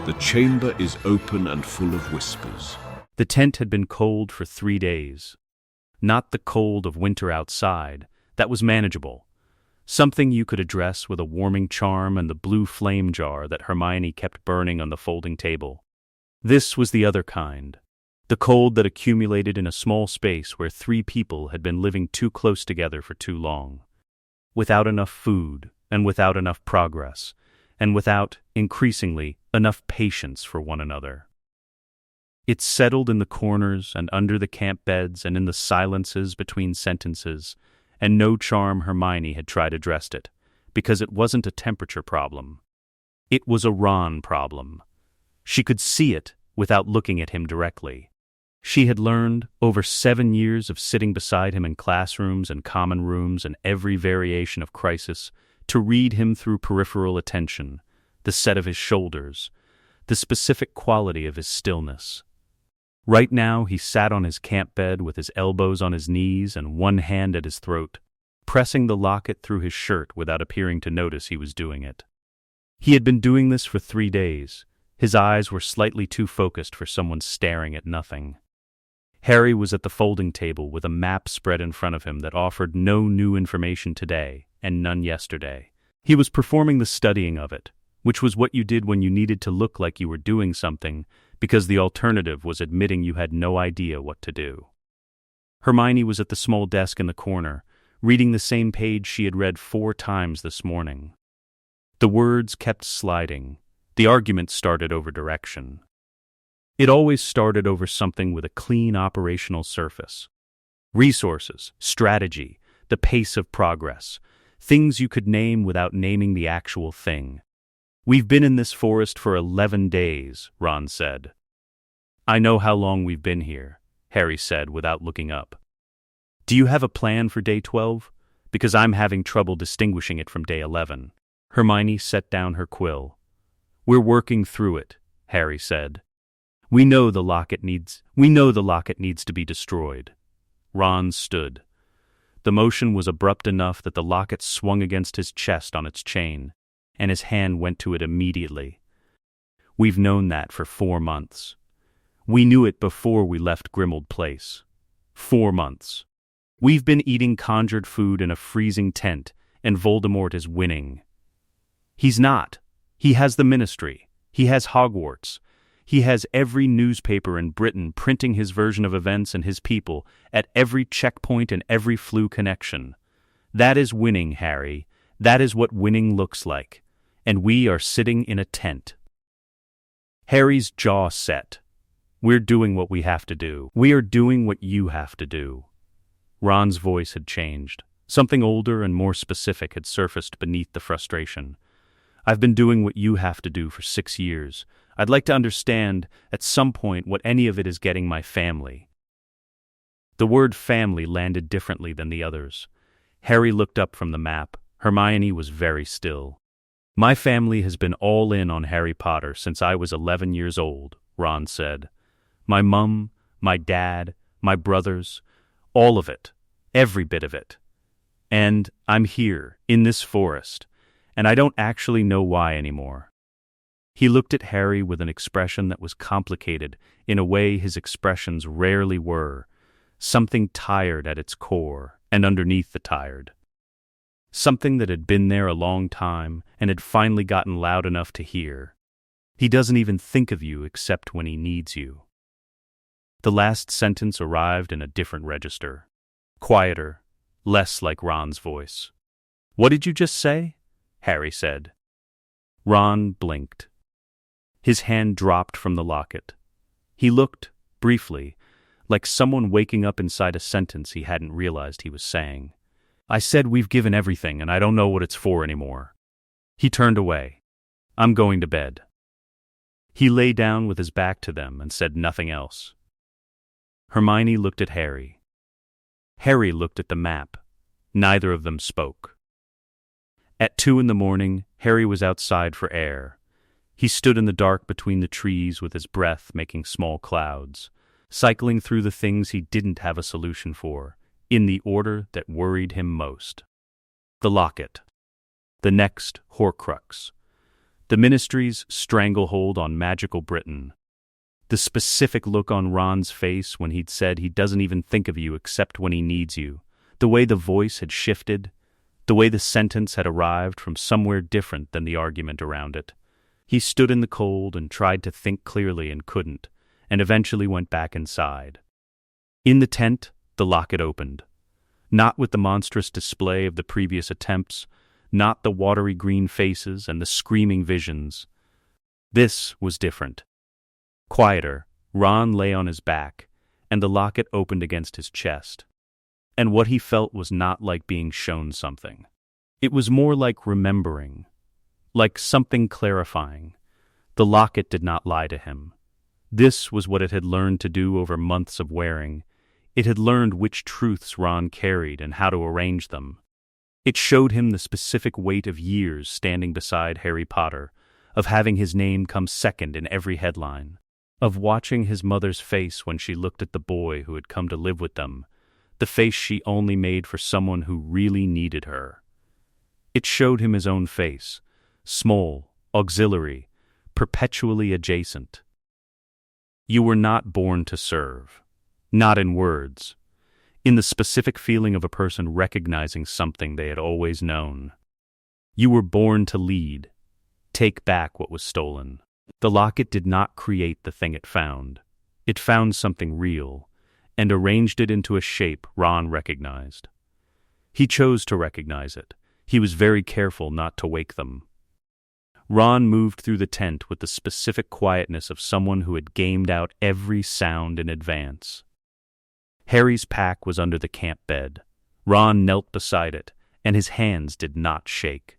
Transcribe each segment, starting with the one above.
The chamber is open and full of whispers. The tent had been cold for 3 days. Not the cold of winter outside, that was manageable. Something you could address with a warming charm and the blue flame jar that Hermione kept burning on the folding table. This was the other kind. The cold that accumulated in a small space where 3 people had been living too close together for too long. Without enough food, and without enough progress, and without, increasingly, enough patience for one another. It settled in the corners and under the camp beds and in the silences between sentences, and no charm Hermione had tried addressed it, because it wasn't a temperature problem. It was a Ron problem. She could see it without looking at him directly. She had learned, over 7 years of sitting beside him in classrooms and common rooms and every variation of crisis, to read him through peripheral attention, the set of his shoulders, the specific quality of his stillness. Right now he sat on his camp bed with his elbows on his knees and one hand at his throat, pressing the locket through his shirt without appearing to notice he was doing it. He had been doing this for 3 days. His eyes were slightly too focused for someone staring at nothing. Harry was at the folding table with a map spread in front of him that offered no new information today and none yesterday. He was performing the studying of it, which was what you did when you needed to look like you were doing something, because the alternative was admitting you had no idea what to do. Hermione was at the small desk in the corner, reading the same page she had read 4 times this morning. The words kept sliding. The argument started over direction. It always started over something with a clean operational surface. Resources, strategy, the pace of progress, things you could name without naming the actual thing. "We've been in this forest for 11 days, Ron said. "I know how long we've been here," Harry said without looking up. "Do you have a plan for day 12? Because I'm having trouble distinguishing it from day 11. Hermione set down her quill. "We're working through it," Harry said. We know the locket needs to be destroyed." Ron stood. The motion was abrupt enough that the locket swung against his chest on its chain, and his hand went to it immediately. "We've known that for 4 months. We knew it before we left Grimmauld Place. 4 months. We've been eating conjured food in a freezing tent, and Voldemort is winning. He's not. He has the Ministry. He has Hogwarts. He has every newspaper in Britain printing his version of events and his people at every checkpoint and every flu connection. That is winning, Harry. That is what winning looks like. And we are sitting in a tent." Harry's jaw set. "We're doing what we have to do. We are doing what you have to do." Ron's voice had changed. Something older and more specific had surfaced beneath the frustration. "I've been doing what you have to do for 6 years. I'd like to understand, at some point, what any of it is getting my family." The word family landed differently than the others. Harry looked up from the map. Hermione was very still. "My family has been all in on Harry Potter since I was 11 years old," Ron said. "My mum, my dad, my brothers, all of it, every bit of it. And I'm here, in this forest, and I don't actually know why anymore." He looked at Harry with an expression that was complicated in a way his expressions rarely were, something tired at its core and underneath the tired. Something that had been there a long time and had finally gotten loud enough to hear. "He doesn't even think of you except when he needs you." The last sentence arrived in a different register. Quieter, less like Ron's voice. "What did you just say?" Harry said. Ron blinked. His hand dropped from the locket. He looked, briefly, like someone waking up inside a sentence he hadn't realized he was saying. "I said we've given everything and I don't know what it's for anymore." He turned away. "I'm going to bed." He lay down with his back to them and said nothing else. Hermione looked at Harry. Harry looked at the map. Neither of them spoke. At 2 a.m, Harry was outside for air. He stood in the dark between the trees with his breath making small clouds, cycling through the things he didn't have a solution for, in the order that worried him most. The locket. The next Horcrux. The Ministry's stranglehold on magical Britain. The specific look on Ron's face when he'd said he doesn't even think of you except when he needs you. The way the voice had shifted. The way the sentence had arrived from somewhere different than the argument around it. He stood in the cold and tried to think clearly and couldn't, and eventually went back inside. In the tent, the locket opened. Not with the monstrous display of the previous attempts, not the watery green faces and the screaming visions. This was different. Quieter, Ron lay on his back, and the locket opened against his chest. And what he felt was not like being shown something. It was more like remembering, like something clarifying. The locket did not lie to him. This was what it had learned to do over months of wearing. It had learned which truths Ron carried and how to arrange them. It showed him the specific weight of years standing beside Harry Potter, of having his name come second in every headline, of watching his mother's face when she looked at the boy who had come to live with them, the face she only made for someone who really needed her. It showed him his own face, small, auxiliary, perpetually adjacent. You were not born to serve. Not in words. In the specific feeling of a person recognizing something they had always known. You were born to lead. Take back what was stolen. The locket did not create the thing it found. It found something real, and arranged it into a shape Ron recognized. He chose to recognize it. He was very careful not to wake them. Ron moved through the tent with the specific quietness of someone who had gamed out every sound in advance. Harry's pack was under the camp bed. Ron knelt beside it, and his hands did not shake.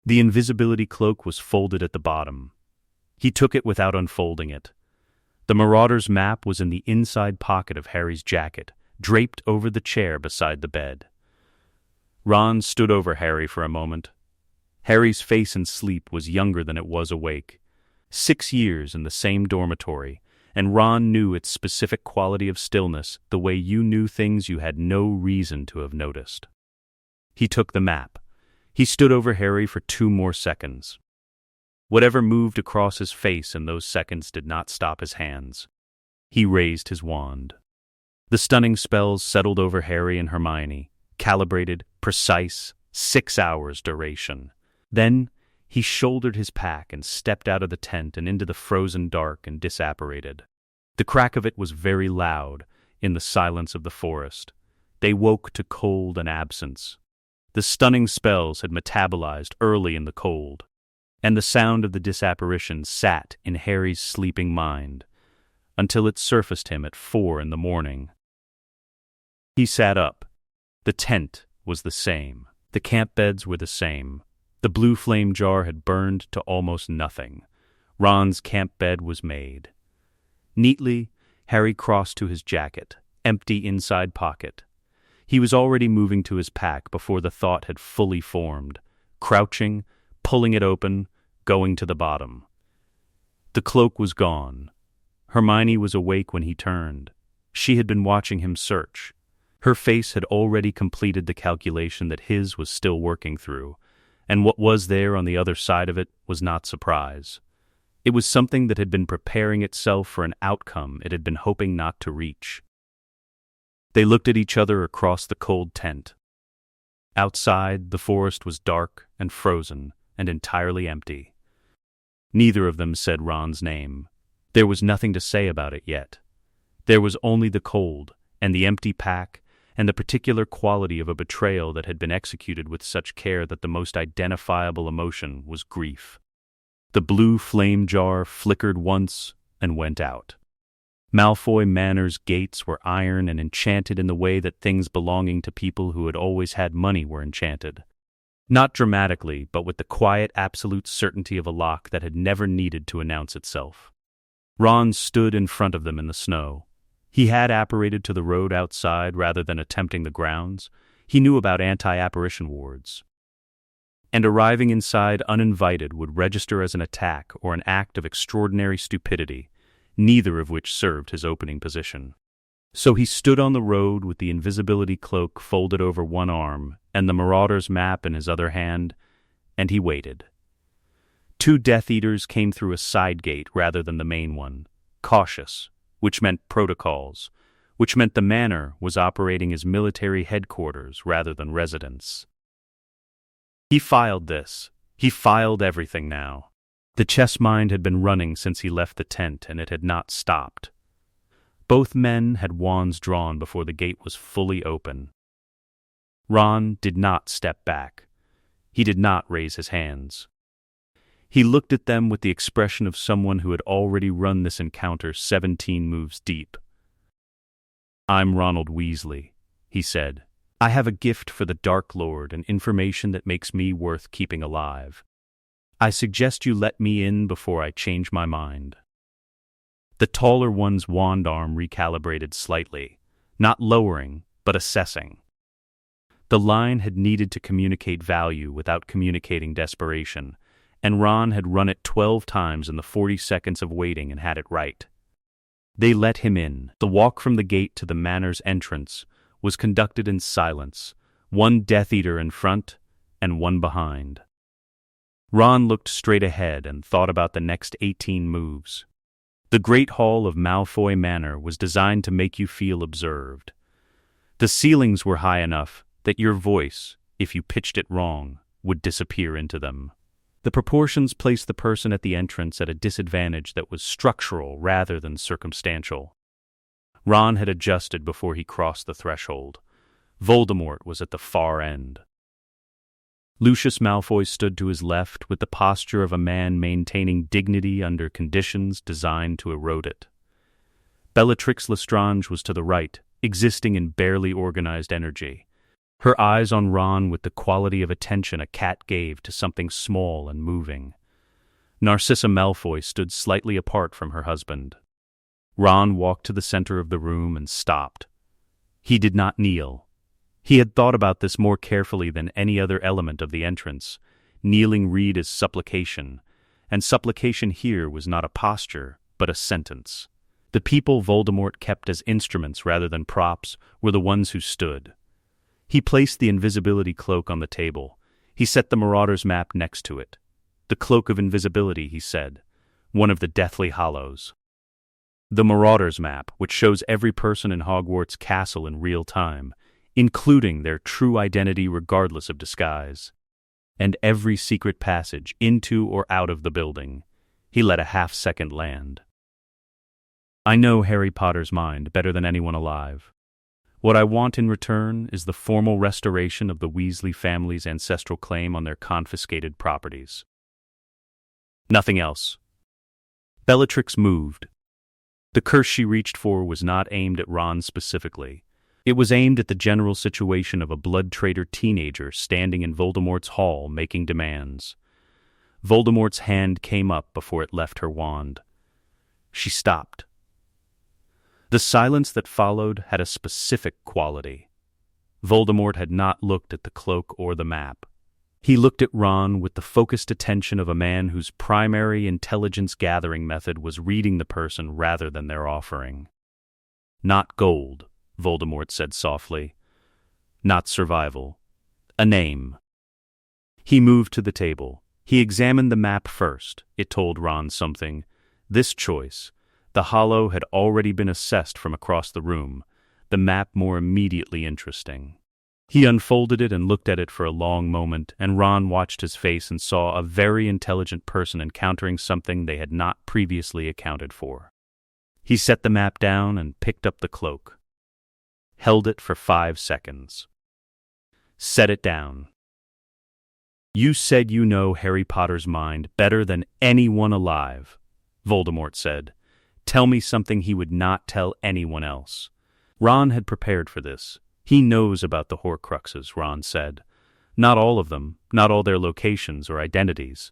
The invisibility cloak was folded at the bottom. He took it without unfolding it. The Marauder's map was in the inside pocket of Harry's jacket, draped over the chair beside the bed. Ron stood over Harry for a moment. Harry's face in sleep was younger than it was awake. 6 years in the same dormitory, and Ron knew its specific quality of stillness the way you knew things you had no reason to have noticed. He took the map. He stood over Harry for 2 more seconds. Whatever moved across his face in those seconds did not stop his hands. He raised his wand. The stunning spells settled over Harry and Hermione, calibrated, precise, 6 hours duration. Then he shouldered his pack and stepped out of the tent and into the frozen dark and disapparated. The crack of it was very loud in the silence of the forest. They woke to cold and absence. The stunning spells had metabolized early in the cold, and the sound of the disapparition sat in Harry's sleeping mind until it surfaced him at 4 in the morning. He sat up. The tent was the same. The camp beds were the same. The blue flame jar had burned to almost nothing. Ron's camp bed was made. Neatly, Harry crossed to his jacket, empty inside pocket. He was already moving to his pack before the thought had fully formed, crouching, pulling it open, going to the bottom. The cloak was gone. Hermione was awake when he turned. She had been watching him search. Her face had already completed the calculation that his was still working through, and what was there on the other side of it was not surprise. It was something that had been preparing itself for an outcome it had been hoping not to reach. They looked at each other across the cold tent. Outside, the forest was dark and frozen and entirely empty. Neither of them said Ron's name. There was nothing to say about it yet. There was only the cold and the empty pack and the particular quality of a betrayal that had been executed with such care that the most identifiable emotion was grief. The blue flame jar flickered once and went out. Malfoy Manor's gates were iron and enchanted in the way that things belonging to people who had always had money were enchanted. Not dramatically, but with the quiet, absolute certainty of a lock that had never needed to announce itself. Ron stood in front of them in the snow. He had apparated to the road outside rather than attempting the grounds. He knew about anti-apparition wards. And arriving inside uninvited would register as an attack or an act of extraordinary stupidity, neither of which served his opening position. So he stood on the road with the invisibility cloak folded over one arm and the Marauder's map in his other hand, and he waited. Two Death Eaters came through a side gate rather than the main one. Cautious, which meant protocols, which meant the manor was operating as military headquarters rather than residence. He filed this. He filed everything now. The chess mind had been running since he left the tent, and it had not stopped. Both men had wands drawn before the gate was fully open. Ron did not step back. He did not raise his hands. He looked at them with the expression of someone who had already run this encounter 17 moves deep. "I'm Ronald Weasley," he said. "I have a gift for the Dark Lord and information that makes me worth keeping alive. I suggest you let me in before I change my mind." The taller one's wand arm recalibrated slightly, not lowering, but assessing. The line had needed to communicate value without communicating desperation, and Ron had run it 12 times in the 40 seconds of waiting and had it right. They let him in. The walk from the gate to the manor's entrance was conducted in silence, one Death Eater in front and one behind. Ron looked straight ahead and thought about the next 18 moves. The Great Hall of Malfoy Manor was designed to make you feel observed. The ceilings were high enough that your voice, if you pitched it wrong, would disappear into them. The proportions placed the person at the entrance at a disadvantage that was structural rather than circumstantial. Ron had adjusted before he crossed the threshold. Voldemort was at the far end. Lucius Malfoy stood to his left with the posture of a man maintaining dignity under conditions designed to erode it. Bellatrix Lestrange was to the right, existing in barely organized energy. Her eyes on Ron with the quality of attention a cat gave to something small and moving. Narcissa Malfoy stood slightly apart from her husband. Ron walked to the center of the room and stopped. He did not kneel. He had thought about this more carefully than any other element of the entrance. Kneeling read as supplication, and supplication here was not a posture, but a sentence. The people Voldemort kept as instruments rather than props were the ones who stood. He placed the invisibility cloak on the table. He set the Marauder's map next to it. "The cloak of invisibility," he said, "one of the Deathly Hallows." The Marauder's map, which shows every person in Hogwarts castle in real time, including their true identity regardless of disguise, and every secret passage into or out of the building. He let a half-second land. "I know Harry Potter's mind better than anyone alive. What I want in return is the formal restoration of the Weasley family's ancestral claim on their confiscated properties. Nothing else." Bellatrix moved. The curse she reached for was not aimed at Ron specifically. It was aimed at the general situation of a blood-traitor teenager standing in Voldemort's hall making demands. Voldemort's hand came up before it left her wand. She stopped. The silence that followed had a specific quality. Voldemort had not looked at the cloak or the map. He looked at Ron with the focused attention of a man whose primary intelligence-gathering method was reading the person rather than their offering. "Not gold," Voldemort said softly. "Not survival. A name." He moved to the table. He examined the map first. It told Ron something. This choice, the Hollow, had already been assessed from across the room, the map more immediately interesting. He unfolded it and looked at it for a long moment, and Ron watched his face and saw a very intelligent person encountering something they had not previously accounted for. He set the map down and picked up the cloak. Held it for 5 seconds. Set it down. "You said you know Harry Potter's mind better than anyone alive," Voldemort said. "Tell me something he would not tell anyone else." Ron had prepared for this. "He knows about the Horcruxes," Ron said. "Not all of them, not all their locations or identities.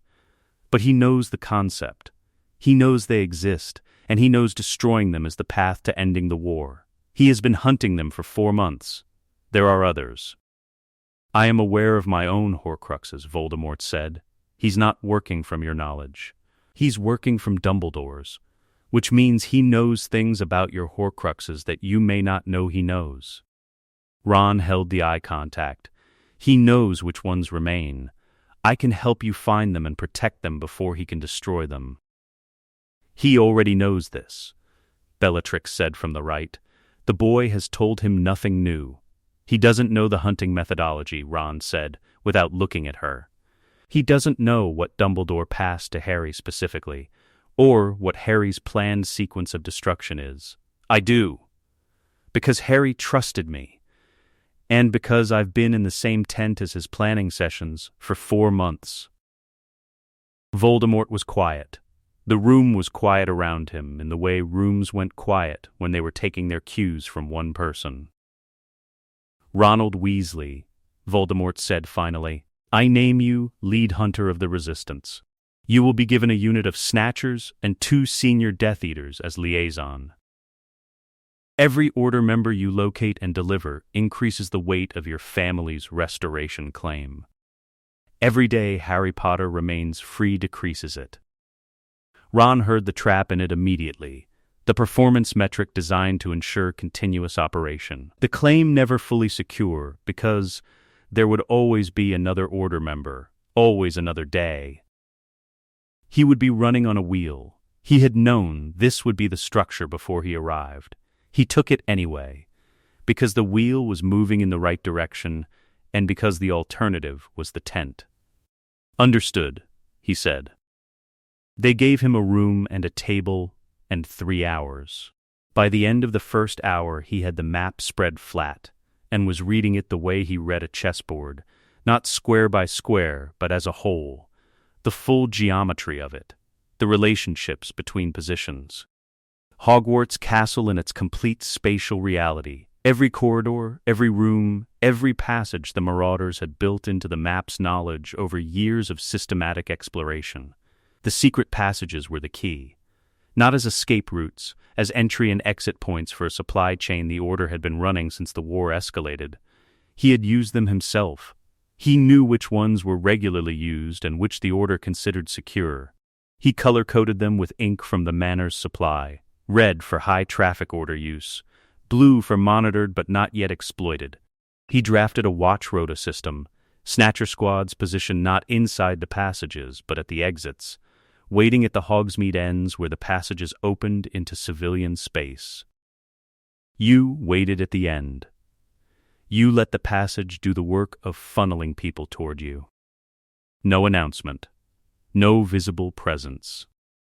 But he knows the concept. He knows they exist, and he knows destroying them is the path to ending the war. He has been hunting them for 4 months. There are others." "I am aware of my own Horcruxes," Voldemort said. "He's not working from your knowledge. He's working from Dumbledore's, which means he knows things about your Horcruxes that you may not know he knows." Ron held the eye contact. "He knows which ones remain. I can help you find them and protect them before he can destroy them." "He already knows this," Bellatrix said from the right. "The boy has told him nothing new." "He doesn't know the hunting methodology," Ron said, without looking at her. "He doesn't know what Dumbledore passed to Harry specifically, or what Harry's planned sequence of destruction is. I do. Because Harry trusted me, and because I've been in the same tent as his planning sessions for 4 months." Voldemort was quiet. The room was quiet around him in the way rooms went quiet when they were taking their cues from one person. "Ronald Weasley," Voldemort said finally, "I name you lead hunter of the Resistance. You will be given a unit of Snatchers and 2 senior Death Eaters as liaison. Every Order member you locate and deliver increases the weight of your family's restoration claim. Every day Harry Potter remains free decreases it." Ron heard the trap in it immediately, the performance metric designed to ensure continuous operation. The claim never fully secure because there would always be another Order member, always another day. He would be running on a wheel. He had known this would be the structure before he arrived. He took it anyway, because the wheel was moving in the right direction and because the alternative was the tent. "Understood," he said. They gave him a room and a table and 3 hours. By the end of the first hour he had the map spread flat and was reading it the way he read a chessboard, not square by square but as a whole, the full geometry of it, the relationships between positions. Hogwarts Castle in its complete spatial reality. Every corridor, every room, every passage the Marauders had built into the map's knowledge over years of systematic exploration. The secret passages were the key. Not as escape routes, as entry and exit points for a supply chain the Order had been running since the war escalated. He had used them himself. He knew which ones were regularly used and which the Order considered secure. He color-coded them with ink from the Manor's supply. Red for high-traffic Order use, blue for monitored but not yet exploited. He drafted a watch rota system, Snatcher squads positioned not inside the passages but at the exits, waiting at the Hogsmeade ends where the passages opened into civilian space. You waited at the end. You let the passage do the work of funneling people toward you. No announcement. No visible presence.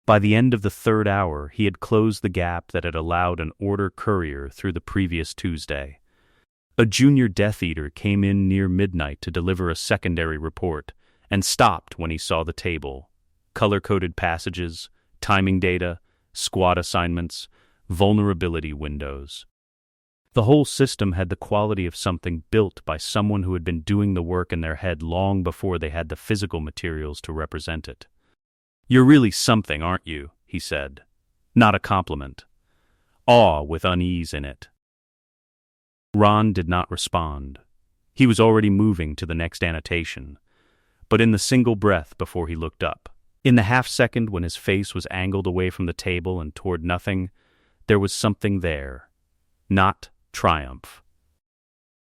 By the end of the 3rd hour, he had closed the gap that had allowed an Order courier through the previous Tuesday. A junior Death Eater came in near midnight to deliver a secondary report and stopped when he saw the table. Color-coded passages, timing data, squad assignments, vulnerability windows. The whole system had the quality of something built by someone who had been doing the work in their head long before they had the physical materials to represent it. "You're really something, aren't you?" he said. Not a compliment. Awe with unease in it. Ron did not respond. He was already moving to the next annotation, but in the single breath before he looked up. In the half-second when his face was angled away from the table and toward nothing, there was something there. Not triumph.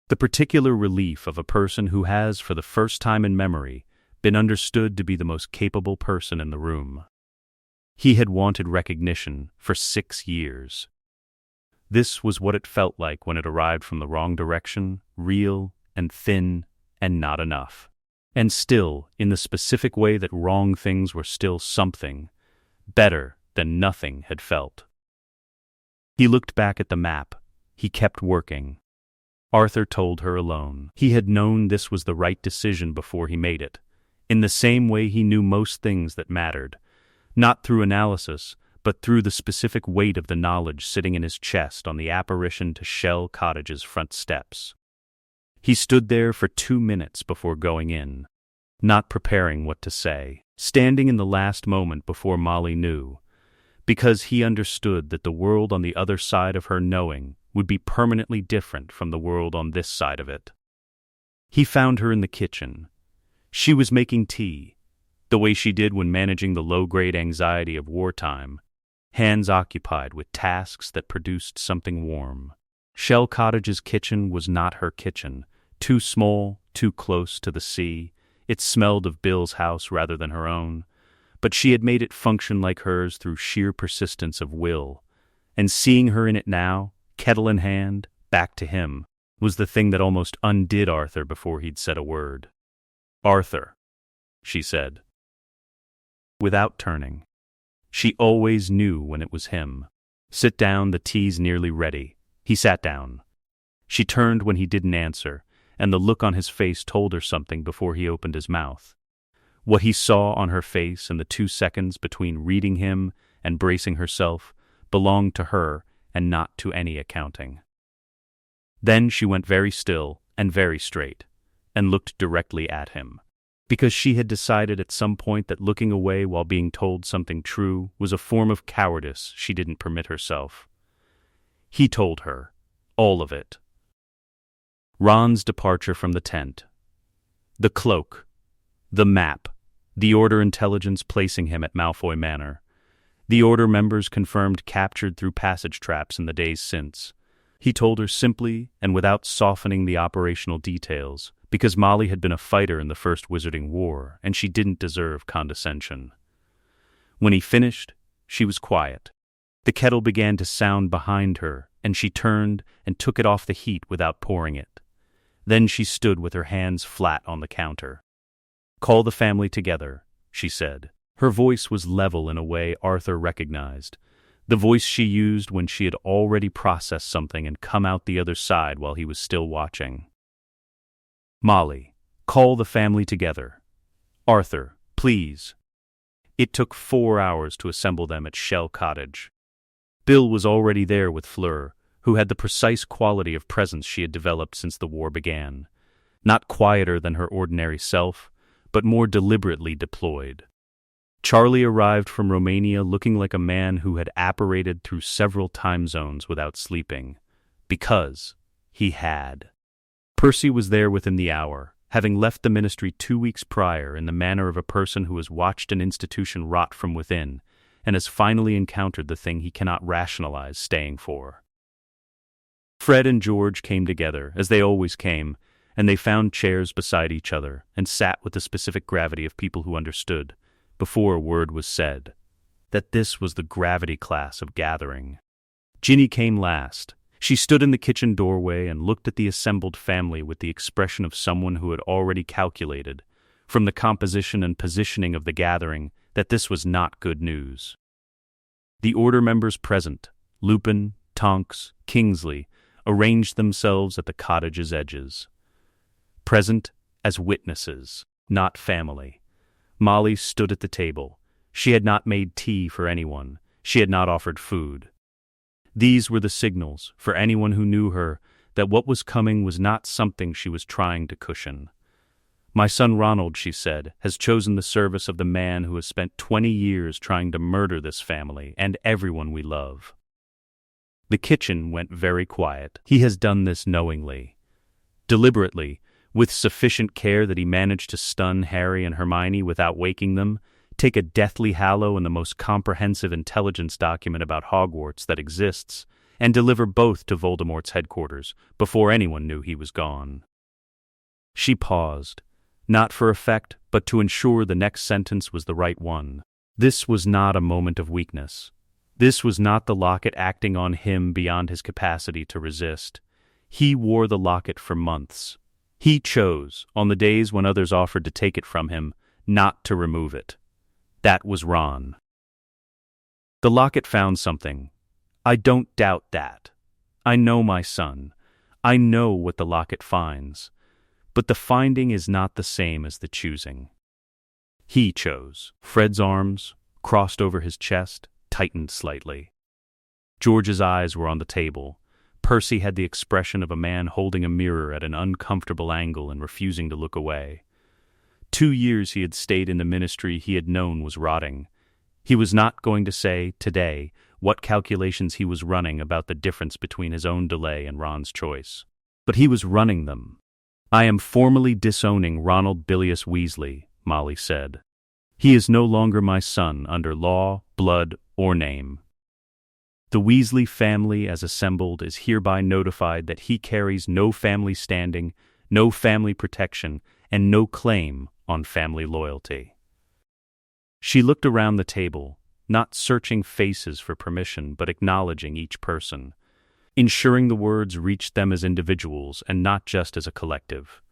The particular relief of a person who has, for the first time in memory, been understood to be the most capable person in the room. He had wanted recognition for 6 years. This was what it felt like when it arrived from the wrong direction, real and thin and not enough. And still, in the specific way that wrong things were still something, better than nothing had felt. He looked back at the map. He kept working. Arthur told her alone. He had known this was the right decision before he made it. In the same way he knew most things that mattered, not through analysis, but through the specific weight of the knowledge sitting in his chest on the apparition to Shell Cottage's front steps. He stood there for 2 minutes before going in, not preparing what to say, standing in the last moment before Molly knew, because he understood that the world on the other side of her knowing would be permanently different from the world on this side of it. He found her in the kitchen. She was making tea, the way she did when managing the low-grade anxiety of wartime, hands occupied with tasks that produced something warm. Shell Cottage's kitchen was not her kitchen, too small, too close to the sea. It smelled of Bill's house rather than her own, but she had made it function like hers through sheer persistence of will, and seeing her in it now, kettle in hand, back to him, was the thing that almost undid Arthur before he'd said a word. "Arthur," she said, without turning. She always knew when it was him. "Sit down, the tea's nearly ready." He sat down. She turned when he didn't answer, and the look on his face told her something before he opened his mouth. What he saw on her face in the 2 seconds between reading him and bracing herself belonged to her and not to any accounting. Then she went very still and very straight, and looked directly at him, because she had decided at some point that looking away while being told something true was a form of cowardice she didn't permit herself. He told her, all of it. Ron's departure from the tent. The cloak. The map. The Order intelligence placing him at Malfoy Manor. The Order members confirmed captured through passage traps in the days since. He told her simply and without softening the operational details, because Molly had been a fighter in the First Wizarding War, and she didn't deserve condescension. When he finished, she was quiet. The kettle began to sound behind her, and she turned and took it off the heat without pouring it. Then she stood with her hands flat on the counter. "Call the family together," she said. Her voice was level in a way Arthur recognized, the voice she used when she had already processed something and come out the other side while he was still watching. "Molly, call the family together. Arthur, please." It took 4 hours to assemble them at Shell Cottage. Bill was already there with Fleur, who had the precise quality of presence she had developed since the war began. Not quieter than her ordinary self, but more deliberately deployed. Charlie arrived from Romania looking like a man who had apparated through several time zones without sleeping. Because he had. Percy was there within the hour, having left the ministry 2 weeks prior in the manner of a person who has watched an institution rot from within and has finally encountered the thing he cannot rationalize staying for. Fred and George came together, as they always came, and they found chairs beside each other and sat with the specific gravity of people who understood, before a word was said, that this was the gravity class of gathering. Ginny came last. She stood in the kitchen doorway and looked at the assembled family with the expression of someone who had already calculated, from the composition and positioning of the gathering, that this was not good news. The Order members present, Lupin, Tonks, Kingsley, arranged themselves at the cottage's edges. Present as witnesses, not family. Molly stood at the table. She had not made tea for anyone. She had not offered food. These were the signals, for anyone who knew her, that what was coming was not something she was trying to cushion. "My son Ronald," she said, "has chosen the service of the man who has spent 20 years trying to murder this family and everyone we love." The kitchen went very quiet. He has done this knowingly. Deliberately, with sufficient care that he managed to stun Harry and Hermione without waking them, take a Deathly Hallow and the most comprehensive intelligence document about Hogwarts that exists, and deliver both to Voldemort's headquarters before anyone knew he was gone. She paused, not for effect, but to ensure the next sentence was the right one. This was not a moment of weakness. This was not the locket acting on him beyond his capacity to resist. He wore the locket for months. He chose, on the days when others offered to take it from him, not to remove it. That was Ron. The locket found something. I don't doubt that. I know my son. I know what the locket finds. But the finding is not the same as the choosing. He chose. Fred's arms, crossed over his chest, tightened slightly. George's eyes were on the table. Percy had the expression of a man holding a mirror at an uncomfortable angle and refusing to look away. 2 years he had stayed in the ministry he had known was rotting. He was not going to say, today, what calculations he was running about the difference between his own delay and Ron's choice. But he was running them. "I am formally disowning Ronald Bilious Weasley," Molly said. "He is no longer my son under law, blood, or name. The Weasley family as assembled is hereby notified that he carries no family standing, no family protection, and no claim on family loyalty. She looked around the table, not searching faces for permission but acknowledging each person, ensuring the words reached them as individuals and not just as a collective.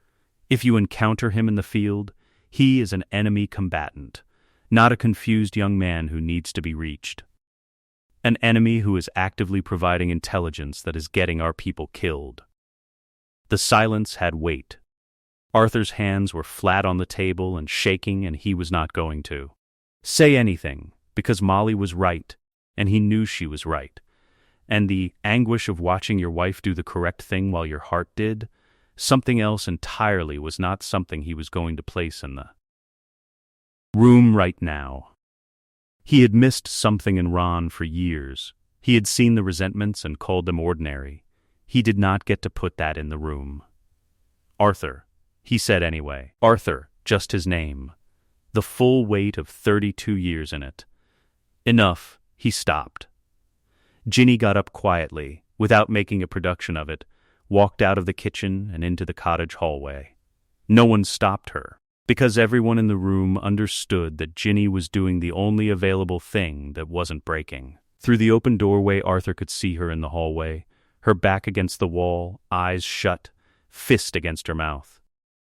If you encounter him in the field, he is an enemy combatant, not a confused young man who needs to be reached. An enemy who is actively providing intelligence that is getting our people killed. The silence had weight. Arthur's hands were flat on the table and shaking, and he was not going to say anything, because Molly was right, and he knew she was right. And the anguish of watching your wife do the correct thing while your heart did, something else entirely, was not something he was going to place in the room right now. He had missed something in Ron for years. He had seen the resentments and called them ordinary. He did not get to put that in the room. Arthur, he said anyway. Arthur, just his name. The full weight of 32 years in it. Enough, he stopped. Ginny got up quietly, without making a production of it, walked out of the kitchen and into the cottage hallway. No one stopped her, because everyone in the room understood that Ginny was doing the only available thing that wasn't breaking. Through the open doorway, Arthur could see her in the hallway, her back against the wall, eyes shut, fist against her mouth.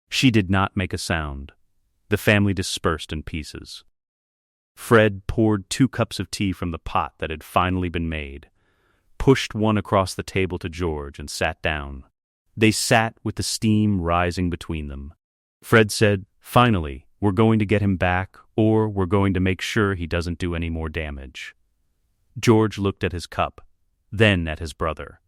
She did not make a sound. The family dispersed in pieces. Fred poured 2 cups of tea from the pot that had finally been made, pushed one across the table to George, and sat down. They sat with the steam rising between them. Fred said, "Finally, we're going to get him back, or we're going to make sure he doesn't do any more damage." George looked at his cup, then at his brother.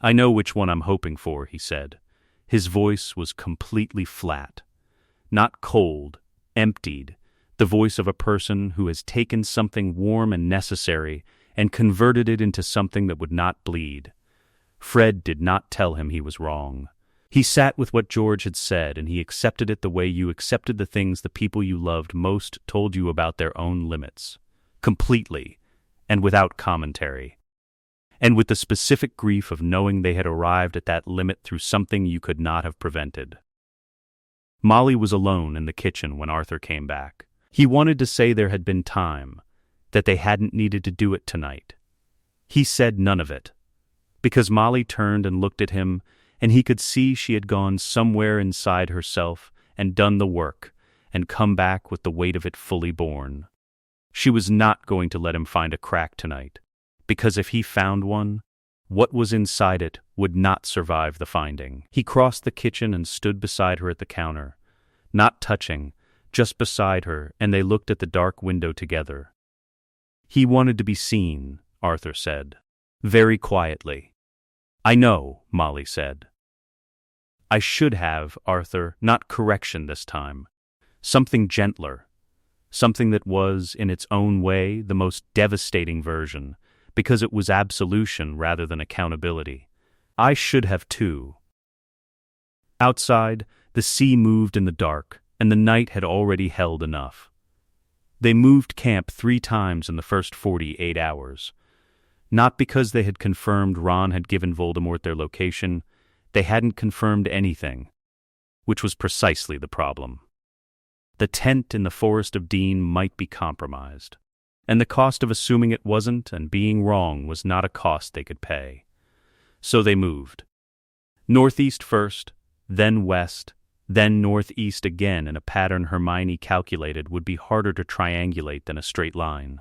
"I know which one I'm hoping for," he said. His voice was completely flat. Not cold, emptied, the voice of a person who has taken something warm and necessary and converted it into something that would not bleed. Fred did not tell him he was wrong. He sat with what George had said, and he accepted it the way you accepted the things the people you loved most told you about their own limits. Completely, and without commentary. And with the specific grief of knowing they had arrived at that limit through something you could not have prevented. Molly was alone in the kitchen when Arthur came back. He wanted to say there had been time, that they hadn't needed to do it tonight. He said none of it, because Molly turned and looked at him, and he could see she had gone somewhere inside herself and done the work, and come back with the weight of it fully borne. She was not going to let him find a crack tonight, because if he found one, what was inside it would not survive the finding. He crossed the kitchen and stood beside her at the counter, not touching, just beside her, and they looked at the dark window together. He wanted to be seen, Arthur said, very quietly. "I know," Molly said. "I should have, Arthur, not correction this time. Something gentler. Something that was, in its own way, the most devastating version, because it was absolution rather than accountability. I should have too." Outside, the sea moved in the dark, and the night had already held enough. They moved camp 3 times in the first 48 hours. Not because they had confirmed Ron had given Voldemort their location, they hadn't confirmed anything, which was precisely the problem. The tent in the Forest of Dean might be compromised, and the cost of assuming it wasn't and being wrong was not a cost they could pay. So they moved. Northeast first, then west, then northeast again in a pattern Hermione calculated would be harder to triangulate than a straight line.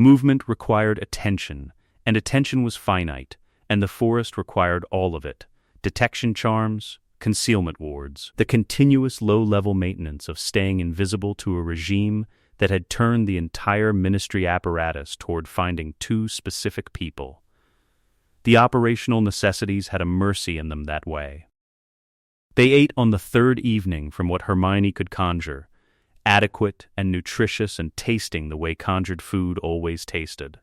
Movement required attention, and attention was finite, and the forest required all of it: detection charms, concealment wards, the continuous low-level maintenance of staying invisible to a regime that had turned the entire ministry apparatus toward finding 2 specific people. The operational necessities had a mercy in them that way. They ate on the 3rd evening from what Hermione could conjure, adequate and nutritious and tasting the way conjured food always tasted.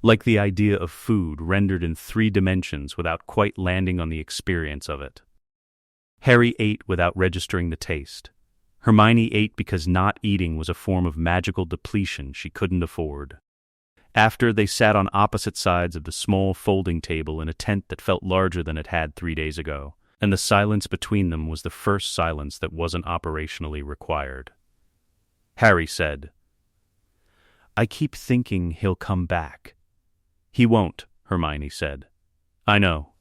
Like the idea of food rendered in 3 dimensions without quite landing on the experience of it. Harry ate without registering the taste. Hermione ate because not eating was a form of magical depletion she couldn't afford. After, they sat on opposite sides of the small folding table in a tent that felt larger than it had 3 days ago. and the silence between them was the first silence that wasn't operationally required. Harry said, "I keep thinking he'll come back." "He won't," Hermione said. "I know."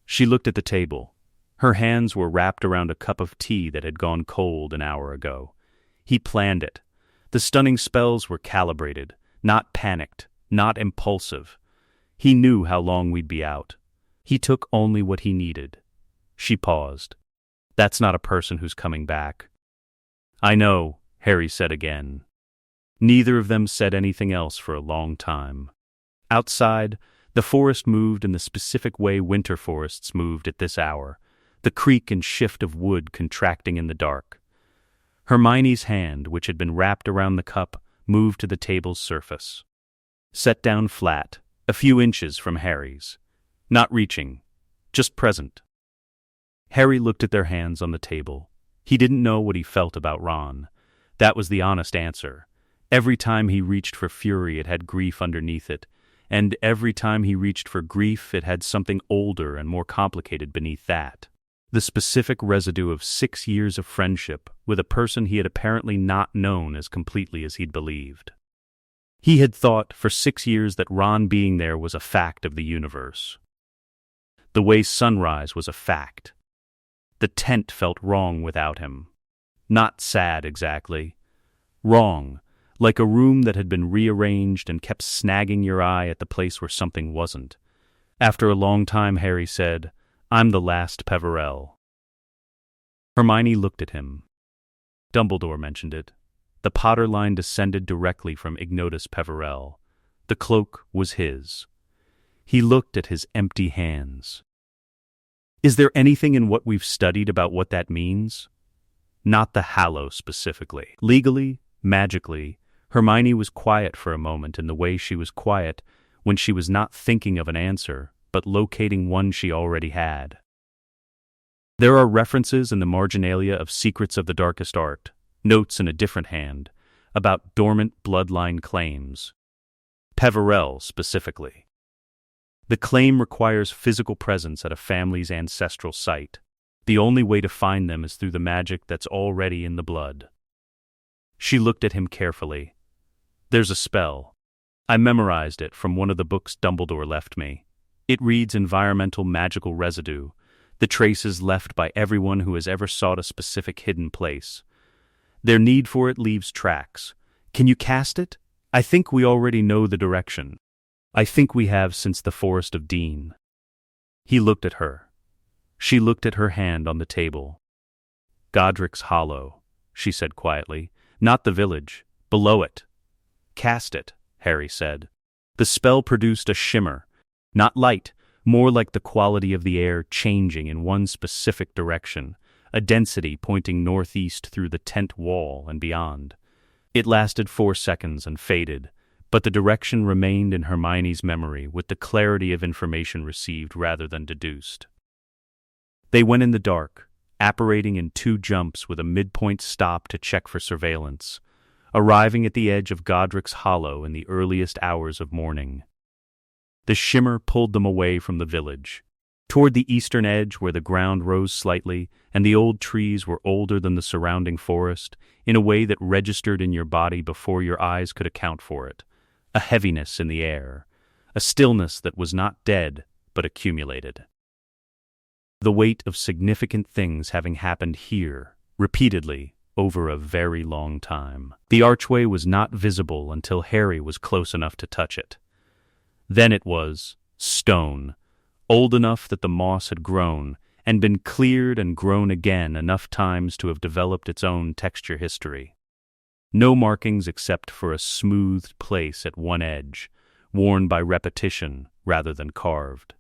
She looked at the table. Her hands were wrapped around a cup of tea that had gone cold an hour ago. He planned it. The stunning spells were calibrated, not panicked, not impulsive. He knew how long we'd be out. He took only what he needed. She paused. "That's not a person who's coming back." "I know," Harry said again. Neither of them said anything else for a long time. Outside, the forest moved in the specific way winter forests moved at this hour, the creak and shift of wood contracting in the dark. Hermione's hand, which had been wrapped around the cup, moved to the table's surface. Set down flat, a few inches from Harry's. Not reaching, just present. Harry looked at their hands on the table. He didn't know what he felt about Ron. That was the honest answer. Every time he reached for fury, it had grief underneath it, and every time he reached for grief, it had something older and more complicated beneath that. The specific residue of 6 years of friendship with a person he had apparently not known as completely as he'd believed. He had thought for 6 years that Ron being there was a fact of the universe. The way sunrise was a fact. The tent felt wrong without him. Not sad exactly. Wrong, like a room that had been rearranged and kept snagging your eye at the place where something wasn't. After a long time, Harry said, "I'm the last Peverell." Hermione looked at him. Dumbledore mentioned it. The Potter line descended directly from Ignotus Peverell. The cloak was his. He looked at his empty hands. Is there anything in what we've studied about what that means? Not the Hallow specifically. Legally, magically, Hermione was quiet for a moment in the way she was quiet when she was not thinking of an answer, but locating one she already had. There are references in the marginalia of Secrets of the Darkest Art, notes in a different hand, about dormant bloodline claims. Peverell specifically. The claim requires physical presence at a family's ancestral site. The only way to find them is through the magic that's already in the blood. She looked at him carefully. There's a spell. I memorized it from one of the books Dumbledore left me. It reads environmental magical residue, the traces left by everyone who has ever sought a specific hidden place. Their need for it leaves tracks. Can you cast it? I think we already know the direction. I think we have since the Forest of Dean. He looked at her. She looked at her hand on the table. Godric's Hollow, she said quietly. Not the village. Below it. Cast it, Harry said. The spell produced a shimmer. Not light, more like the quality of the air changing in one specific direction, a density pointing northeast through the tent wall and beyond. It lasted 4 seconds and faded, but the direction remained in Hermione's memory with the clarity of information received rather than deduced. They went in the dark, apparating in 2 jumps with a midpoint stop to check for surveillance, arriving at the edge of Godric's Hollow in the earliest hours of morning. The shimmer pulled them away from the village, toward the eastern edge where the ground rose slightly and the old trees were older than the surrounding forest in a way that registered in your body before your eyes could account for it, a heaviness in the air, a stillness that was not dead but accumulated. The weight of significant things having happened here, repeatedly, over a very long time. The archway was not visible until Harry was close enough to touch it. Then it was stone, old enough that the moss had grown and been cleared and grown again enough times to have developed its own texture history. No markings except for a smoothed place at one edge, worn by repetition rather than carved.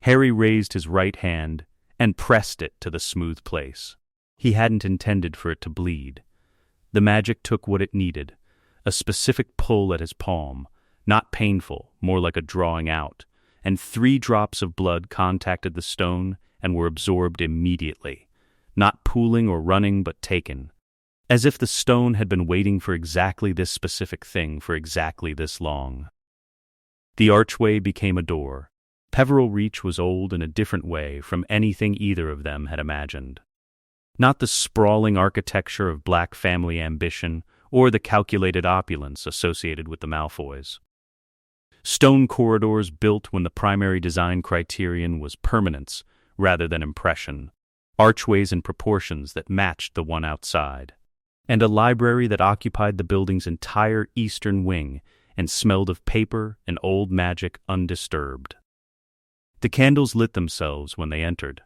Harry raised his right hand and pressed it to the smooth place. He hadn't intended for it to bleed. The magic took what it needed, a specific pull at his palm, not painful, more like a drawing out, and 3 drops of blood contacted the stone and were absorbed immediately, not pooling or running but taken, as if the stone had been waiting for exactly this specific thing for exactly this long. The archway became a door. Peveril Reach was old in a different way from anything either of them had imagined. Not the sprawling architecture of Black family ambition or the calculated opulence associated with the Malfoys. Stone corridors built when the primary design criterion was permanence rather than impression, archways in proportions that matched the one outside, and a library that occupied the building's entire eastern wing and smelled of paper and old magic undisturbed. The candles lit themselves when they entered.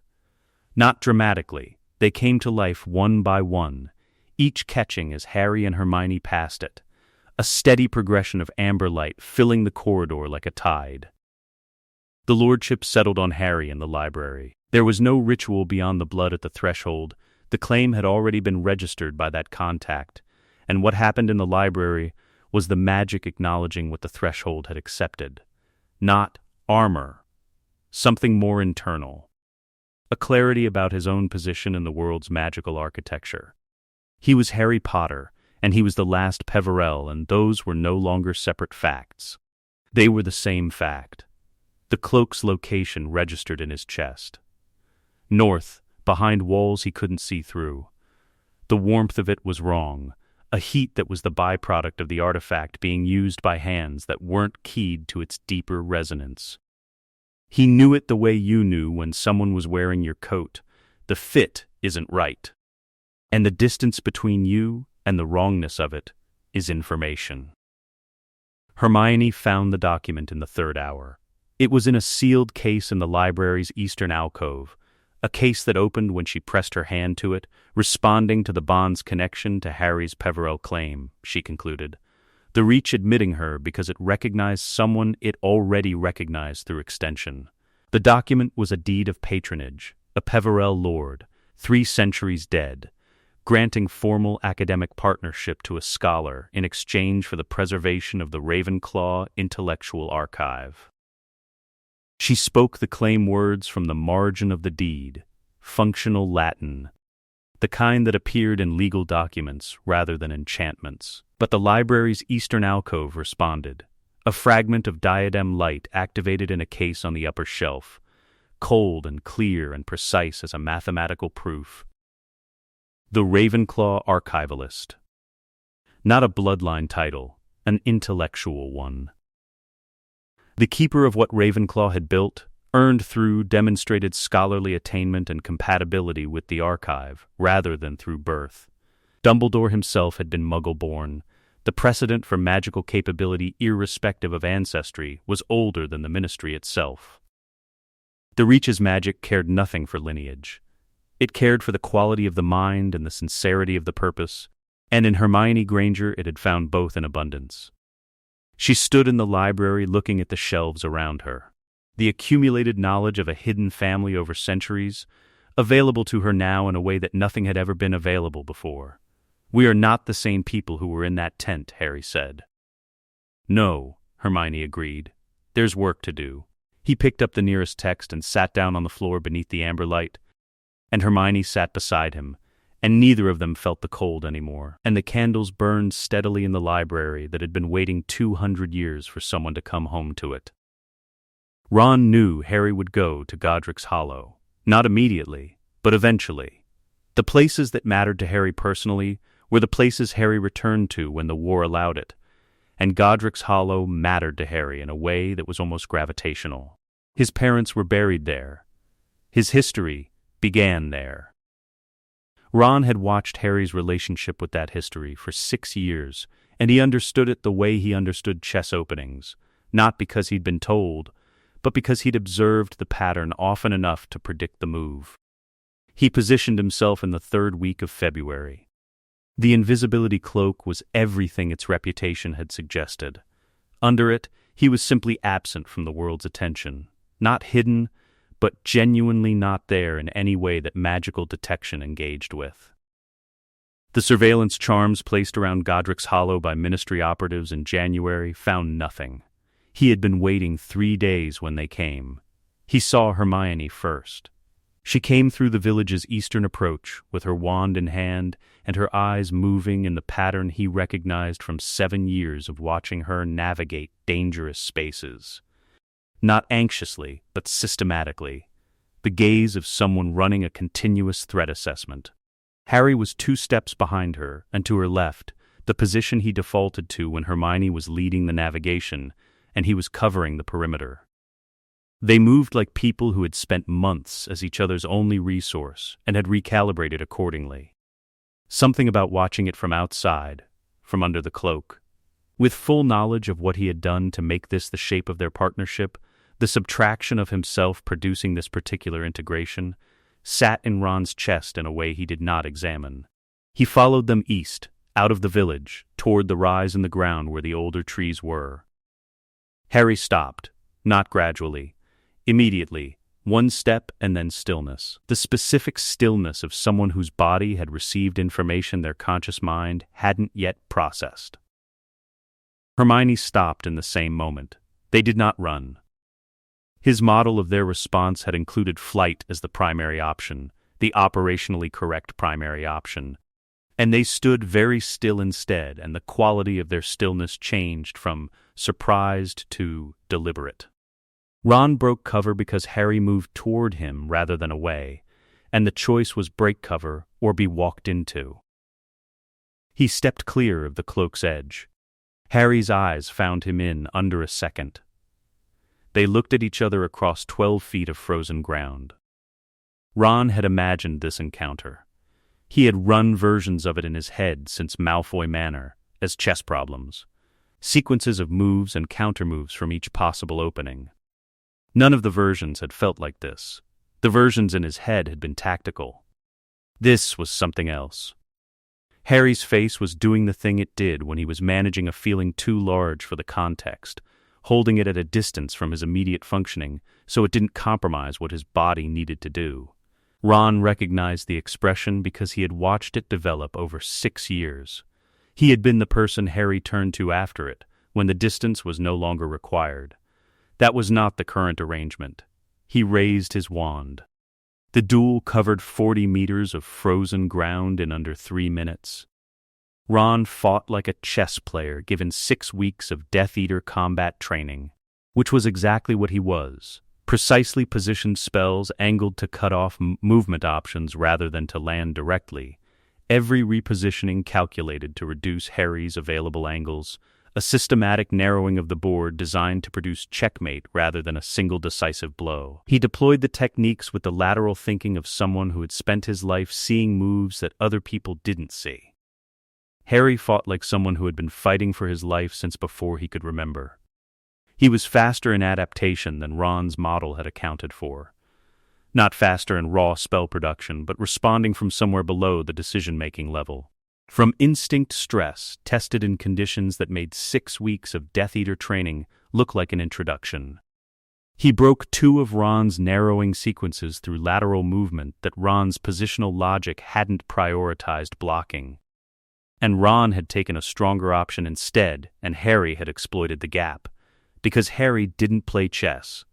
Not dramatically, they came to life one by one, each catching as Harry and Hermione passed it, a steady progression of amber light filling the corridor like a tide. The lordship settled on Harry in the library. There was no ritual beyond the blood at the threshold. The claim had already been registered by that contact, and what happened in the library was the magic acknowledging what the threshold had accepted. Not armor. Something more internal. A clarity about his own position in the world's magical architecture. He was Harry Potter, and he was the last Peverell, and those were no longer separate facts. They were the same fact. The cloak's location registered in his chest. North, behind walls he couldn't see through. The warmth of it was wrong, a heat that was the byproduct of the artifact being used by hands that weren't keyed to its deeper resonance. He knew it the way you knew when someone was wearing your coat. The fit isn't right. And the distance between you and the wrongness of it is information. Hermione found the document in the third hour. It was in a sealed case in the library's eastern alcove, a case that opened when she pressed her hand to it, responding to the bond's connection to Harry's Peverell claim, she concluded. The Reach admitting her because it recognized someone it already recognized through extension. The document was a deed of patronage, a Peverell lord, 3 centuries dead, granting formal academic partnership to a scholar in exchange for the preservation of the Ravenclaw Intellectual Archive. She spoke the claim words from the margin of the deed, functional Latin, the kind that appeared in legal documents rather than enchantments. But the library's eastern alcove responded, a fragment of diadem light activated in a case on the upper shelf, cold and clear and precise as a mathematical proof. The Ravenclaw Archivalist. Not a bloodline title, an intellectual one. The keeper of what Ravenclaw had built, earned through demonstrated scholarly attainment and compatibility with the archive, rather than through birth. Dumbledore himself had been Muggle-born. The precedent for magical capability irrespective of ancestry was older than the Ministry itself. The Reach's magic cared nothing for lineage. It cared for the quality of the mind and the sincerity of the purpose, and in Hermione Granger it had found both in abundance. She stood in the library looking at the shelves around her. The accumulated knowledge of a hidden family over centuries, available to her now in a way that nothing had ever been available before. "We are not the same people who were in that tent," Harry said. "No," Hermione agreed. "There's work to do." He picked up the nearest text and sat down on the floor beneath the amber light, and Hermione sat beside him, and neither of them felt the cold anymore, and the candles burned steadily in the library that had been waiting 200 years for someone to come home to it. Ron knew Harry would go to Godric's Hollow. Not immediately, but eventually. The places that mattered to Harry personally were the places Harry returned to when the war allowed it, and Godric's Hollow mattered to Harry in a way that was almost gravitational. His parents were buried there. His history began there. Ron had watched Harry's relationship with that history for 6 years, and he understood it the way he understood chess openings, not because he'd been told, but because he'd observed the pattern often enough to predict the move. He positioned himself in the 3rd week of February. The invisibility cloak was everything its reputation had suggested. Under it, he was simply absent from the world's attention, not hidden, but genuinely not there in any way that magical detection engaged with. The surveillance charms placed around Godric's Hollow by Ministry operatives in January found nothing. He had been waiting 3 days when they came. He saw Hermione first. She came through the village's eastern approach, with her wand in hand and her eyes moving in the pattern he recognized from 7 years of watching her navigate dangerous spaces. Not anxiously, but systematically. The gaze of someone running a continuous threat assessment. Harry was 2 steps behind her, and to her left, the position he defaulted to when Hermione was leading the navigation, and he was covering the perimeter. They moved like people who had spent months as each other's only resource and had recalibrated accordingly. Something about watching it from outside, from under the cloak. With full knowledge of what he had done to make this the shape of their partnership, the subtraction of himself producing this particular integration, sat in Ron's chest in a way he did not examine. He followed them east, out of the village, toward the rise in the ground where the older trees were. Harry stopped, not gradually. Immediately, 1 step and then stillness. The specific stillness of someone whose body had received information their conscious mind hadn't yet processed. Hermione stopped in the same moment. They did not run. His model of their response had included flight as the primary option, the operationally correct primary option. And they stood very still instead, and the quality of their stillness changed from surprised to deliberate. Ron broke cover because Harry moved toward him rather than away, and the choice was break cover or be walked into. He stepped clear of the cloak's edge. Harry's eyes found him in under a second. They looked at each other across 12 feet of frozen ground. Ron had imagined this encounter. He had run versions of it in his head since Malfoy Manor, as chess problems. Sequences of moves and countermoves from each possible opening. None of the versions had felt like this. The versions in his head had been tactical. This was something else. Harry's face was doing the thing it did when he was managing a feeling too large for the context, holding it at a distance from his immediate functioning so it didn't compromise what his body needed to do. Ron recognized the expression because he had watched it develop over 6 years. He had been the person Harry turned to after it, when the distance was no longer required. That was not the current arrangement. He raised his wand. The duel covered 40 meters of frozen ground in under 3 minutes. Ron fought like a chess player given 6 weeks of Death Eater combat training, which was exactly what he was. Precisely positioned spells angled to cut off movement options rather than to land directly. Every repositioning calculated to reduce Harry's available angles, a systematic narrowing of the board designed to produce checkmate rather than a single decisive blow. He deployed the techniques with the lateral thinking of someone who had spent his life seeing moves that other people didn't see. Harry fought like someone who had been fighting for his life since before he could remember. He was faster in adaptation than Ron's model had accounted for. Not faster in raw spell production, but responding from somewhere below the decision-making level. From instinct stress, tested in conditions that made 6 weeks of Death Eater training look like an introduction. He broke 2 of Ron's narrowing sequences through lateral movement that Ron's positional logic hadn't prioritized blocking. And Ron had taken a stronger option instead, and Harry had exploited the gap. Because Harry didn't play chess.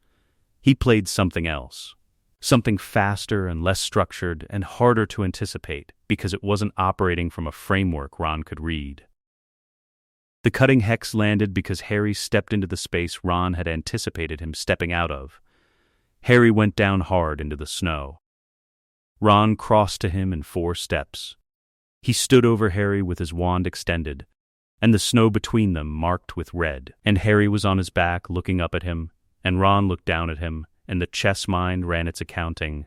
He played something else. Something faster and less structured and harder to anticipate because it wasn't operating from a framework Ron could read. The cutting hex landed because Harry stepped into the space Ron had anticipated him stepping out of. Harry went down hard into the snow. Ron crossed to him in 4 steps. He stood over Harry with his wand extended, and the snow between them marked with red. And Harry was on his back looking up at him, and Ron looked down at him, and the chess mind ran its accounting.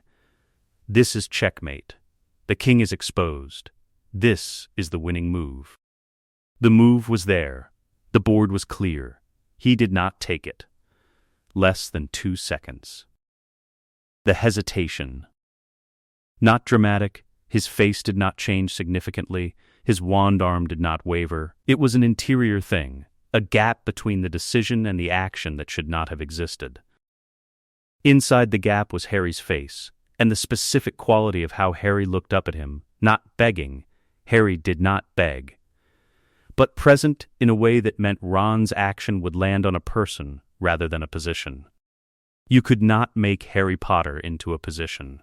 This is checkmate. The king is exposed. This is the winning move. The move was there. The board was clear. He did not take it. Less than 2 seconds. The hesitation. Not dramatic. His face did not change significantly. His wand arm did not waver. It was an interior thing, a gap between the decision and the action that should not have existed. Inside the gap was Harry's face, and the specific quality of how Harry looked up at him, not begging. Harry did not beg. But present in a way that meant Ron's action would land on a person rather than a position. You could not make Harry Potter into a position.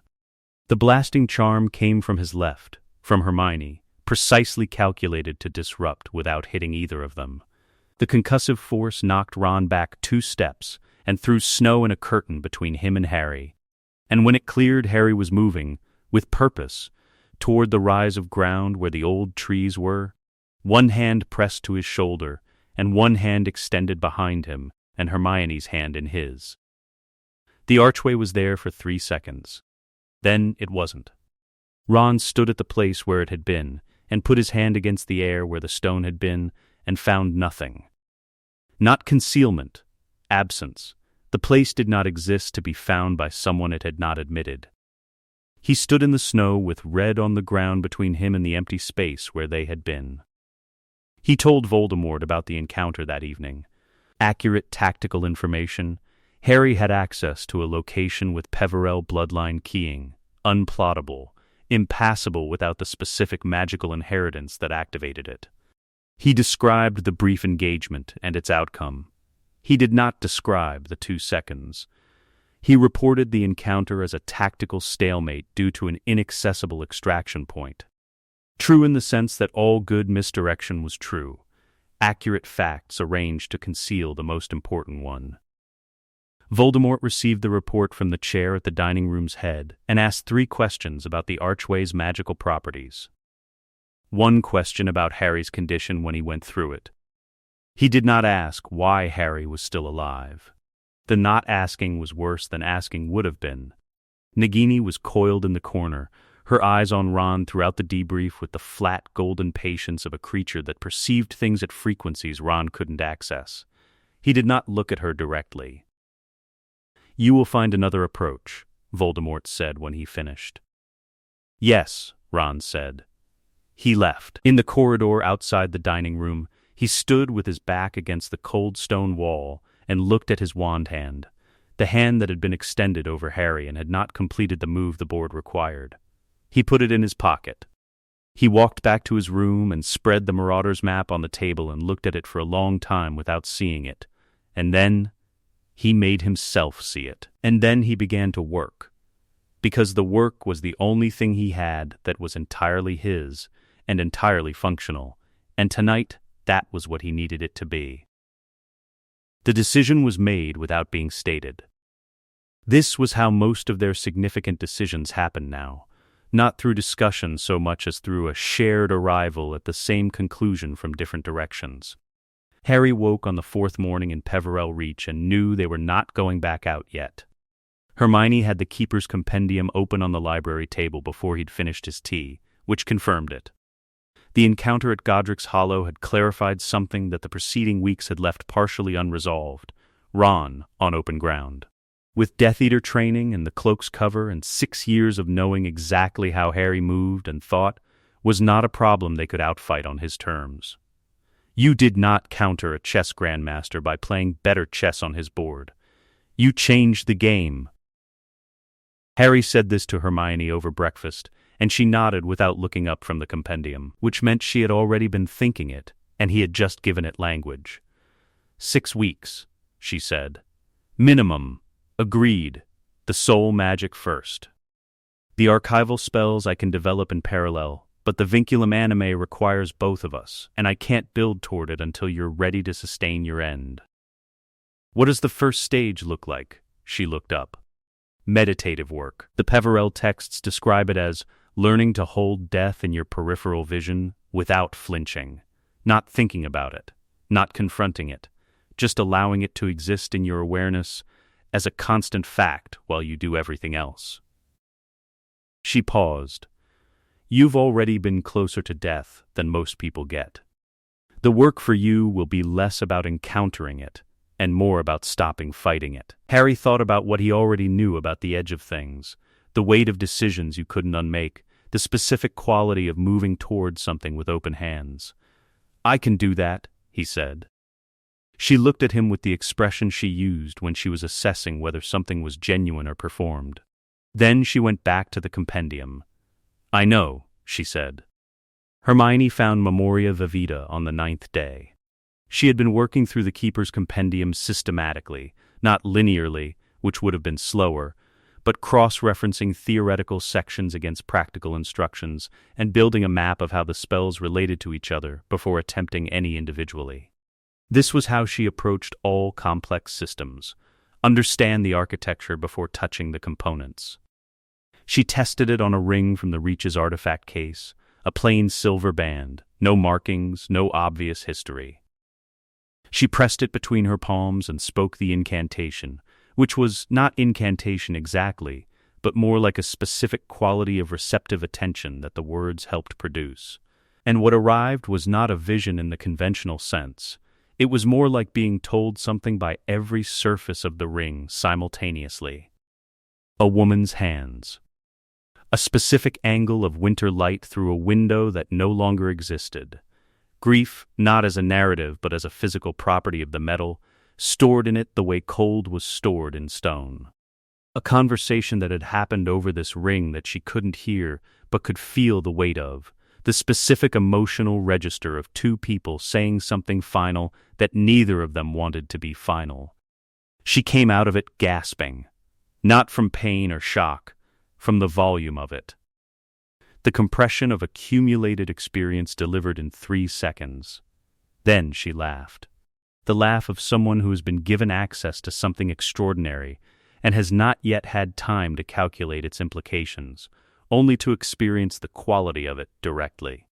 The blasting charm came from his left, from Hermione, precisely calculated to disrupt without hitting either of them. The concussive force knocked Ron back 2 steps, and threw snow in a curtain between him and Harry. And when it cleared, Harry was moving, with purpose, toward the rise of ground where the old trees were, one hand pressed to his shoulder, and one hand extended behind him, and Hermione's hand in his. The archway was there for 3 seconds. Then it wasn't. Ron stood at the place where it had been, and put his hand against the air where the stone had been, and found nothing. Not concealment, absence. The place did not exist to be found by someone it had not admitted. He stood in the snow with red on the ground between him and the empty space where they had been. He told Voldemort about the encounter that evening. Accurate tactical information. Harry had access to a location with Peverell bloodline keying, unplottable, impassable without the specific magical inheritance that activated it. He described the brief engagement and its outcome. He did not describe the 2 seconds. He reported the encounter as a tactical stalemate due to an inaccessible extraction point. True in the sense that all good misdirection was true. Accurate facts arranged to conceal the most important one. Voldemort received the report from the chair at the dining room's head and asked 3 questions about the archway's magical properties. 1 question about Harry's condition when he went through it. He did not ask why Harry was still alive. The not asking was worse than asking would have been. Nagini was coiled in the corner, her eyes on Ron throughout the debrief with the flat, golden patience of a creature that perceived things at frequencies Ron couldn't access. He did not look at her directly. "You will find another approach," Voldemort said when he finished. "Yes," Ron said. He left. In the corridor outside the dining room, he stood with his back against the cold stone wall and looked at his wand hand, the hand that had been extended over Harry and had not completed the move the board required. He put it in his pocket. He walked back to his room and spread the Marauder's map on the table and looked at it for a long time without seeing it. And then he made himself see it. And then he began to work. Because the work was the only thing he had that was entirely his and entirely functional. And tonight, that was what he needed it to be. The decision was made without being stated. This was how most of their significant decisions happen now, not through discussion so much as through a shared arrival at the same conclusion from different directions. Harry woke on the 4th morning in Peverell Reach and knew they were not going back out yet. Hermione had the Keeper's Compendium open on the library table before he'd finished his tea, which confirmed it. The encounter at Godric's Hollow had clarified something that the preceding weeks had left partially unresolved. Ron on open ground. With Death Eater training and the cloak's cover and 6 years of knowing exactly how Harry moved and thought, was not a problem they could outfight on his terms. You did not counter a chess grandmaster by playing better chess on his board. You changed the game. Harry said this to Hermione over breakfast, and she nodded without looking up from the compendium, which meant she had already been thinking it, and he had just given it language. 6 weeks, she said. Minimum. Agreed. The soul magic first. The archival spells I can develop in parallel, but the vinculum anime requires both of us, and I can't build toward it until you're ready to sustain your end. What does the first stage look like? She looked up. Meditative work. The Peverell texts describe it as learning to hold death in your peripheral vision without flinching, not thinking about it, not confronting it, just allowing it to exist in your awareness as a constant fact while you do everything else. She paused. You've already been closer to death than most people get. The work for you will be less about encountering it and more about stopping fighting it. Harry thought about what he already knew about the edge of things, the weight of decisions you couldn't unmake, the specific quality of moving towards something with open hands. I can do that, he said. She looked at him with the expression she used when she was assessing whether something was genuine or performed. Then she went back to the compendium. I know, she said. Hermione found Memoria Vivita on the 9th day. She had been working through the Keeper's Compendium systematically, not linearly, which would have been slower, but cross-referencing theoretical sections against practical instructions and building a map of how the spells related to each other before attempting any individually. This was how she approached all complex systems, understand the architecture before touching the components. She tested it on a ring from the Reach's artifact case, a plain silver band, no markings, no obvious history. She pressed it between her palms and spoke the incantation, which was not incantation exactly, but more like a specific quality of receptive attention that the words helped produce. And what arrived was not a vision in the conventional sense. It was more like being told something by every surface of the ring simultaneously. A woman's hands. A specific angle of winter light through a window that no longer existed. Grief, not as a narrative but as a physical property of the metal, stored in it the way cold was stored in stone. A conversation that had happened over this ring that she couldn't hear but could feel the weight of. The specific emotional register of two people saying something final that neither of them wanted to be final. She came out of it gasping, not from pain or shock, from the volume of it. The compression of accumulated experience delivered in 3 seconds. Then she laughed. The laugh of someone who has been given access to something extraordinary and has not yet had time to calculate its implications, only to experience the quality of it directly.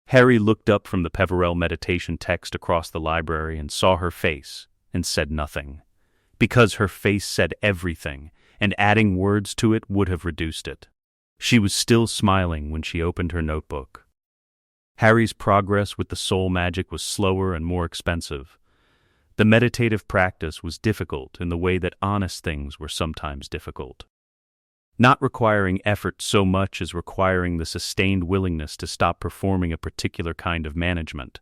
Harry looked up from the Peverell meditation text across the library and saw her face and said nothing. Because her face said everything, and adding words to it would have reduced it. She was still smiling when she opened her notebook. Harry's progress with the soul magic was slower and more expensive. The meditative practice was difficult in the way that honest things were sometimes difficult. Not requiring effort so much as requiring the sustained willingness to stop performing a particular kind of management.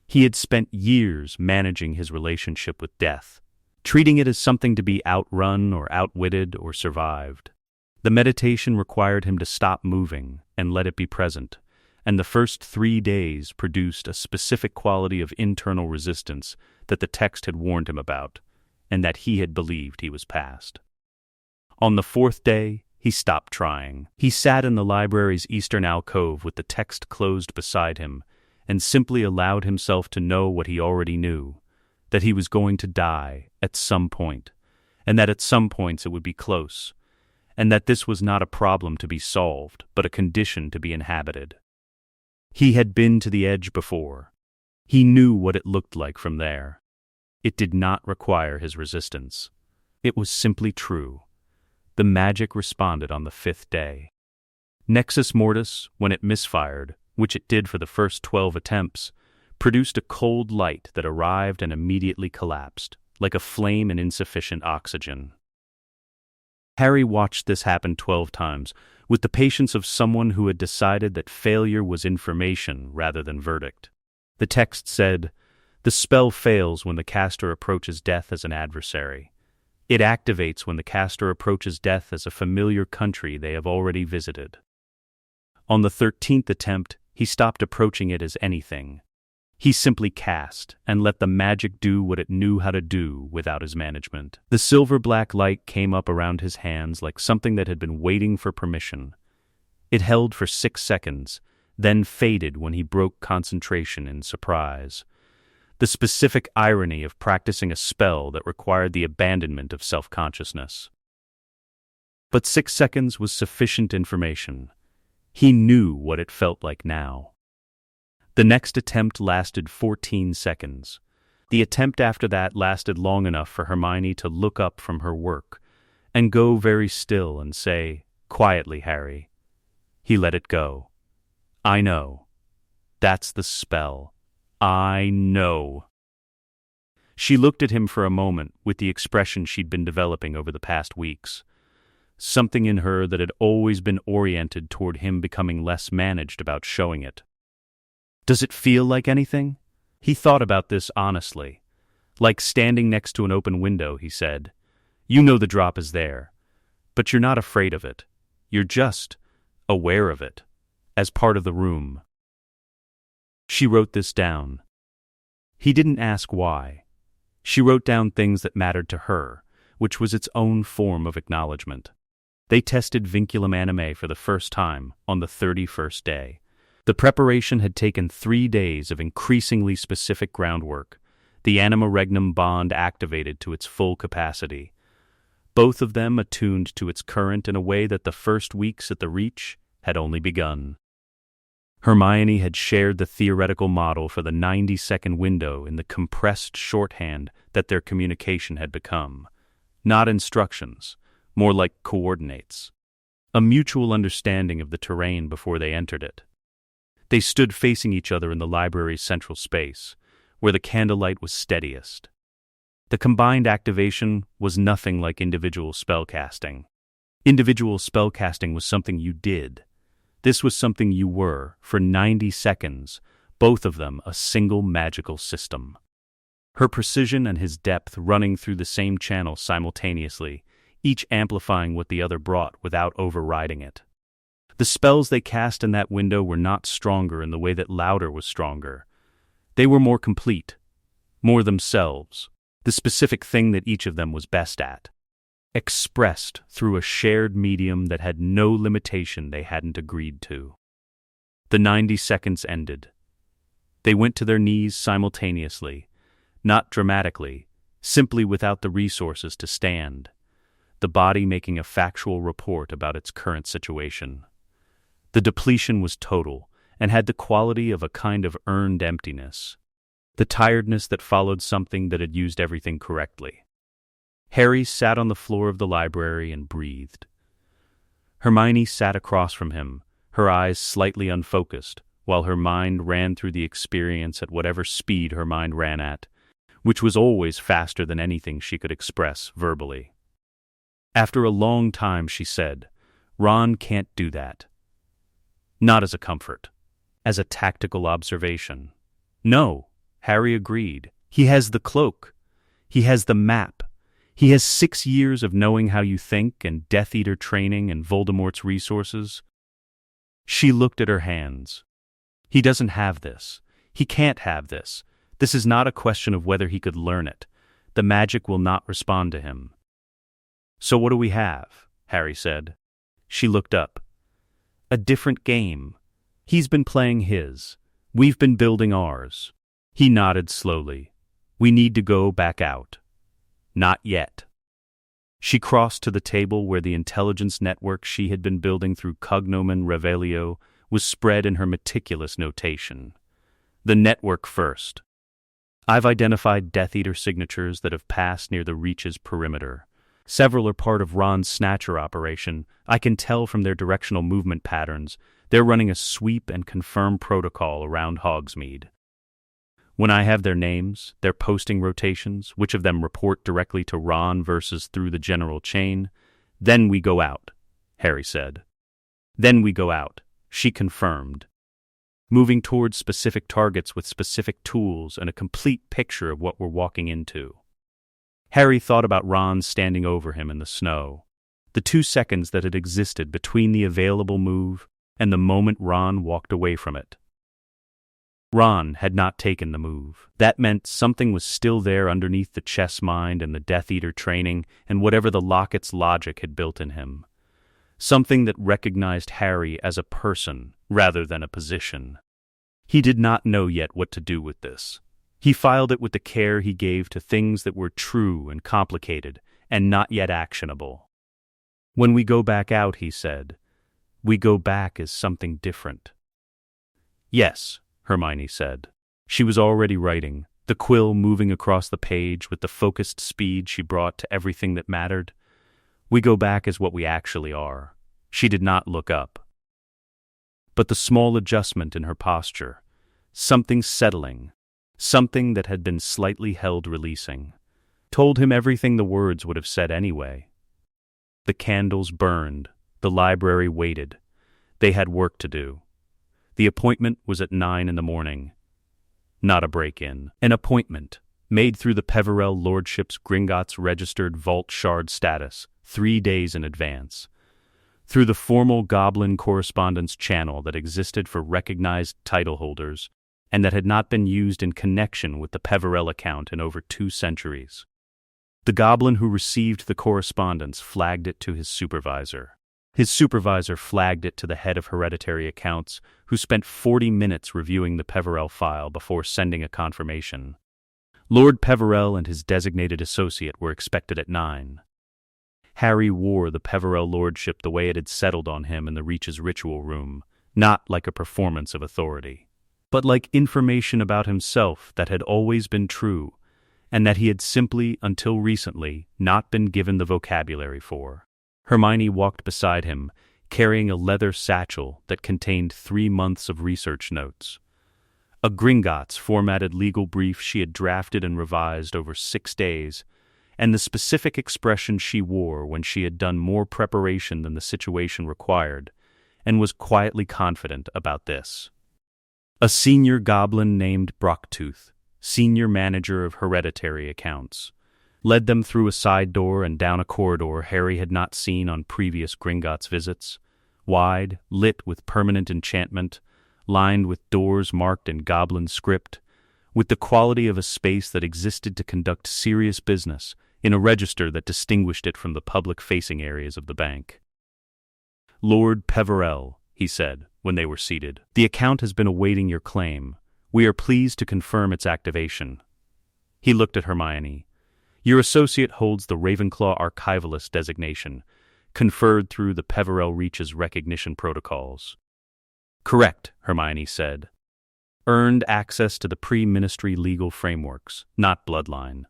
He had spent years managing his relationship with death, treating it as something to be outrun or outwitted or survived. The meditation required him to stop moving and let it be present, and the first 3 days produced a specific quality of internal resistance that the text had warned him about, and that he had believed he was past. On the 4th day, he stopped trying. He sat in the library's eastern alcove with the text closed beside him, and simply allowed himself to know what he already knew, that he was going to die at some point, and that at some points it would be close, and that this was not a problem to be solved, but a condition to be inhabited. He had been to the edge before. He knew what it looked like from there. It did not require his resistance. It was simply true. The magic responded on the 5th day. Nexus Mortis, when it misfired, which it did for the first 12 attempts, produced a cold light that arrived and immediately collapsed, like a flame in insufficient oxygen. Harry watched this happen 12 times, with the patience of someone who had decided that failure was information rather than verdict. The text said, "The spell fails when the caster approaches death as an adversary. It activates when the caster approaches death as a familiar country they have already visited." On the 13th attempt, he stopped approaching it as anything. He simply cast, and let the magic do what it knew how to do without his management. The silver-black light came up around his hands like something that had been waiting for permission. It held for 6 seconds, then faded when he broke concentration in surprise. The specific irony of practicing a spell that required the abandonment of self-consciousness. But 6 seconds was sufficient information. He knew what it felt like now. The next attempt lasted 14 seconds. The attempt after that lasted long enough for Hermione to look up from her work and go very still and say, "Quietly, Harry." He let it go. "I know. That's the spell. I know." She looked at him for a moment with the expression she'd been developing over the past weeks. Something in her that had always been oriented toward him becoming less managed about showing it. "Does it feel like anything?" He thought about this honestly. "Like standing next to an open window," he said. "You know the drop is there, but you're not afraid of it. You're just aware of it, as part of the room." She wrote this down. He didn't ask why. She wrote down things that mattered to her, which was its own form of acknowledgement. They tested vinculum anime for the first time on the 31st day. The preparation had taken 3 days of increasingly specific groundwork. the anima regnum bond activated to its full capacity, both of them attuned to its current in a way that the first weeks at the Reach had only begun. Hermione had shared the theoretical model for the 90-second window in the compressed shorthand that their communication had become. Not instructions, more like coordinates. A mutual understanding of the terrain before they entered it. They stood facing each other in the library's central space, where the candlelight was steadiest. The combined activation was nothing like individual spellcasting. Individual spellcasting was something you did. This was something you were, for 90 seconds, both of them a single magical system. Her precision and his depth running through the same channel simultaneously, each amplifying what the other brought without overriding it. The spells they cast in that window were not stronger in the way that Louder was stronger. They were more complete, more themselves, the specific thing that each of them was best at, expressed through a shared medium that had no limitation they hadn't agreed to. The 90 seconds ended. They went to their knees simultaneously, not dramatically, simply without the resources to stand, the body making a factual report about its current situation. The depletion was total and had the quality of a kind of earned emptiness, the tiredness that followed something that had used everything correctly. Harry sat on the floor of the library and breathed. Hermione sat across from him, her eyes slightly unfocused, while her mind ran through the experience at whatever speed her mind ran at, which was always faster than anything she could express verbally. After a long time she said, "Ron can't do that." Not as a comfort, as a tactical observation. No, Harry agreed. He has the cloak. He has the map. He has 6 years of knowing how you think and Death Eater training and Voldemort's resources. She looked at her hands. He doesn't have this. He can't have this. This is not a question of whether he could learn it. The magic will not respond to him. So what do we have? Harry said. She looked up. A different game. He's been playing his. We've been building ours. He nodded slowly. We need to go back out. Not yet. She crossed to the table where the intelligence network she had been building through Cognomen Revelio was spread in her meticulous notation. The network first. I've identified Death Eater signatures that have passed near the Reach's perimeter. Several are part of Ron's Snatcher operation. I can tell from their directional movement patterns. They're running a sweep and confirm protocol around Hogsmeade. When I have their names, their posting rotations, which of them report directly to Ron versus through the general chain, then we go out, Harry said. Then we go out, she confirmed. Moving towards specific targets with specific tools and a complete picture of what we're walking into. Harry thought about Ron standing over him in the snow, the 2 seconds that had existed between the available move and the moment Ron walked away from it. Ron had not taken the move. That meant something was still there underneath the chess mind and the Death Eater training and whatever the Locket's logic had built in him. Something that recognized Harry as a person rather than a position. He did not know yet what to do with this. He filed it with the care he gave to things that were true and complicated and not yet actionable. When we go back out, he said, we go back as something different. Yes, Hermione said. She was already writing, the quill moving across the page with the focused speed she brought to everything that mattered. We go back as what we actually are. She did not look up. But the small adjustment in her posture, something settling, something that had been slightly held releasing, told him everything the words would have said anyway. The candles burned, the library waited. They had work to do. The appointment was at 9 a.m. Not a break-in. An appointment, made through the Peverell Lordship's Gringotts registered vault shard status, 3 days in advance. Through the formal Goblin correspondence channel that existed for recognized title holders, and that had not been used in connection with the Peverell account in over 2 centuries. The Goblin who received the correspondence flagged it to his supervisor. His supervisor flagged it to the head of hereditary accounts, who spent 40 minutes reviewing the Peverell file before sending a confirmation. Lord Peverell and his designated associate were expected at 9. Harry wore the Peverell lordship the way it had settled on him in the Reach's ritual room, not like a performance of authority, but like information about himself that had always been true, and that he had simply, until recently, not been given the vocabulary for. Hermione walked beside him, carrying a leather satchel that contained 3 months of research notes. A Gringotts formatted legal brief she had drafted and revised over 6 days, and the specific expression she wore when she had done more preparation than the situation required, and was quietly confident about this. A senior goblin named Brocktooth, senior manager of hereditary accounts, led them through a side door and down a corridor Harry had not seen on previous Gringotts visits, wide, lit with permanent enchantment, lined with doors marked in goblin script, with the quality of a space that existed to conduct serious business in a register that distinguished it from the public-facing areas of the bank. "Lord Peverell," he said, when they were seated, "the account has been awaiting your claim. We are pleased to confirm its activation." He looked at Hermione. "Your associate holds the Ravenclaw Archivalist designation, conferred through the Peverell Reach's recognition protocols." "Correct," Hermione said. "Earned access to the pre-ministry legal frameworks, not bloodline."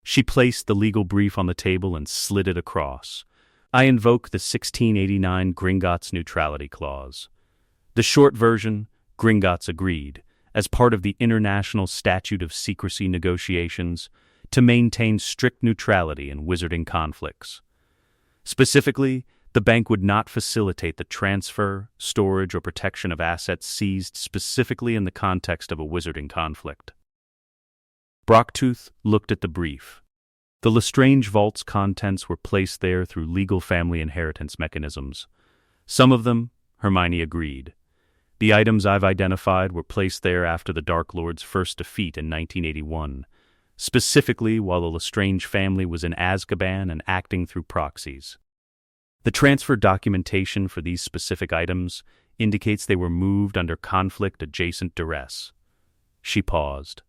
She placed the legal brief on the table and slid it across. "I invoke the 1689 Gringotts Neutrality Clause." The short version, Gringotts agreed, as part of the International Statute of Secrecy negotiations, to maintain strict neutrality in wizarding conflicts. Specifically, the bank would not facilitate the transfer, storage, or protection of assets seized specifically in the context of a wizarding conflict. Brocktooth looked at the brief. The Lestrange vault's contents were placed there through legal family inheritance mechanisms. Some of them, Hermione agreed. The items I've identified were placed there after the Dark Lord's first defeat in 1981, specifically while the Lestrange family was in Azkaban and acting through proxies. The transfer documentation for these specific items indicates they were moved under conflict-adjacent duress. She paused.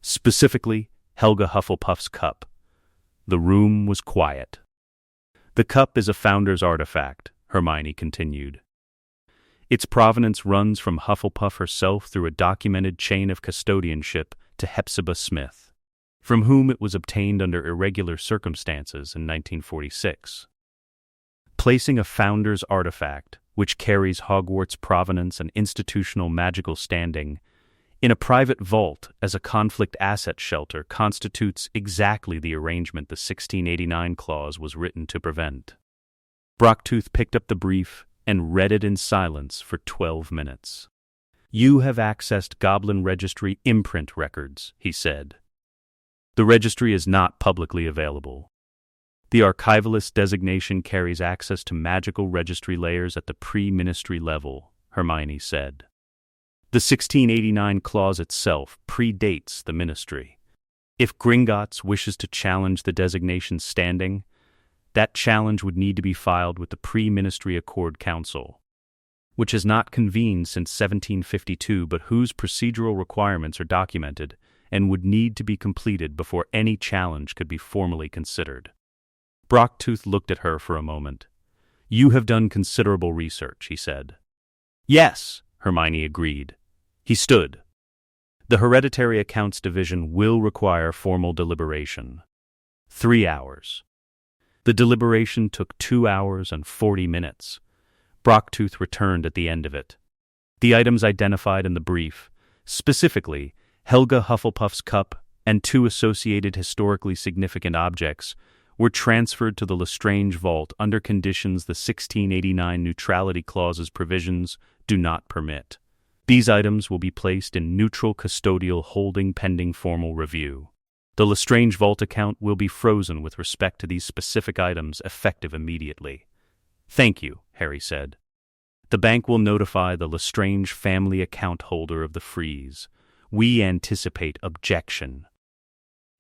Specifically, Helga Hufflepuff's cup. The room was quiet. "The cup is a founder's artifact," Hermione continued. "Its provenance runs from Hufflepuff herself through a documented chain of custodianship to Hepzibah Smith, from whom it was obtained under irregular circumstances in 1946. Placing a founder's artifact, which carries Hogwarts provenance and institutional magical standing, in a private vault as a conflict asset shelter constitutes exactly the arrangement the 1689 clause was written to prevent." Brocktooth picked up the brief and read it in silence for 12 minutes. "You have accessed Goblin Registry imprint records," he said. "The registry is not publicly available. The Archivalist designation carries access to magical registry layers at the pre-ministry level," Hermione said. "The 1689 clause itself predates the ministry. If Gringotts wishes to challenge the designation's standing, that challenge would need to be filed with the Pre-Ministry Accord Council, which has not convened since 1752 but whose procedural requirements are documented and would need to be completed before any challenge could be formally considered." Brocktooth looked at her for a moment. "You have done considerable research," he said. "Yes," Hermione agreed. He stood. "The Hereditary Accounts Division will require formal deliberation. 3 hours." The deliberation took 2 hours and 40 minutes. Brocktooth returned at the end of it. The items identified in the brief, specifically Helga Hufflepuff's cup and 2 associated historically significant objects, were transferred to the Lestrange vault under conditions the 1689 Neutrality Clause's provisions do not permit. These items will be placed in neutral custodial holding pending formal review. The Lestrange vault account will be frozen with respect to these specific items effective immediately. "Thank you," Harry said. "The bank will notify the Lestrange family account holder of the freeze. We anticipate objection.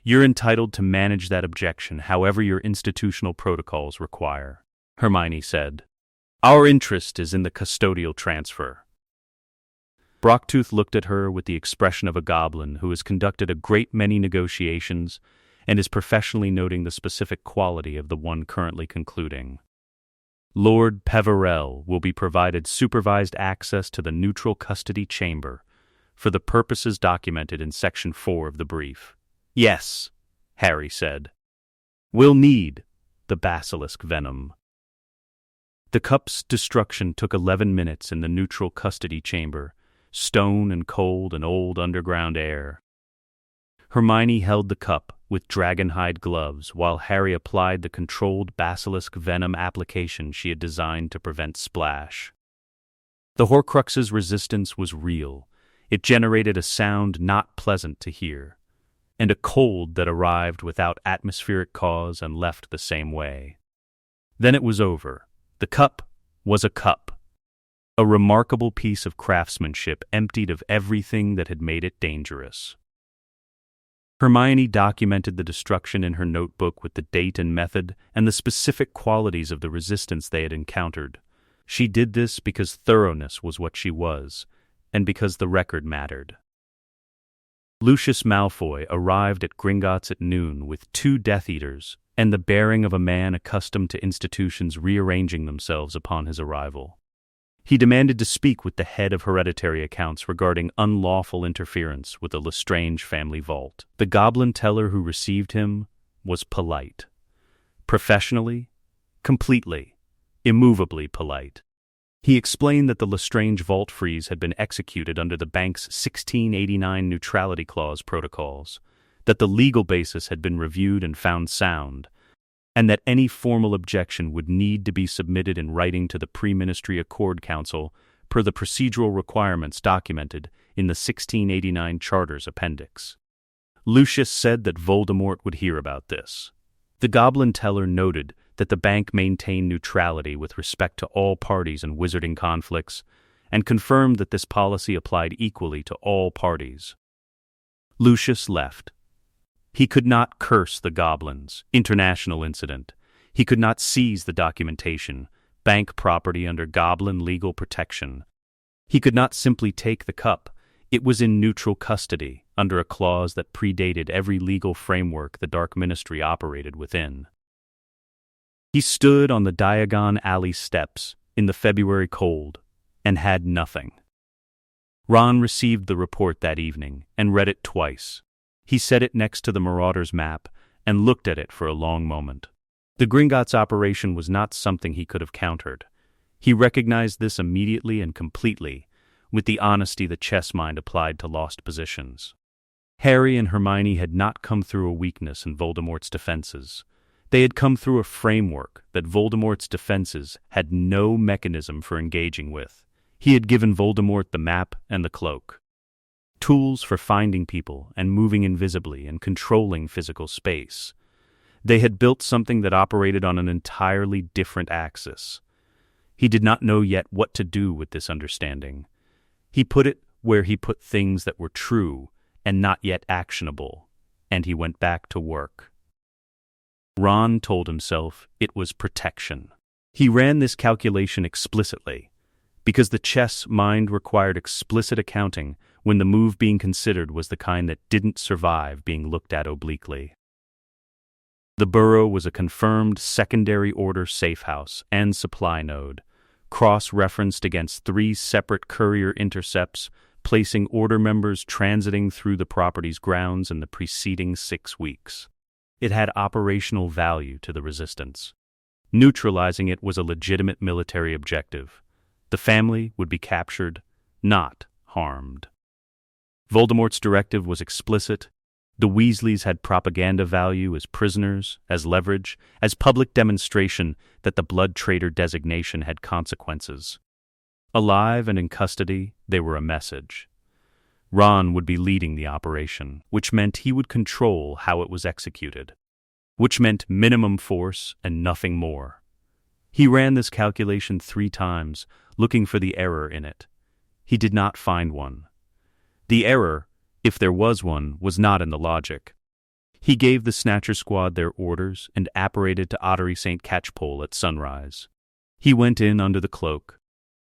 You're entitled to manage that objection however your institutional protocols require," Hermione said. "Our interest is in the custodial transfer." Brocktooth looked at her with the expression of a goblin who has conducted a great many negotiations and is professionally noting the specific quality of the one currently concluding. Lord Peverell will be provided supervised access to the neutral custody chamber for the purposes documented in Section 4 of the brief. Yes, Harry said. We'll need the basilisk venom. The cup's destruction took 11 minutes in the neutral custody chamber, stone and cold and old underground air. Hermione held the cup with dragonhide gloves while Harry applied the controlled basilisk venom application she had designed to prevent splash. The Horcrux's resistance was real. It generated a sound not pleasant to hear, and a cold that arrived without atmospheric cause and left the same way. Then it was over. The cup was a cup. A remarkable piece of craftsmanship emptied of everything that had made it dangerous. Hermione documented the destruction in her notebook with the date and method and the specific qualities of the resistance they had encountered. She did this because thoroughness was what she was, and because the record mattered. Lucius Malfoy arrived at Gringotts at noon with 2 Death Eaters and the bearing of a man accustomed to institutions rearranging themselves upon his arrival. He demanded to speak with the head of hereditary accounts regarding unlawful interference with the Lestrange family vault. The goblin teller who received him was polite. Professionally, completely, immovably polite. He explained that the Lestrange vault freeze had been executed under the bank's 1689 Neutrality Clause protocols, that the legal basis had been reviewed and found sound, and that any formal objection would need to be submitted in writing to the Pre-Ministry Accord Council per the procedural requirements documented in the 1689 Charter's appendix. Lucius said that Voldemort would hear about this. The goblin teller noted that the bank maintained neutrality with respect to all parties in wizarding conflicts, and confirmed that this policy applied equally to all parties. Lucius left. He could not curse the goblins, international incident. He could not seize the documentation, bank property under goblin legal protection. He could not simply take the cup. It was in neutral custody, under a clause that predated every legal framework the Dark Ministry operated within. He stood on the Diagon Alley steps in the February cold and had nothing. Ron received the report that evening and read it twice. He set it next to the Marauder's map and looked at it for a long moment. The Gringotts operation was not something he could have countered. He recognized this immediately and completely, with the honesty the chess mind applied to lost positions. Harry and Hermione had not come through a weakness in Voldemort's defenses. They had come through a framework that Voldemort's defenses had no mechanism for engaging with. He had given Voldemort the map and the cloak. Tools for finding people and moving invisibly and controlling physical space. They had built something that operated on an entirely different axis. He did not know yet what to do with this understanding. He put it where he put things that were true and not yet actionable, and he went back to work. Ron told himself it was protection. He ran this calculation explicitly, because the chess mind required explicit accounting when the move being considered was the kind that didn't survive being looked at obliquely. The burrow was a confirmed secondary-order safehouse and supply node, cross-referenced against 3 separate courier intercepts, placing order members transiting through the property's grounds in the preceding 6 weeks. It had operational value to the resistance. Neutralizing it was a legitimate military objective. The family would be captured, not harmed. Voldemort's directive was explicit. The Weasleys had propaganda value as prisoners, as leverage, as public demonstration that the blood traitor designation had consequences. Alive and in custody, they were a message. Ron would be leading the operation, which meant he would control how it was executed, which meant minimum force and nothing more. He ran this calculation 3 times, looking for the error in it. He did not find one. The error, if there was one, was not in the logic. He gave the Snatcher Squad their orders and apparated to Ottery St. Catchpole at sunrise. He went in under the cloak.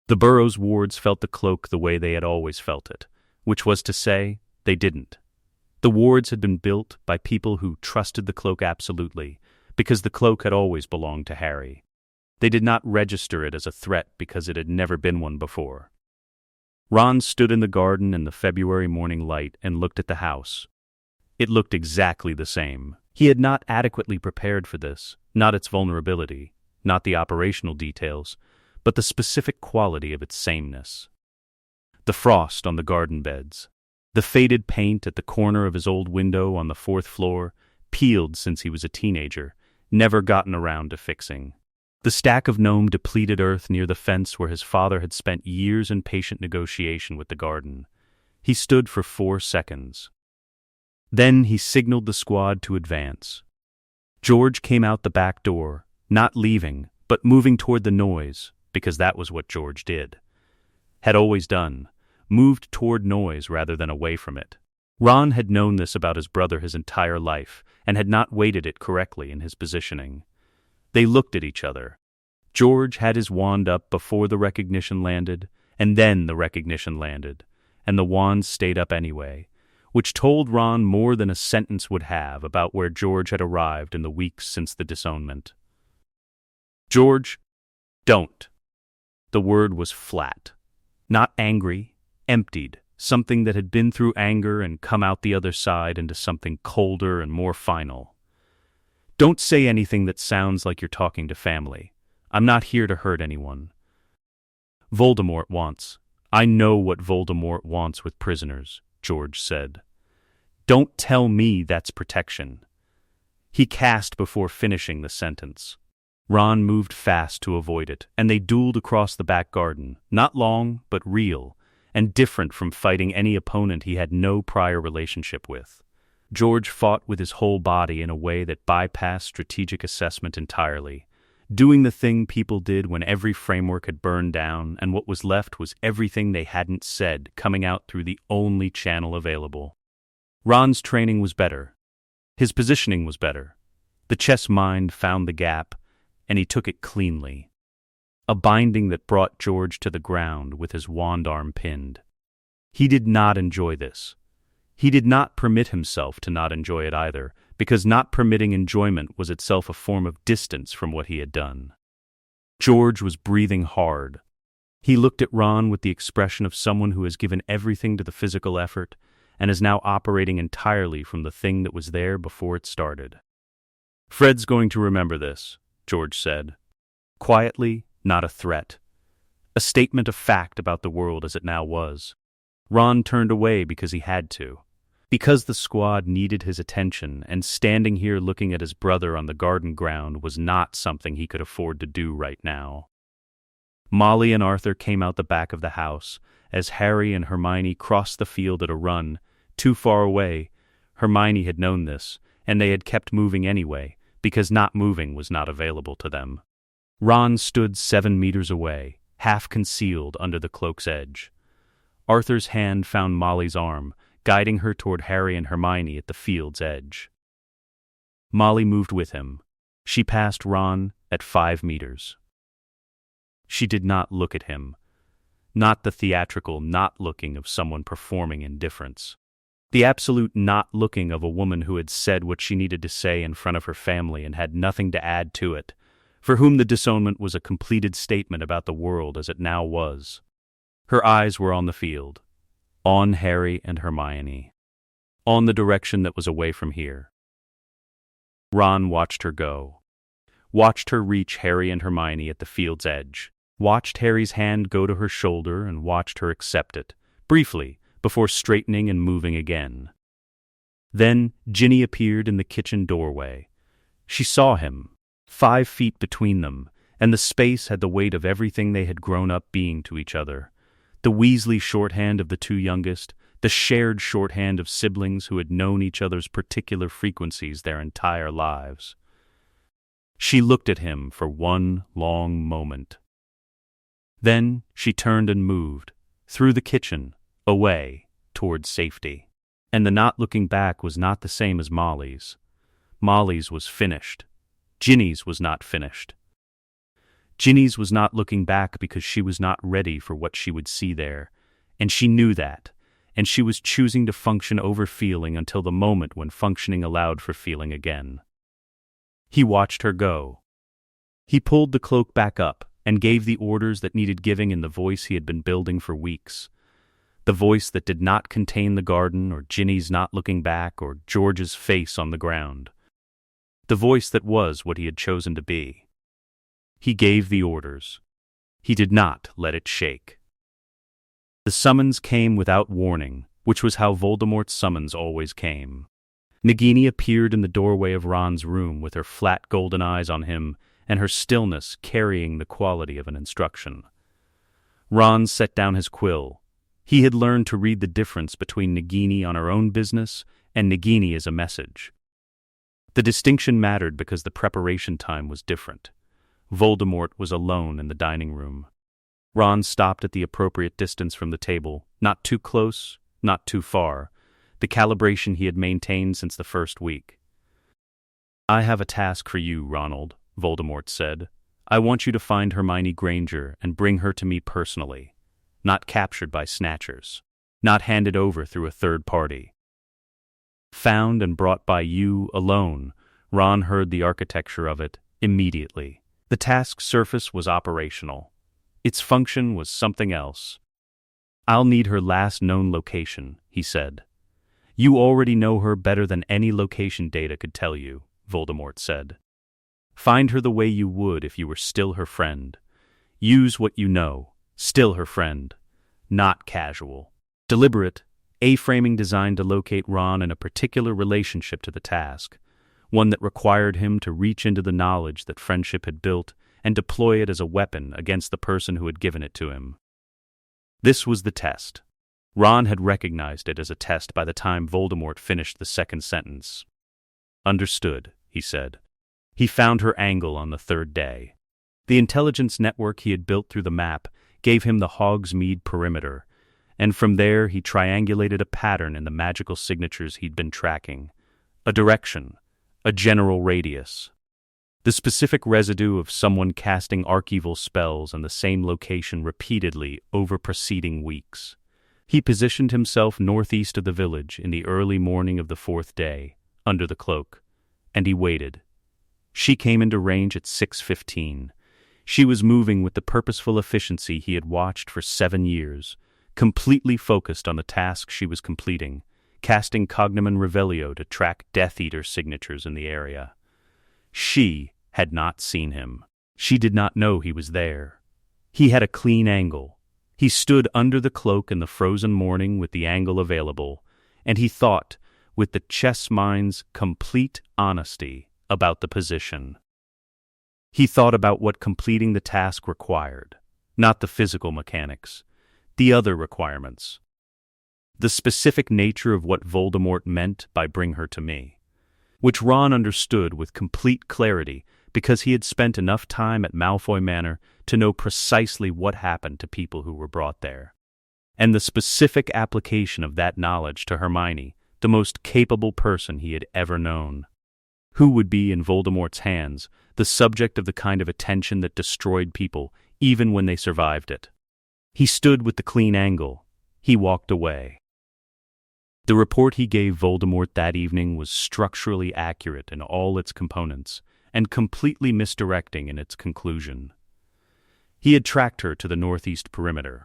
The Burrows wards felt the cloak the way they had always felt it, which was to say, they didn't. The wards had been built by people who trusted the cloak absolutely, because the cloak had always belonged to Harry. They did not register it as a threat because it had never been one before. Ron stood in the garden in the February morning light and looked at the house. It looked exactly the same. He had not adequately prepared for this, not its vulnerability, not the operational details, but the specific quality of its sameness. The frost on the garden beds, the faded paint at the corner of his old window on the 4th floor, peeled since he was a teenager, never gotten around to fixing. The stack of gnome-depleted earth near the fence where his father had spent years in patient negotiation with the garden. He stood for 4 seconds. Then he signaled the squad to advance. George came out the back door, not leaving, but moving toward the noise, because that was what George did. Had always done, moved toward noise rather than away from it. Ron had known this about his brother his entire life, and had not weighted it correctly in his positioning. They looked at each other. George had his wand up before the recognition landed, and then the recognition landed, and the wand stayed up anyway, which told Ron more than a sentence would have about where George had arrived in the weeks since the disownment. George, don't. The word was flat. Not angry, emptied, something that had been through anger and come out the other side into something colder and more final. Don't say anything that sounds like you're talking to family. I'm not here to hurt anyone. Voldemort wants. I know what Voldemort wants with prisoners, George said. Don't tell me that's protection. He cast before finishing the sentence. Ron moved fast to avoid it, and they dueled across the back garden, not long, but real, and different from fighting any opponent he had no prior relationship with. George fought with his whole body in a way that bypassed strategic assessment entirely, doing the thing people did when every framework had burned down and what was left was everything they hadn't said coming out through the only channel available. Ron's training was better. His positioning was better. The chess mind found the gap, and he took it cleanly. A binding that brought George to the ground with his wand arm pinned. He did not enjoy this. He did not permit himself to not enjoy it either, because not permitting enjoyment was itself a form of distance from what he had done. George was breathing hard. He looked at Ron with the expression of someone who has given everything to the physical effort and is now operating entirely from the thing that was there before it started. Fred's going to remember this, George said. Quietly, not a threat. A statement of fact about the world as it now was. Ron turned away because he had to. Because the squad needed his attention, and standing here looking at his brother on the garden ground was not something he could afford to do right now. Molly and Arthur came out the back of the house as Harry and Hermione crossed the field at a run, too far away. Hermione had known this, and they had kept moving anyway, because not moving was not available to them. Ron stood 7 meters away, half concealed under the cloak's edge. Arthur's hand found Molly's arm, guiding her toward Harry and Hermione at the field's edge. Molly moved with him. She passed Ron at 5 meters. She did not look at him, not the theatrical not looking of someone performing indifference. The absolute not looking of a woman who had said what she needed to say in front of her family and had nothing to add to it, for whom the disownment was a completed statement about the world as it now was. Her eyes were on the field, on Harry and Hermione, on the direction that was away from here. Ron watched her go, watched her reach Harry and Hermione at the field's edge, watched Harry's hand go to her shoulder and watched her accept it, briefly, before straightening and moving again. Then Ginny appeared in the kitchen doorway. She saw him, 5 feet between them, and the space had the weight of everything they had grown up being to each other. The Weasley shorthand of the 2 youngest, the shared shorthand of siblings who had known each other's particular frequencies their entire lives. She looked at him for one long moment. Then she turned and moved, through the kitchen, away, towards safety. And the not looking back was not the same as Molly's. Molly's was finished. Ginny's was not finished. Ginny's was not looking back because she was not ready for what she would see there, and she knew that, and she was choosing to function over feeling until the moment when functioning allowed for feeling again. He watched her go. He pulled the cloak back up and gave the orders that needed giving in the voice he had been building for weeks. The voice that did not contain the garden or Ginny's not looking back or George's face on the ground. The voice that was what he had chosen to be. He gave the orders. He did not let it shake. The summons came without warning, which was how Voldemort's summons always came. Nagini appeared in the doorway of Ron's room with her flat golden eyes on him and her stillness carrying the quality of an instruction. Ron set down his quill. He had learned to read the difference between Nagini on her own business and Nagini as a message. The distinction mattered because the preparation time was different. Voldemort was alone in the dining room. Ron stopped at the appropriate distance from the table, not too close, not too far, the calibration he had maintained since the first week. "I have a task for you, Ronald," Voldemort said. "I want you to find Hermione Granger and bring her to me personally, not captured by snatchers, not handed over through a third party. Found and brought by you alone." Ron heard the architecture of it immediately. The task's surface was operational. Its function was something else. "I'll need her last known location," he said. "You already know her better than any location data could tell you," Voldemort said. "Find her the way you would if you were still her friend. Use what you know, still her friend, not casual. Deliberate, A-framing designed to locate Ron in a particular relationship to the task, one that required him to reach into the knowledge that friendship had built and deploy it as a weapon against the person who had given it to him. This was the test. Ron had recognized it as a test by the time Voldemort finished the second sentence. "Understood," he said. He found her angle on the third day. The intelligence network he had built through the map gave him the Hogsmeade perimeter, and from there he triangulated a pattern in the magical signatures he'd been tracking. A direction. A general radius. The specific residue of someone casting archeval spells in the same location repeatedly over preceding weeks. He positioned himself northeast of the village in the early morning of the fourth day, under the cloak, and he waited. She came into range at 6:15. She was moving with the purposeful efficiency he had watched for 7 years, completely focused on the task she was completing, casting Cognomen Revelio to track Death Eater signatures in the area. She had not seen him. She did not know he was there. He had a clean angle. He stood under the cloak in the frozen morning with the angle available, and he thought, with the chess mind's complete honesty, about the position. He thought about what completing the task required, not the physical mechanics, the other requirements. The specific nature of what Voldemort meant by "bring her to me," which Ron understood with complete clarity because he had spent enough time at Malfoy Manor to know precisely what happened to people who were brought there. And the specific application of that knowledge to Hermione, the most capable person he had ever known. Who would be, in Voldemort's hands, the subject of the kind of attention that destroyed people even when they survived it. He stood with the clean angle. He walked away. The report he gave Voldemort that evening was structurally accurate in all its components and completely misdirecting in its conclusion. He had tracked her to the northeast perimeter.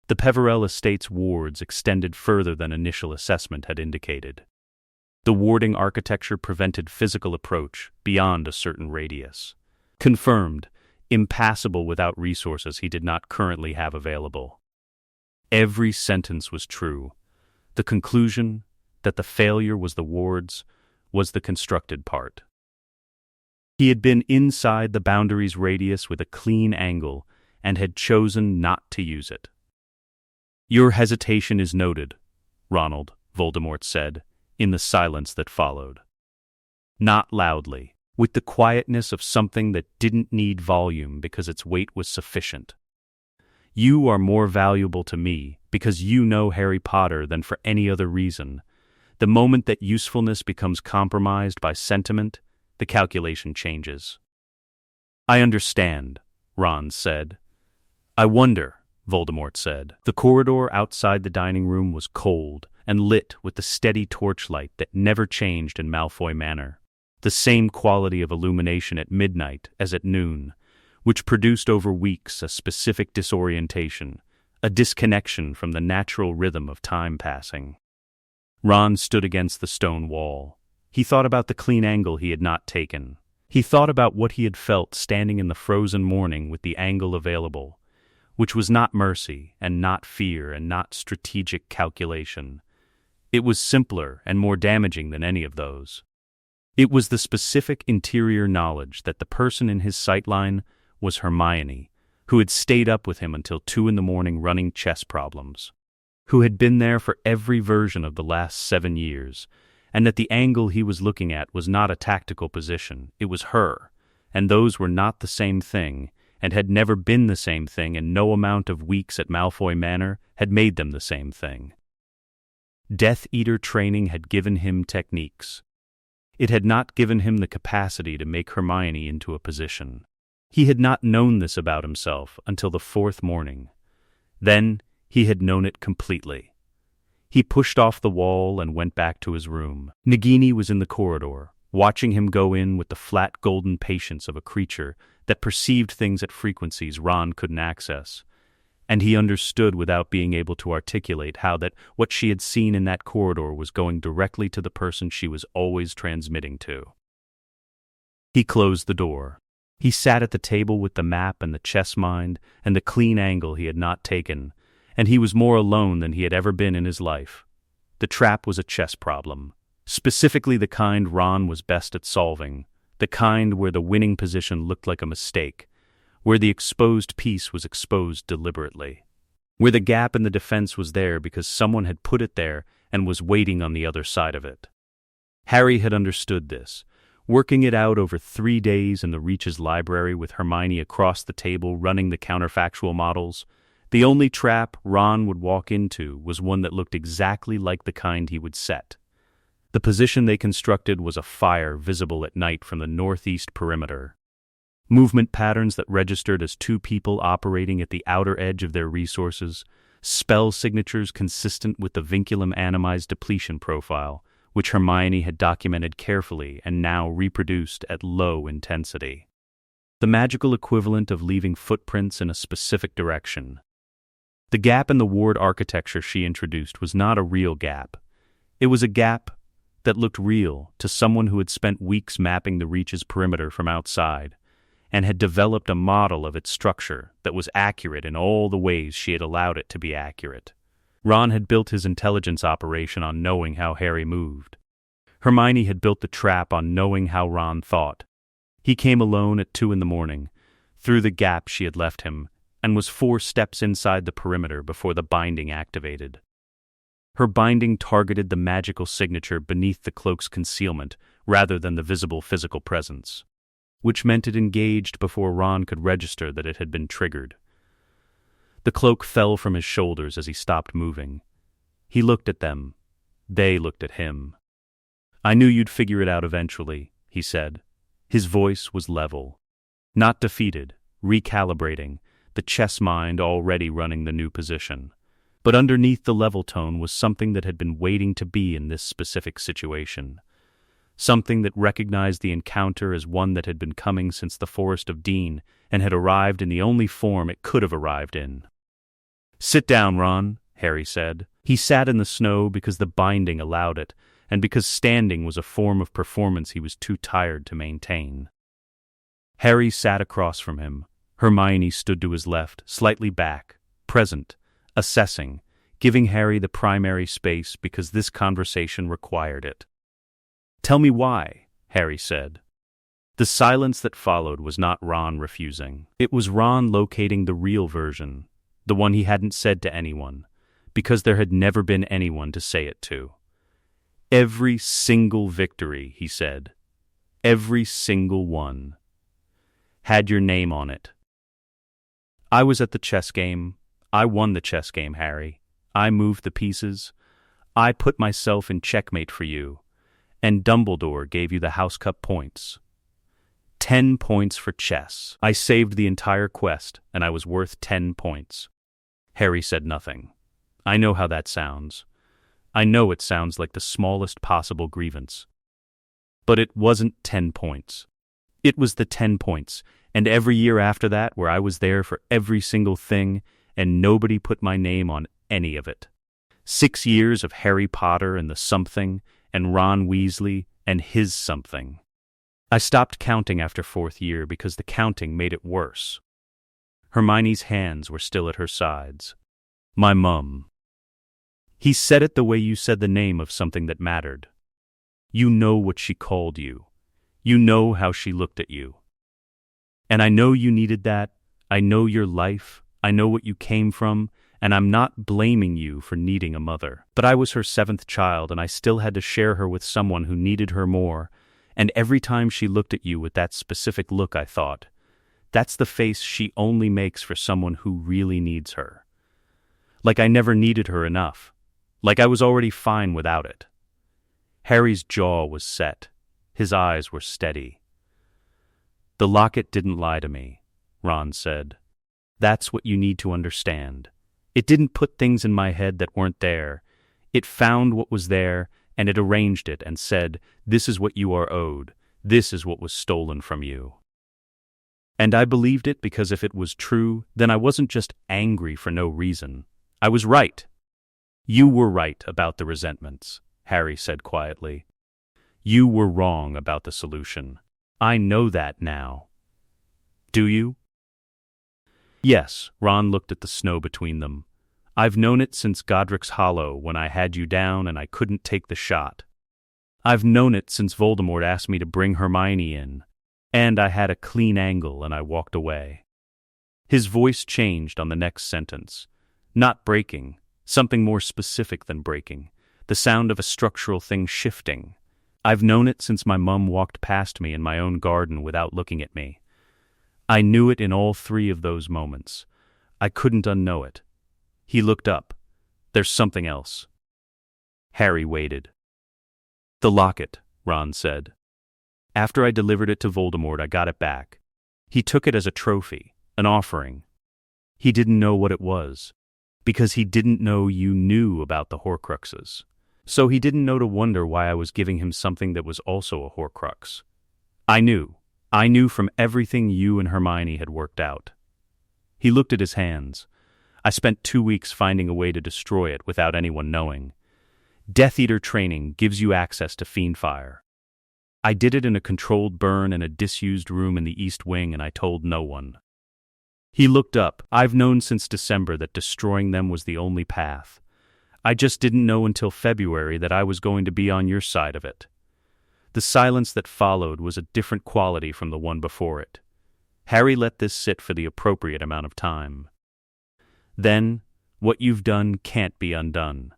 The Peverell Estate's wards extended further than initial assessment had indicated. The warding architecture prevented physical approach beyond a certain radius. Confirmed, impassable without resources he did not currently have available. Every sentence was true. The conclusion, that the failure was the wards, was the constructed part. He had been inside the boundary's radius with a clean angle and had chosen not to use it. "Your hesitation is noted, Ronald," Voldemort said, in the silence that followed. Not loudly, with the quietness of something that didn't need volume because its weight was sufficient. "You are more valuable to me because you know Harry Potter than for any other reason. The moment that usefulness becomes compromised by sentiment, the calculation changes." "I understand," Ron said. I wonder, Voldemort said. The corridor outside the dining room was cold and lit with the steady torchlight that never changed in Malfoy Manor. The same quality of illumination at midnight as at noon, which produced over weeks a specific disorientation, a disconnection from the natural rhythm of time passing. Ron stood against the stone wall. He thought about the clean angle he had not taken. He thought about what he had felt standing in the frozen morning with the angle available, which was not mercy and not fear and not strategic calculation. It was simpler and more damaging than any of those. It was the specific interior knowledge that the person in his sightline was Hermione, who had stayed up with him until 2 a.m. running chess problems, who had been there for every version of the last 7 years, and that the angle he was looking at was not a tactical position, it was her, and those were not the same thing, and had never been the same thing, and no amount of weeks at Malfoy Manor had made them the same thing. Death Eater training had given him techniques. It had not given him the capacity to make Hermione into a position. He had not known this about himself until the 4th morning. Then he had known it completely. He pushed off the wall and went back to his room. Nagini was in the corridor, watching him go in with the flat golden patience of a creature that perceived things at frequencies Ron couldn't access. And he understood without being able to articulate how that what she had seen in that corridor was going directly to the person she was always transmitting to. He closed the door. He sat at the table with the map and the chess mind and the clean angle he had not taken, and he was more alone than he had ever been in his life. The trap was a chess problem, specifically the kind Ron was best at solving, the kind where the winning position looked like a mistake, where the exposed piece was exposed deliberately, where the gap in the defense was there because someone had put it there and was waiting on the other side of it. Harry had understood this, working it out over 3 days in the Reaches library with Hermione across the table running the counterfactual models. The only trap Ron would walk into was one that looked exactly like the kind he would set. The position they constructed was a fire visible at night from the northeast perimeter. Movement patterns that registered as 2 people operating at the outer edge of their resources, spell signatures consistent with the vinculum animized depletion profile, which Hermione had documented carefully and now reproduced at low intensity. The magical equivalent of leaving footprints in a specific direction. The gap in the ward architecture she introduced was not a real gap. It was a gap that looked real to someone who had spent weeks mapping the Reach's perimeter from outside, and had developed a model of its structure that was accurate in all the ways she had allowed it to be accurate. Ron had built his intelligence operation on knowing how Harry moved. Hermione had built the trap on knowing how Ron thought. He came alone at 2 a.m, through the gap she had left him, and was 4 steps inside the perimeter before the binding activated. Her binding targeted the magical signature beneath the cloak's concealment rather than the visible physical presence, which meant it engaged before Ron could register that it had been triggered. The cloak fell from his shoulders as he stopped moving. He looked at them. They looked at him. I knew you'd figure it out eventually, he said. His voice was level. Not defeated, recalibrating, the chess mind already running the new position. But underneath the level tone was something that had been waiting to be in this specific situation. Something that recognized the encounter as one that had been coming since the Forest of Dean and had arrived in the only form it could have arrived in. Sit down, Ron, Harry said. He sat in the snow because the binding allowed it, and because standing was a form of performance he was too tired to maintain. Harry sat across from him. Hermione stood to his left, slightly back, present, assessing, giving Harry the primary space because this conversation required it. Tell me why, Harry said. The silence that followed was not Ron refusing. It was Ron locating the real version, the one he hadn't said to anyone, because there had never been anyone to say it to. Every single victory, he said, every single one, had your name on it. I was at the chess game. I won the chess game, Harry. I moved the pieces. I put myself in checkmate for you. And Dumbledore gave you the House Cup points. 10 points for chess. I saved the entire quest, and I was worth 10 points. Harry said nothing. I know how that sounds. I know it sounds like the smallest possible grievance. But it wasn't 10 points. It was the 10 points, and every year after that where I was there for every single thing, and nobody put my name on any of it. 6 years of Harry Potter and the something, and Ron Weasley and his something. I stopped counting after 4th year because the counting made it worse. Hermione's hands were still at her sides. My mum. He said it the way you said the name of something that mattered. You know what she called you. You know how she looked at you. And I know you needed that. I know your life. I know what you came from, and I'm not blaming you for needing a mother. But I was her 7th child, and I still had to share her with someone who needed her more. And every time she looked at you with that specific look, I thought, that's the face she only makes for someone who really needs her. Like I never needed her enough. Like I was already fine without it. Harry's jaw was set. His eyes were steady. The locket didn't lie to me, Ron said. That's what you need to understand. It didn't put things in my head that weren't there. It found what was there, and it arranged it and said, this is what you are owed. This is what was stolen from you. And I believed it because if it was true, then I wasn't just angry for no reason. I was right. You were right about the resentments, Harry said quietly. You were wrong about the solution. I know that now. Do you? Yes, Ron looked at the snow between them. I've known it since Godric's Hollow when I had you down and I couldn't take the shot. I've known it since Voldemort asked me to bring Hermione in, and I had a clean angle and I walked away. His voice changed on the next sentence. Not breaking, something more specific than breaking, the sound of a structural thing shifting. I've known it since my mum walked past me in my own garden without looking at me. I knew it in all 3 of those moments. I couldn't unknow it. He looked up. There's something else. Harry waited. The locket, Ron said. After I delivered it to Voldemort, I got it back. He took it as a trophy, an offering. He didn't know what it was, because he didn't know you knew about the Horcruxes. So he didn't know to wonder why I was giving him something that was also a Horcrux. I knew. I knew from everything you and Hermione had worked out. He looked at his hands. I spent 2 weeks finding a way to destroy it without anyone knowing. Death Eater training gives you access to fiend fire. I did it in a controlled burn in a disused room in the East Wing, and I told no one. He looked up. I've known since December that destroying them was the only path. I just didn't know until February that I was going to be on your side of it. The silence that followed was a different quality from the one before it. Harry let this sit for the appropriate amount of time. Then, what you've done can't be undone.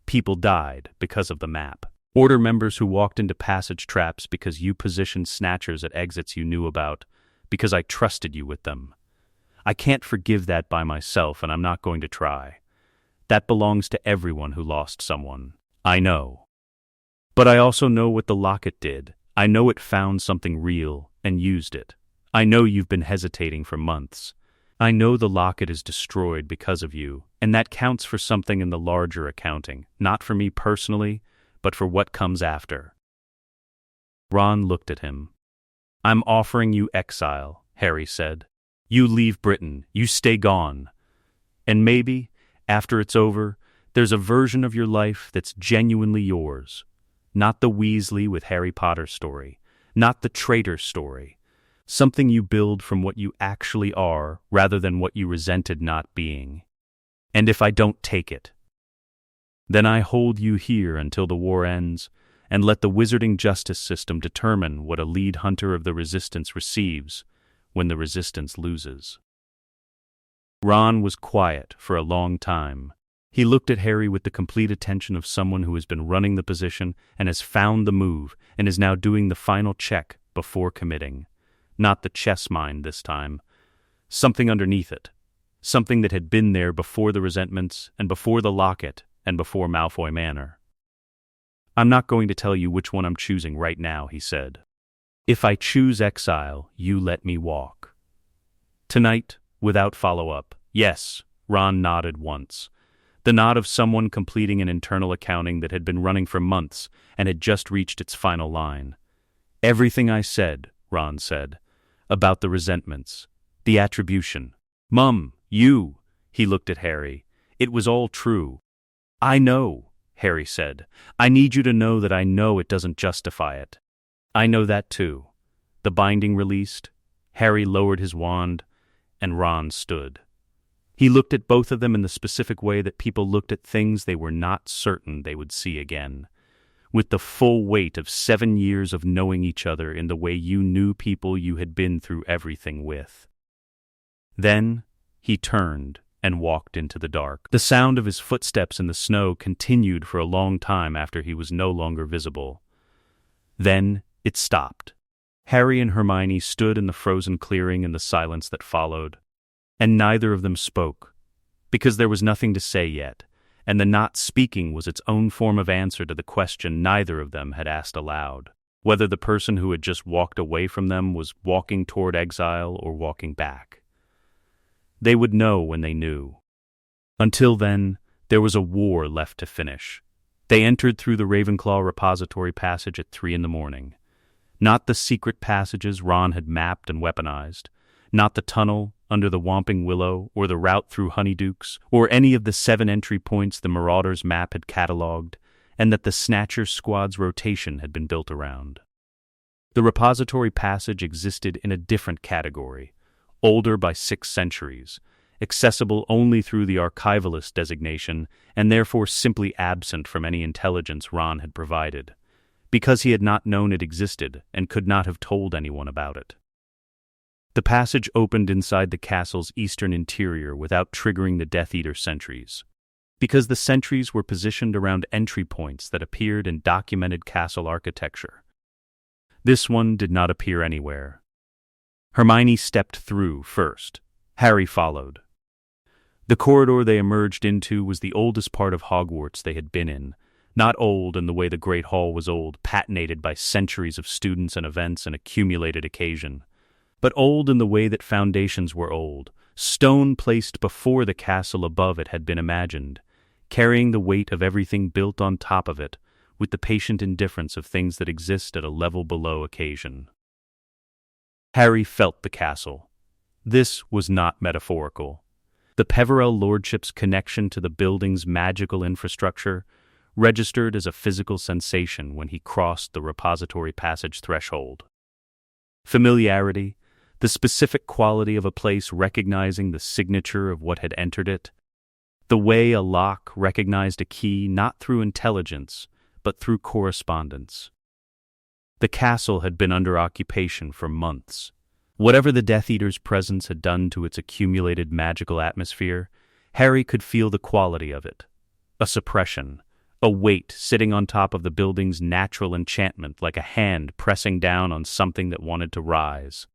People died because of the map. Order members who walked into passage traps because you positioned snatchers at exits you knew about, because I trusted you with them. I can't forgive that by myself, and I'm not going to try. That belongs to everyone who lost someone. I know. But I also know what the locket did. I know it found something real and used it. I know you've been hesitating for months. I know the locket is destroyed because of you, and that counts for something in the larger accounting, not for me personally, but for what comes after. Ron looked at him. I'm offering you exile, Harry said. You leave Britain, you stay gone. And maybe, after it's over, there's a version of your life that's genuinely yours. Not the Weasley with Harry Potter story, not the traitor story. Something you build from what you actually are rather than what you resented not being. And if I don't take it, then I hold you here until the war ends and let the wizarding justice system determine what a lead hunter of the resistance receives when the resistance loses. Ron was quiet for a long time. He looked at Harry with the complete attention of someone who has been running the position and has found the move and is now doing the final check before committing. Not the chess mind this time. Something underneath it. Something that had been there before the resentments and before the locket and before Malfoy Manor. I'm not going to tell you which one I'm choosing right now, he said. If I choose exile, you let me walk. Tonight, without follow-up. Yes, Ron nodded once. The nod of someone completing an internal accounting that had been running for months and had just reached its final line. Everything I said, Ron said, about the resentments, the attribution. Mum, you, he looked at Harry. It was all true. I know, Harry said. I need you to know that I know it doesn't justify it. I know that too. The binding released, Harry lowered his wand, and Ron stood. He looked at both of them in the specific way that people looked at things they were not certain they would see again, with the full weight of 7 years of knowing each other in the way you knew people you had been through everything with. Then he turned and walked into the dark. The sound of his footsteps in the snow continued for a long time after he was no longer visible. Then it stopped. Harry and Hermione stood in the frozen clearing in the silence that followed, and neither of them spoke, because there was nothing to say yet, and the not speaking was its own form of answer to the question neither of them had asked aloud, whether the person who had just walked away from them was walking toward exile or walking back. They would know when they knew. Until then, there was a war left to finish. They entered through the Ravenclaw repository passage at 3 a.m. Not the secret passages Ron had mapped and weaponized, not the tunnel under the Whomping Willow or the route through Honeydukes, or any of the 7 entry points the Marauders' map had catalogued, and that the Snatcher Squad's rotation had been built around. The repository passage existed in a different category, older by 6 centuries, accessible only through the archivalist designation and therefore simply absent from any intelligence Ron had provided, because he had not known it existed and could not have told anyone about it. The passage opened inside the castle's eastern interior without triggering the Death Eater sentries, because the sentries were positioned around entry points that appeared in documented castle architecture. This one did not appear anywhere. Hermione stepped through first. Harry followed. The corridor they emerged into was the oldest part of Hogwarts they had been in, not old in the way the Great Hall was old, patinated by centuries of students and events and accumulated occasion, but old in the way that foundations were old, stone placed before the castle above it had been imagined, carrying the weight of everything built on top of it, with the patient indifference of things that exist at a level below occasion. Harry felt the castle. This was not metaphorical. The Peverell Lordship's connection to the building's magical infrastructure registered as a physical sensation when he crossed the repository passage threshold. Familiarity, the specific quality of a place recognizing the signature of what had entered it, the way a lock recognized a key not through intelligence, but through correspondence. The castle had been under occupation for months. Whatever the Death Eater's presence had done to its accumulated magical atmosphere, Harry could feel the quality of it. A suppression, a weight sitting on top of the building's natural enchantment like a hand pressing down on something that wanted to rise.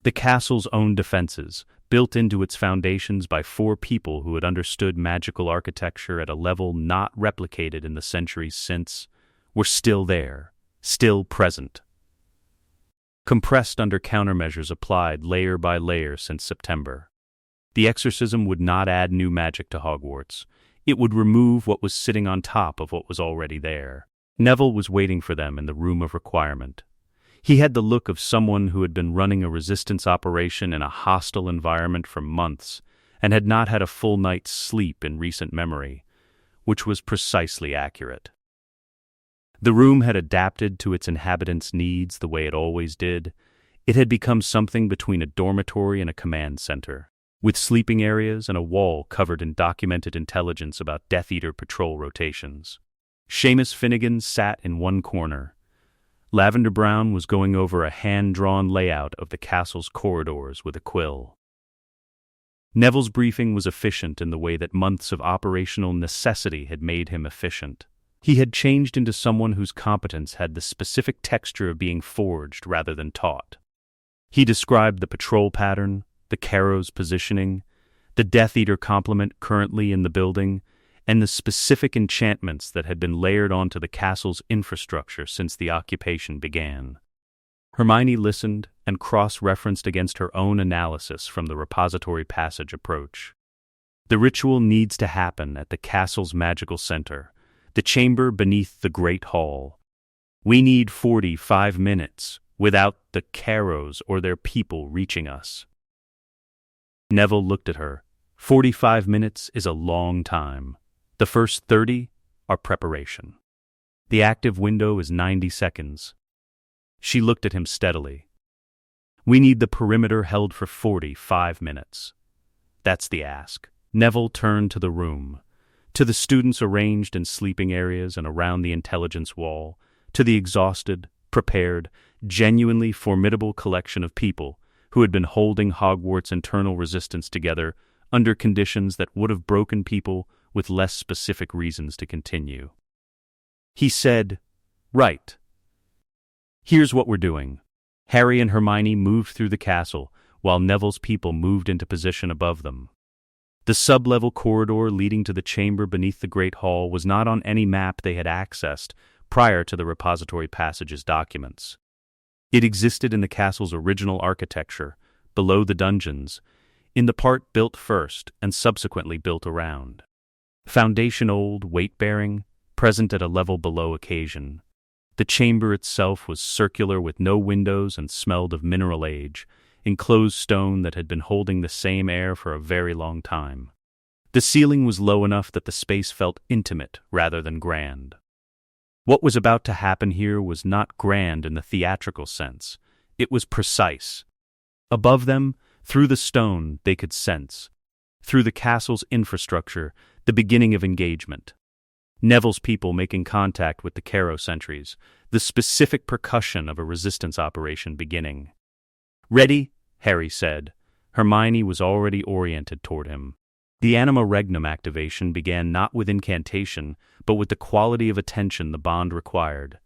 The castle's own defenses, built into its foundations by 4 people who had understood magical architecture at a level not replicated in the centuries since, were still there, still present. Compressed under countermeasures applied layer by layer since September. The exorcism would not add new magic to Hogwarts. It would remove what was sitting on top of what was already there. Neville was waiting for them in the room of requirement. He had the look of someone who had been running a resistance operation in a hostile environment for months and had not had a full night's sleep in recent memory, which was precisely accurate. The room had adapted to its inhabitants' needs the way it always did. It had become something between a dormitory and a command center, with sleeping areas and a wall covered in documented intelligence about Death Eater patrol rotations. Seamus Finnegan sat in one corner. Lavender Brown was going over a hand-drawn layout of the castle's corridors with a quill. Neville's briefing was efficient in the way that months of operational necessity had made him efficient. He had changed into someone whose competence had the specific texture of being forged rather than taught. He described the patrol pattern, the Carrow's positioning, the Death Eater complement currently in the building, and the specific enchantments that had been layered onto the castle's infrastructure since the occupation began. Hermione listened and cross-referenced against her own analysis from the repository passage approach. The ritual needs to happen at the castle's magical center, the chamber beneath the Great Hall. We need 45 minutes without the Carrows or their people reaching us. Neville looked at her. 45 minutes is a long time. The first 30 are preparation. The active window is 90 seconds. She looked at him steadily. We need the perimeter held for 45 minutes. That's the ask. Neville turned to the room, to the students arranged in sleeping areas and around the intelligence wall, to the exhausted, prepared, genuinely formidable collection of people who had been holding Hogwarts' internal resistance together under conditions that would have broken people with less specific reasons to continue. He said, "Right. Here's what we're doing." Harry and Hermione moved through the castle, while Neville's people moved into position above them. The sub-level corridor leading to the chamber beneath the Great Hall was not on any map they had accessed prior to the repository passage's documents. It existed in the castle's original architecture, below the dungeons, in the part built first and subsequently built around. Foundation old, weight-bearing, present at a level below occasion. The chamber itself was circular with no windows and smelled of mineral age, enclosed stone that had been holding the same air for a very long time. The ceiling was low enough that the space felt intimate rather than grand. What was about to happen here was not grand in the theatrical sense. It was precise. Above them, through the stone, they could sense, through the castle's infrastructure, the beginning of engagement. Neville's people making contact with the Carrow sentries, the specific percussion of a resistance operation beginning. "Ready?" Harry said. Hermione was already oriented toward him. The Anima Regnum activation began not with incantation, but with the quality of attention the bond required,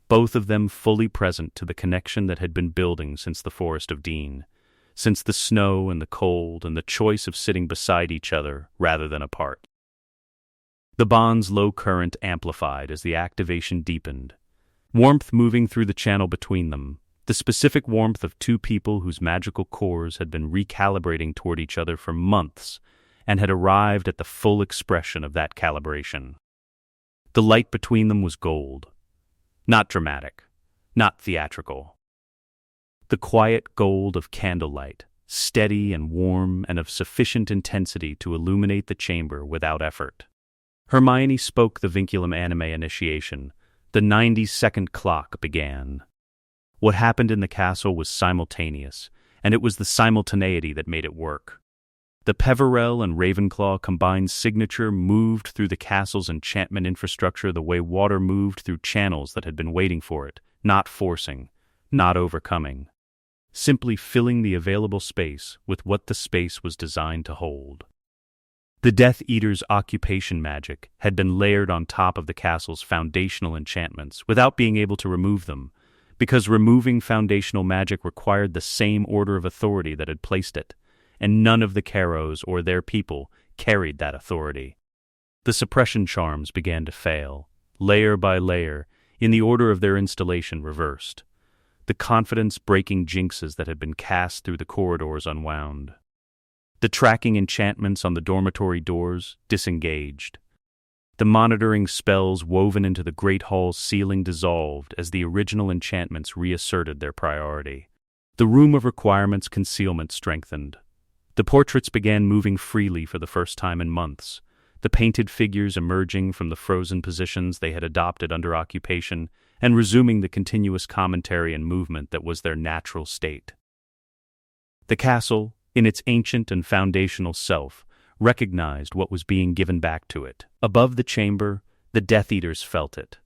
both of them fully present to the connection that had been building since the Forest of Dean, since the snow and the cold and the choice of sitting beside each other rather than apart. The bond's low current amplified as the activation deepened, warmth moving through the channel between them, the specific warmth of two people whose magical cores had been recalibrating toward each other for months and had arrived at the full expression of that calibration. The light between them was gold, not dramatic, not theatrical. The quiet gold of candlelight, steady and warm and of sufficient intensity to illuminate the chamber without effort. Hermione spoke the Vinculum Animae initiation. The 90-second clock began. What happened in the castle was simultaneous, and it was the simultaneity that made it work. The Peverell and Ravenclaw combined signature moved through the castle's enchantment infrastructure the way water moved through channels that had been waiting for it, not forcing, not overcoming, simply filling the available space with what the space was designed to hold. The Death Eater's occupation magic had been layered on top of the castle's foundational enchantments without being able to remove them, because removing foundational magic required the same order of authority that had placed it, and none of the Carrows or their people carried that authority. The suppression charms began to fail, layer by layer, in the order of their installation reversed. The confidence-breaking jinxes that had been cast through the corridors unwound. The tracking enchantments on the dormitory doors disengaged. The monitoring spells woven into the Great Hall's ceiling dissolved as the original enchantments reasserted their priority. The Room of Requirements concealment strengthened. The portraits began moving freely for the first time in months, the painted figures emerging from the frozen positions they had adopted under occupation and resuming the continuous commentary and movement that was their natural state. The castle, in its ancient and foundational self, recognized what was being given back to it. Above the chamber, the Death Eaters felt it.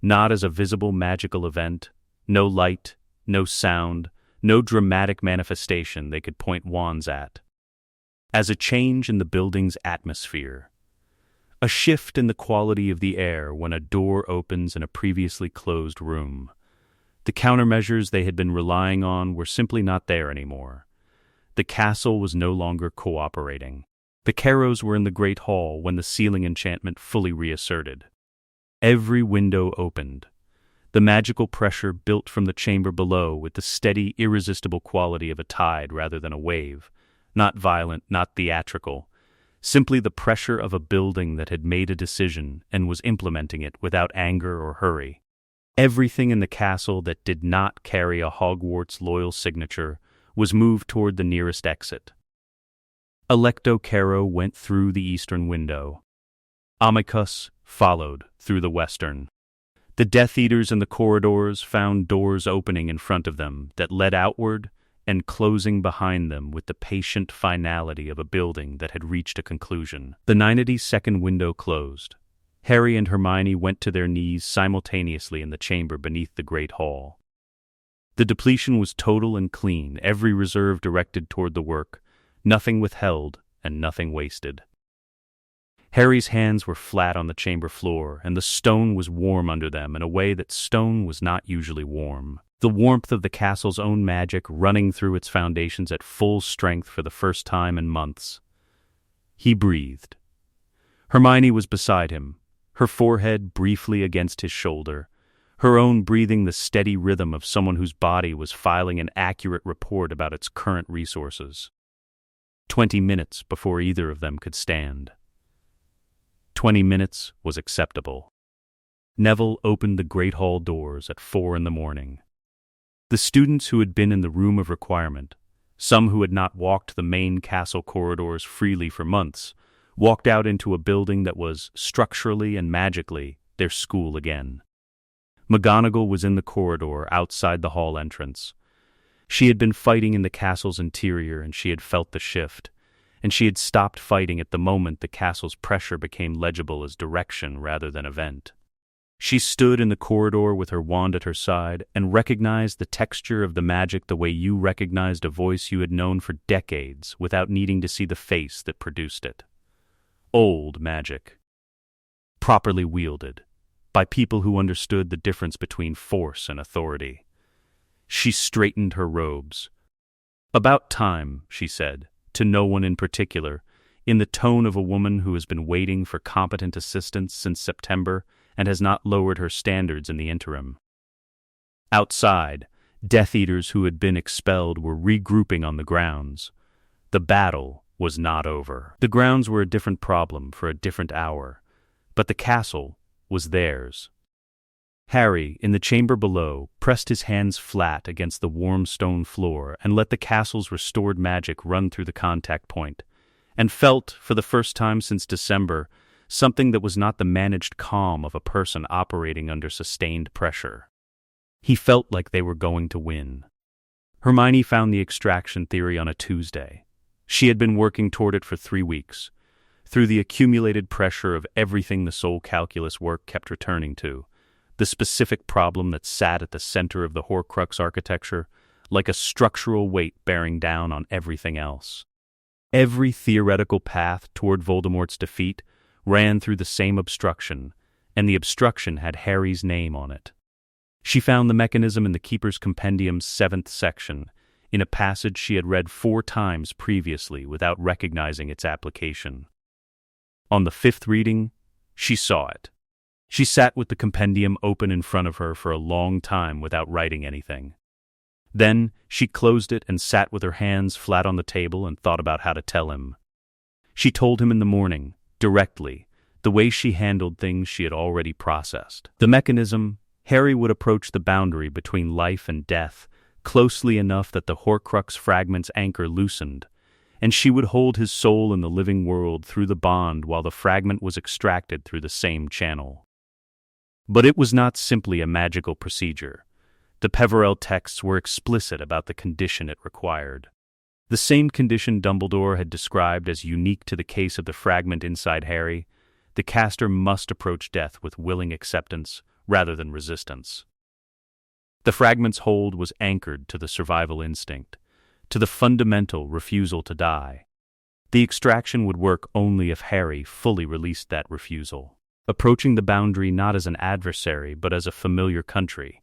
Not as a visible magical event, no light, no sound, no dramatic manifestation they could point wands at. As a change in the building's atmosphere. A shift in the quality of the air when a door opens in a previously closed room. The countermeasures they had been relying on were simply not there anymore. The castle was no longer cooperating. The Carrows were in the Great Hall when the ceiling enchantment fully reasserted. Every window opened. The magical pressure built from the chamber below with the steady, irresistible quality of a tide rather than a wave. Not violent, not theatrical. Simply the pressure of a building that had made a decision and was implementing it without anger or hurry. Everything in the castle that did not carry a Hogwarts loyal signature was moved toward the nearest exit. Electo Caro went through the eastern window. Amicus followed through the western. The Death Eaters in the corridors found doors opening in front of them that led outward and closing behind them with the patient finality of a building that had reached a conclusion. The 92nd window closed. Harry and Hermione went to their knees simultaneously in the chamber beneath the Great Hall. The depletion was total and clean, every reserve directed toward the work, nothing withheld and nothing wasted. Harry's hands were flat on the chamber floor, and the stone was warm under them in a way that stone was not usually warm. The warmth of the castle's own magic running through its foundations at full strength for the first time in months. He breathed. Hermione was beside him, her forehead briefly against his shoulder, her own breathing the steady rhythm of someone whose body was filing an accurate report about its current resources. 20 minutes before either of them could stand. 20 minutes was acceptable. Neville opened the Great Hall doors at 4 in the morning. The students who had been in the room of requirement, some who had not walked the main castle corridors freely for months, walked out into a building that was, structurally and magically, their school again. McGonagall was in the corridor outside the hall entrance. She had been fighting in the castle's interior and she had felt the shift, and she had stopped fighting at the moment the castle's pressure became legible as direction rather than event. She stood in the corridor with her wand at her side and recognized the texture of the magic the way you recognized a voice you had known for decades without needing to see the face that produced it. Old magic. Properly wielded, by people who understood the difference between force and authority. She straightened her robes. "About time," she said, to no one in particular, in the tone of a woman who has been waiting for competent assistance since September and has not lowered her standards in the interim. Outside, Death Eaters who had been expelled were regrouping on the grounds. The battle was not over. The grounds were a different problem for a different hour, but the castle was theirs. Harry, in the chamber below, pressed his hands flat against the warm stone floor and let the castle's restored magic run through the contact point, and felt, for the first time since December, something that was not the managed calm of a person operating under sustained pressure. He felt like they were going to win. Hermione found the extraction theory on a Tuesday. She had been working toward it for 3 weeks. Through the accumulated pressure of everything the soul calculus work kept returning to, the specific problem that sat at the center of the Horcrux architecture, like a structural weight bearing down on everything else. Every theoretical path toward Voldemort's defeat ran through the same obstruction, and the obstruction had Harry's name on it. She found the mechanism in the Keeper's Compendium's 7th section, in a passage she had read 4 times previously without recognizing its application. On the 5th reading, she saw it. She sat with the compendium open in front of her for a long time without writing anything. Then she closed it and sat with her hands flat on the table and thought about how to tell him. She told him in the morning, directly, the way she handled things she had already processed. The mechanism, Harry would approach the boundary between life and death closely enough that the Horcrux fragment's anchor loosened, and she would hold his soul in the living world through the bond while the fragment was extracted through the same channel. But it was not simply a magical procedure. The Peverell texts were explicit about the condition it required. The same condition Dumbledore had described as unique to the case of the fragment inside Harry. The caster must approach death with willing acceptance rather than resistance. The fragment's hold was anchored to the survival instinct, to the fundamental refusal to die. The extraction would work only if Harry fully released that refusal, approaching the boundary not as an adversary but as a familiar country,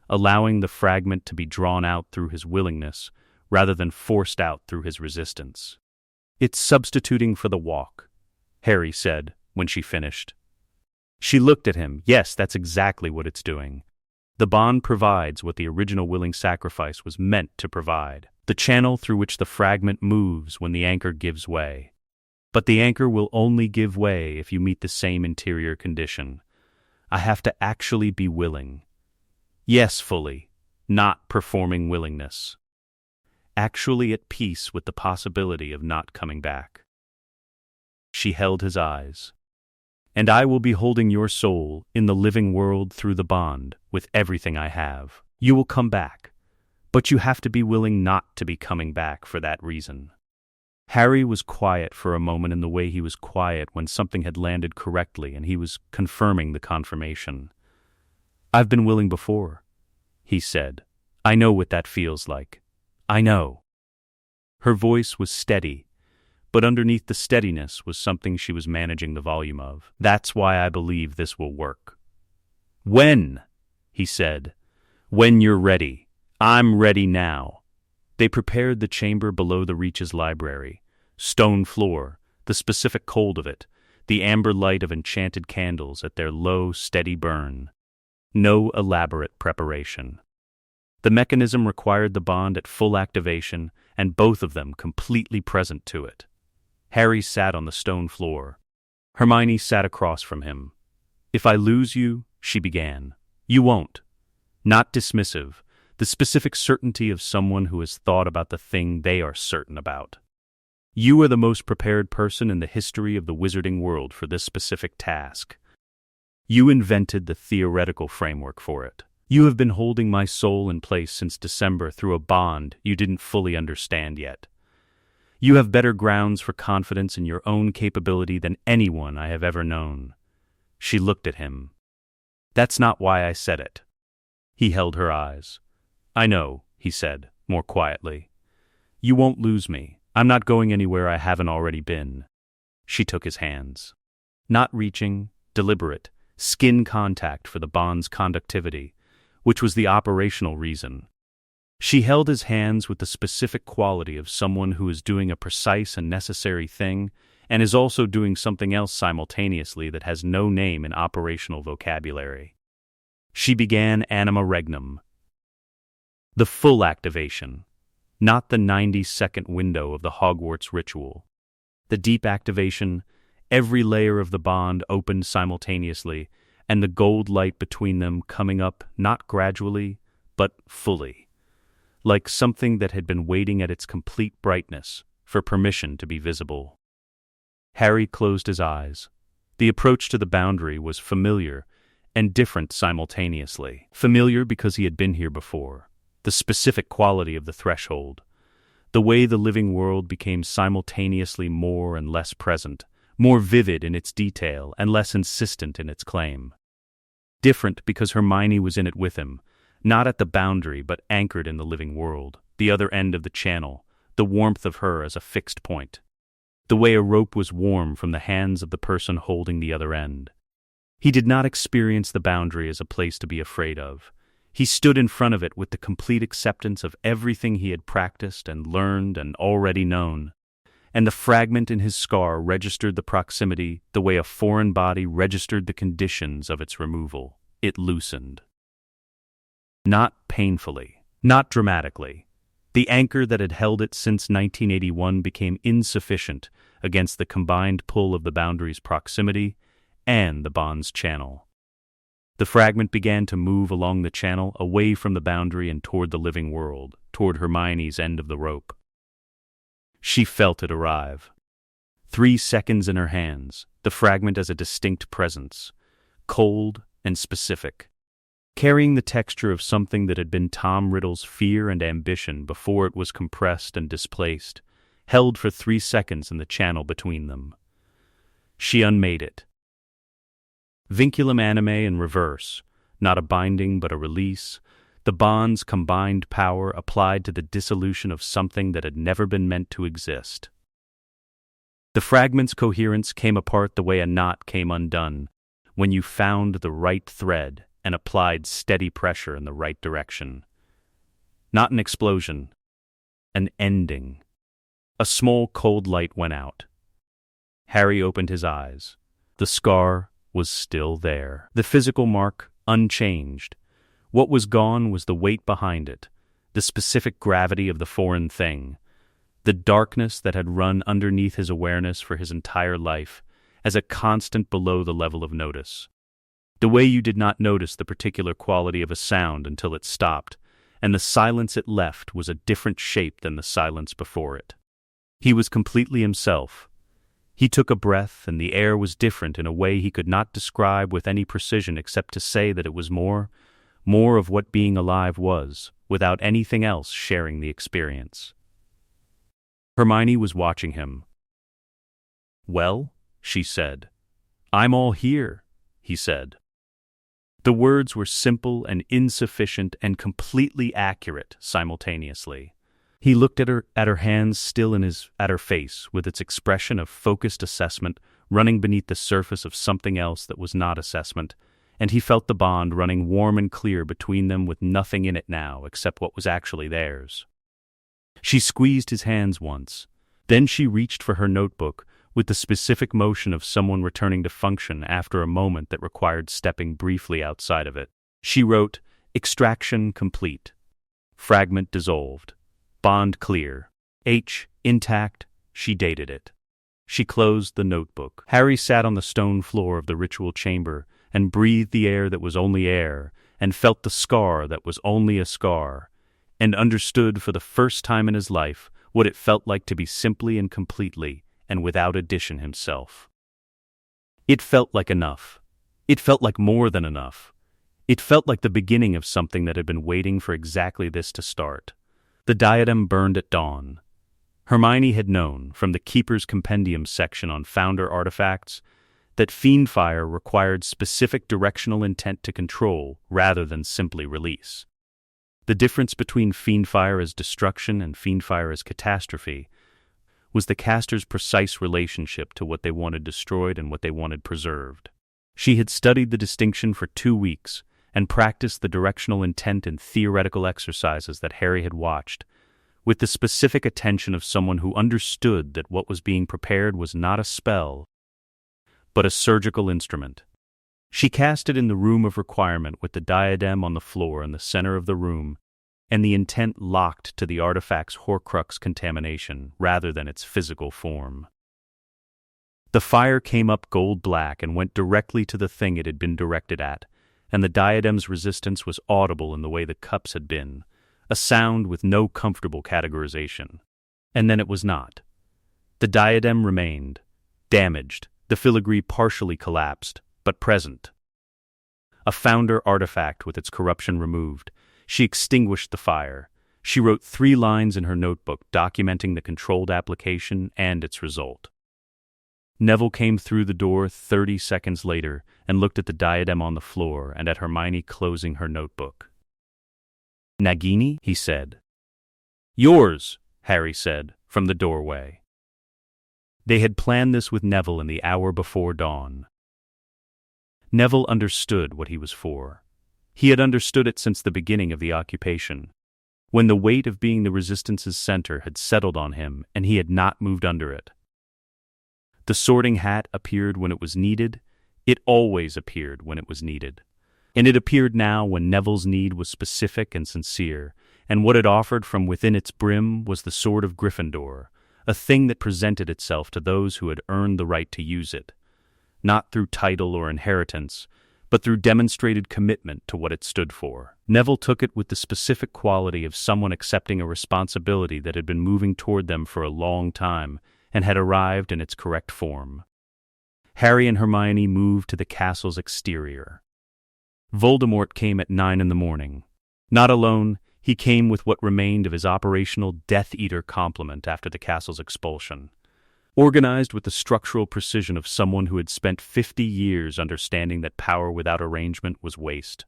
allowing the fragment to be drawn out through his willingness rather than forced out through his resistance. "It's substituting for the walk," Harry said when she finished. She looked at him. "Yes, that's exactly what it's doing. The bond provides what the original willing sacrifice was meant to provide, the channel through which the fragment moves when the anchor gives way. But the anchor will only give way if you meet the same interior condition. I have to actually be willing. Yes, fully, not performing willingness. Actually at peace with the possibility of not coming back. She held his eyes. And I will be holding your soul in the living world through the bond, with everything I have. You will come back, but you have to be willing not to be coming back for that reason. Harry was quiet for a moment in the way he was quiet when something had landed correctly and he was confirming the confirmation. I've been willing before, he said. I know what that feels like. I know. Her voice was steady, but underneath the steadiness was something she was managing the volume of. That's why I believe this will work. When? He said. When you're ready. I'm ready now. They prepared the chamber below the Reach's library. Stone floor, the specific cold of it, the amber light of enchanted candles at their low, steady burn. No elaborate preparation. The mechanism required the bond at full activation, and both of them completely present to it. Harry sat on the stone floor. Hermione sat across from him. If I lose you, she began. You won't. Not dismissive, the specific certainty of someone who has thought about the thing they are certain about. You are the most prepared person in the history of the wizarding world for this specific task. You invented the theoretical framework for it. You have been holding my soul in place since December through a bond you didn't fully understand yet. You have better grounds for confidence in your own capability than anyone I have ever known. She looked at him. That's not why I said it. He held her eyes. I know, he said, more quietly. You won't lose me. I'm not going anywhere I haven't already been. She took his hands. Not reaching, deliberate, skin contact for the bond's conductivity, which was the operational reason. She held his hands with the specific quality of someone who is doing a precise and necessary thing and is also doing something else simultaneously that has no name in operational vocabulary. She began anima regnum. The full activation, not the 90-second window of the Hogwarts ritual. The deep activation, every layer of the bond opened simultaneously, and the gold light between them coming up not gradually, but fully, like something that had been waiting at its complete brightness for permission to be visible. Harry closed his eyes. The approach to the boundary was familiar and different simultaneously. Familiar because he had been here before. The specific quality of the threshold. The way the living world became simultaneously more and less present, more vivid in its detail and less insistent in its claim. Different because Hermione was in it with him, not at the boundary but anchored in the living world, the other end of the channel, the warmth of her as a fixed point. The way a rope was warm from the hands of the person holding the other end. He did not experience the boundary as a place to be afraid of. He stood in front of it with the complete acceptance of everything he had practiced and learned and already known. And the fragment in his scar registered the proximity the way a foreign body registered the conditions of its removal. It loosened. Not painfully, not dramatically. The anchor that had held it since 1981 became insufficient against the combined pull of the boundary's proximity and the bond's channel. The fragment began to move along the channel, away from the boundary and toward the living world, toward Hermione's end of the rope. She felt it arrive. 3 seconds in her hands, the fragment as a distinct presence, cold and specific, carrying the texture of something that had been Tom Riddle's fear and ambition before it was compressed and displaced, held for 3 seconds in the channel between them. She unmade it. Vinculum anime in reverse, not a binding but a release, the bond's combined power applied to the dissolution of something that had never been meant to exist. The fragment's coherence came apart the way a knot came undone, when you found the right thread and applied steady pressure in the right direction. Not an explosion, an ending. A small cold light went out. Harry opened his eyes. The scar was still there. The physical mark, unchanged, What was gone was the weight behind it, the specific gravity of the foreign thing, the darkness that had run underneath his awareness for his entire life, as a constant below the level of notice. The way you did not notice the particular quality of a sound until it stopped, and the silence it left was a different shape than the silence before it. He was completely himself. He took a breath, and the air was different in a way he could not describe with any precision except to say that it was more of what being alive was, without anything else sharing the experience. Hermione was watching him. "Well," she said. "I'm all here," he said. The words were simple and insufficient and completely accurate simultaneously. He looked at her hands still at her face, with its expression of focused assessment running beneath the surface of something else that was not assessment, and he felt the bond running warm and clear between them with nothing in it now except what was actually theirs. She squeezed his hands once. Then she reached for her notebook with the specific motion of someone returning to function after a moment that required stepping briefly outside of it. She wrote, "Extraction complete. Fragment dissolved. Bond clear. H intact." She dated it. She closed the notebook. Harry sat on the stone floor of the ritual chamber and breathed the air that was only air, and felt the scar that was only a scar, and understood for the first time in his life what it felt like to be simply and completely and without addition himself. It felt like enough. It felt like more than enough. It felt like the beginning of something that had been waiting for exactly this to start. The diadem burned at dawn. Hermione had known, from the Keeper's Compendium section on Founder artifacts, that fiendfire required specific directional intent to control rather than simply release. The difference between fiendfire as destruction and fiendfire as catastrophe was the caster's precise relationship to what they wanted destroyed and what they wanted preserved. She had studied the distinction for 2 weeks and practiced the directional intent in theoretical exercises that Harry had watched, with the specific attention of someone who understood that what was being prepared was not a spell, but a surgical instrument. She cast it in the room of requirement with the diadem on the floor in the center of the room, and the intent locked to the artifact's Horcrux contamination rather than its physical form. The fire came up gold-black and went directly to the thing it had been directed at, and the diadem's resistance was audible in the way the cups had been, a sound with no comfortable categorization. And then it was not. The diadem remained, damaged, the filigree partially collapsed, but present. A Founder artifact with its corruption removed, she extinguished the fire. She wrote 3 lines in her notebook documenting the controlled application and its result. Neville came through the door 30 seconds later and looked at the diadem on the floor and at Hermione closing her notebook. "Nagini?" he said. "Yours," Harry said, from the doorway. They had planned this with Neville in the hour before dawn. Neville understood what he was for. He had understood it since the beginning of the occupation, when the weight of being the Resistance's center had settled on him and he had not moved under it. The Sorting Hat appeared when it was needed. It always appeared when it was needed. And it appeared now when Neville's need was specific and sincere, and what it offered from within its brim was the Sword of Gryffindor, a thing that presented itself to those who had earned the right to use it, not through title or inheritance, but through demonstrated commitment to what it stood for. Neville took it with the specific quality of someone accepting a responsibility that had been moving toward them for a long time and had arrived in its correct form. Harry and Hermione moved to the castle's exterior. Voldemort came at 9 a.m. Not alone, he came with what remained of his operational Death Eater complement after the castle's expulsion, organized with the structural precision of someone who had spent 50 years understanding that power without arrangement was waste.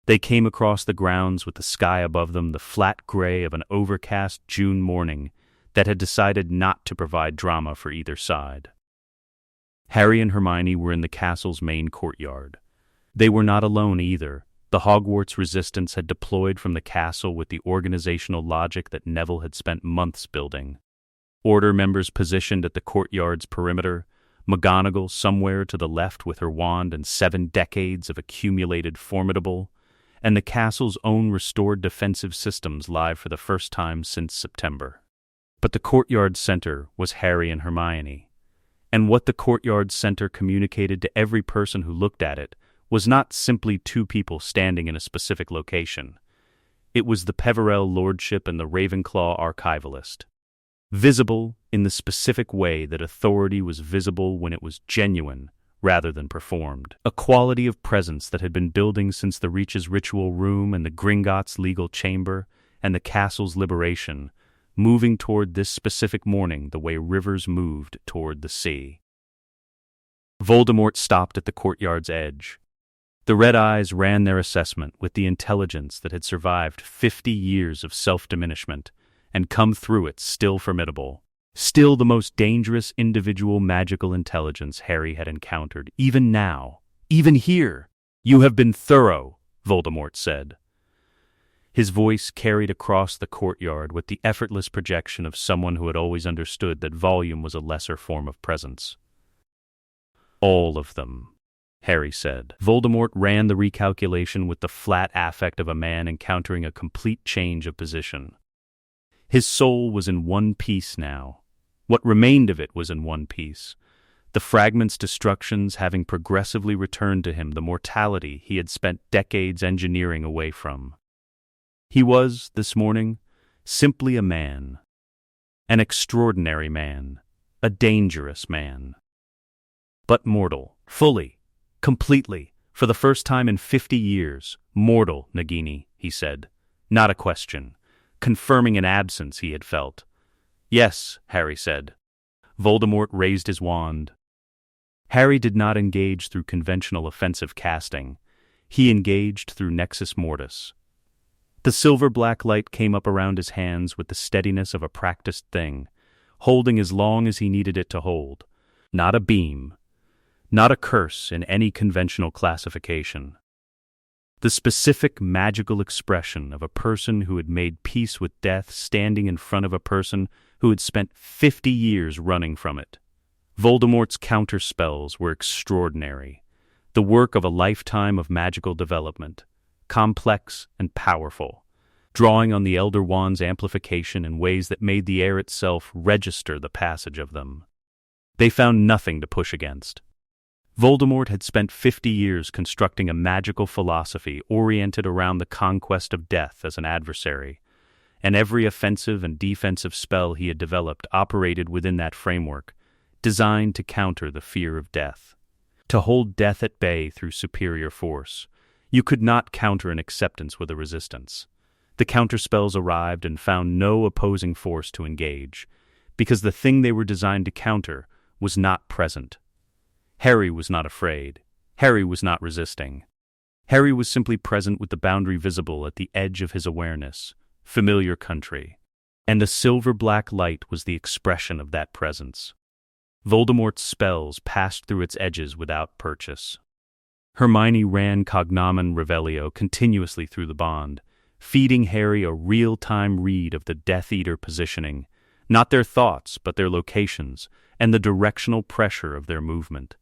They came across the grounds with the sky above them, the flat gray of an overcast June morning that had decided not to provide drama for either side. Harry and Hermione were in the castle's main courtyard. They were not alone either. The Hogwarts resistance had deployed from the castle with the organizational logic that Neville had spent months building. Order members positioned at the courtyard's perimeter, McGonagall somewhere to the left with her wand and 7 decades of accumulated formidable, and the castle's own restored defensive systems live for the first time since September. But the courtyard center was Harry and Hermione, and what the courtyard center communicated to every person who looked at it was not simply two people standing in a specific location. It was the Peverell Lordship and the Ravenclaw Archivalist, visible in the specific way that authority was visible when it was genuine rather than performed. A quality of presence that had been building since the Reach's ritual room and the Gringotts' legal chamber and the castle's liberation, moving toward this specific morning the way rivers moved toward the sea. Voldemort stopped at the courtyard's edge. The red eyes ran their assessment with the intelligence that had survived 50 years of self-diminishment and come through it still formidable, still the most dangerous individual magical intelligence Harry had encountered, even now, even here. "You have been thorough," Voldemort said. His voice carried across the courtyard with the effortless projection of someone who had always understood that volume was a lesser form of presence. "All of them," Harry said. Voldemort ran the recalculation with the flat affect of a man encountering a complete change of position. His soul was in one piece now. What remained of it was in one piece. The fragment's destructions having progressively returned to him the mortality he had spent decades engineering away from. He was, this morning, simply a man. An extraordinary man. A dangerous man. But mortal. Fully. Completely. For the first time in 50 years. Mortal, Nagini, he said. Not a question. Confirming an absence he had felt. "Yes," Harry said. Voldemort raised his wand. Harry did not engage through conventional offensive casting. He engaged through Nexus Mortis. The silver-black light came up around his hands with the steadiness of a practiced thing, holding as long as he needed it to hold. Not a beam. Not a curse in any conventional classification. The specific magical expression of a person who had made peace with death standing in front of a person who had spent 50 years running from it. Voldemort's counterspells were extraordinary, the work of a lifetime of magical development, complex and powerful, drawing on the Elder Wand's amplification in ways that made the air itself register the passage of them. They found nothing to push against. Voldemort had spent 50 years constructing a magical philosophy oriented around the conquest of death as an adversary, and every offensive and defensive spell he had developed operated within that framework, designed to counter the fear of death, to hold death at bay through superior force. You could not counter an acceptance with a resistance. The counterspells arrived and found no opposing force to engage, because the thing they were designed to counter was not present. Harry was not afraid. Harry was not resisting. Harry was simply present with the boundary visible at the edge of his awareness, familiar country, and the silver-black light was the expression of that presence. Voldemort's spells passed through its edges without purchase. Hermione ran Cognomen Revelio continuously through the bond, feeding Harry a real-time read of the Death Eater positioning, not their thoughts but their locations, and the directional pressure of their movement.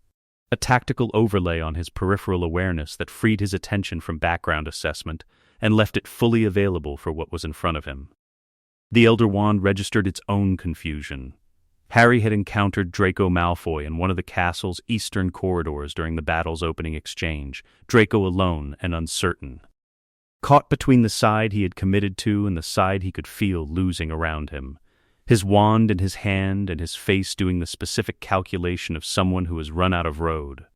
A tactical overlay on his peripheral awareness that freed his attention from background assessment and left it fully available for what was in front of him. The Elder Wand registered its own confusion. Harry had encountered Draco Malfoy in one of the castle's eastern corridors during the battle's opening exchange, Draco alone and uncertain. Caught between the side he had committed to and the side he could feel losing around him. His wand in his hand and his face doing the specific calculation of someone who has run out of road.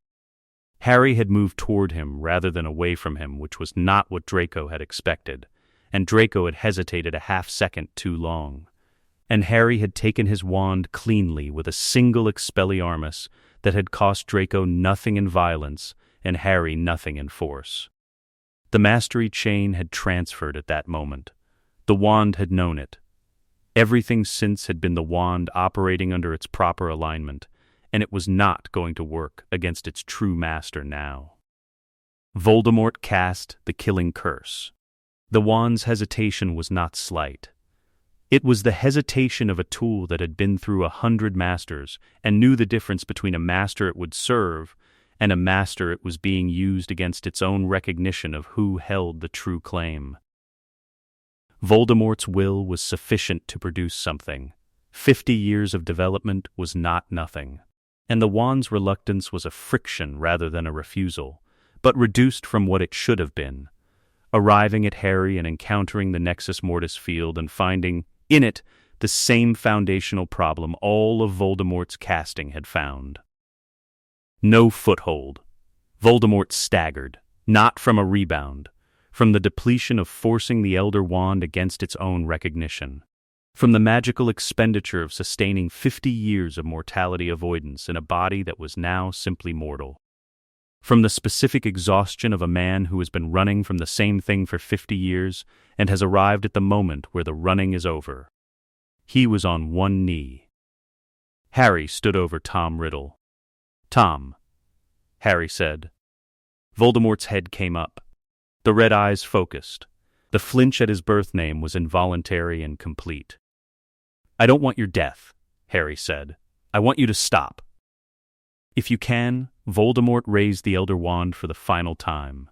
Harry had moved toward him rather than away from him, which was not what Draco had expected, and Draco had hesitated a half-second too long. And Harry had taken his wand cleanly with a single Expelliarmus that had cost Draco nothing in violence and Harry nothing in force. The mastery chain had transferred at that moment. The wand had known it. Everything since had been the wand operating under its proper alignment, and it was not going to work against its true master now. Voldemort cast the killing curse. The wand's hesitation was not slight. It was the hesitation of a tool that had been through 100 masters and knew the difference between a master it would serve and a master it was being used against its own recognition of who held the true claim. Voldemort's will was sufficient to produce something. 50 years of development was not nothing. And the wand's reluctance was a friction rather than a refusal, but reduced from what it should have been. Arriving at Harry and encountering the Nexus Mortis field and finding, in it, the same foundational problem all of Voldemort's casting had found. No foothold. Voldemort staggered, not from a rebound, from the depletion of forcing the Elder Wand against its own recognition, from the magical expenditure of sustaining 50 years of mortality avoidance in a body that was now simply mortal, from the specific exhaustion of a man who has been running from the same thing for 50 years and has arrived at the moment where the running is over. He was on one knee. Harry stood over Tom Riddle. "Tom," Harry said. Voldemort's head came up. The red eyes focused. The flinch at his birth name was involuntary and complete. "I don't want your death," Harry said. "I want you to stop." "If you can," Voldemort raised the Elder Wand for the final time.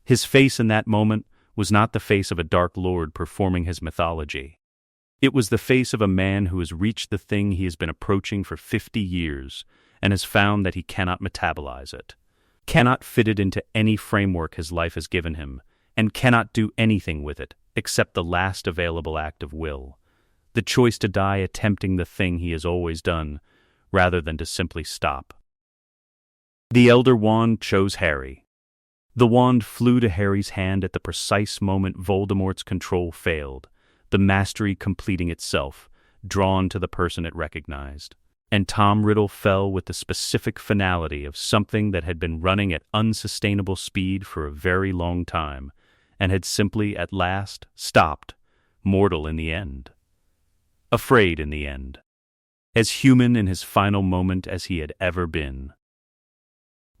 His face in that moment was not the face of a Dark Lord performing his mythology. It was the face of a man who has reached the thing he has been approaching for 50 years and has found that he cannot metabolize it, cannot fit it into any framework his life has given him, and cannot do anything with it except the last available act of will, the choice to die attempting the thing he has always done, rather than to simply stop. The Elder Wand chose Harry. The wand flew to Harry's hand at the precise moment Voldemort's control failed, the mastery completing itself, drawn to the person it recognized. And Tom Riddle fell with the specific finality of something that had been running at unsustainable speed for a very long time, and had simply at last stopped, mortal in the end. Afraid in the end. As human in his final moment as he had ever been.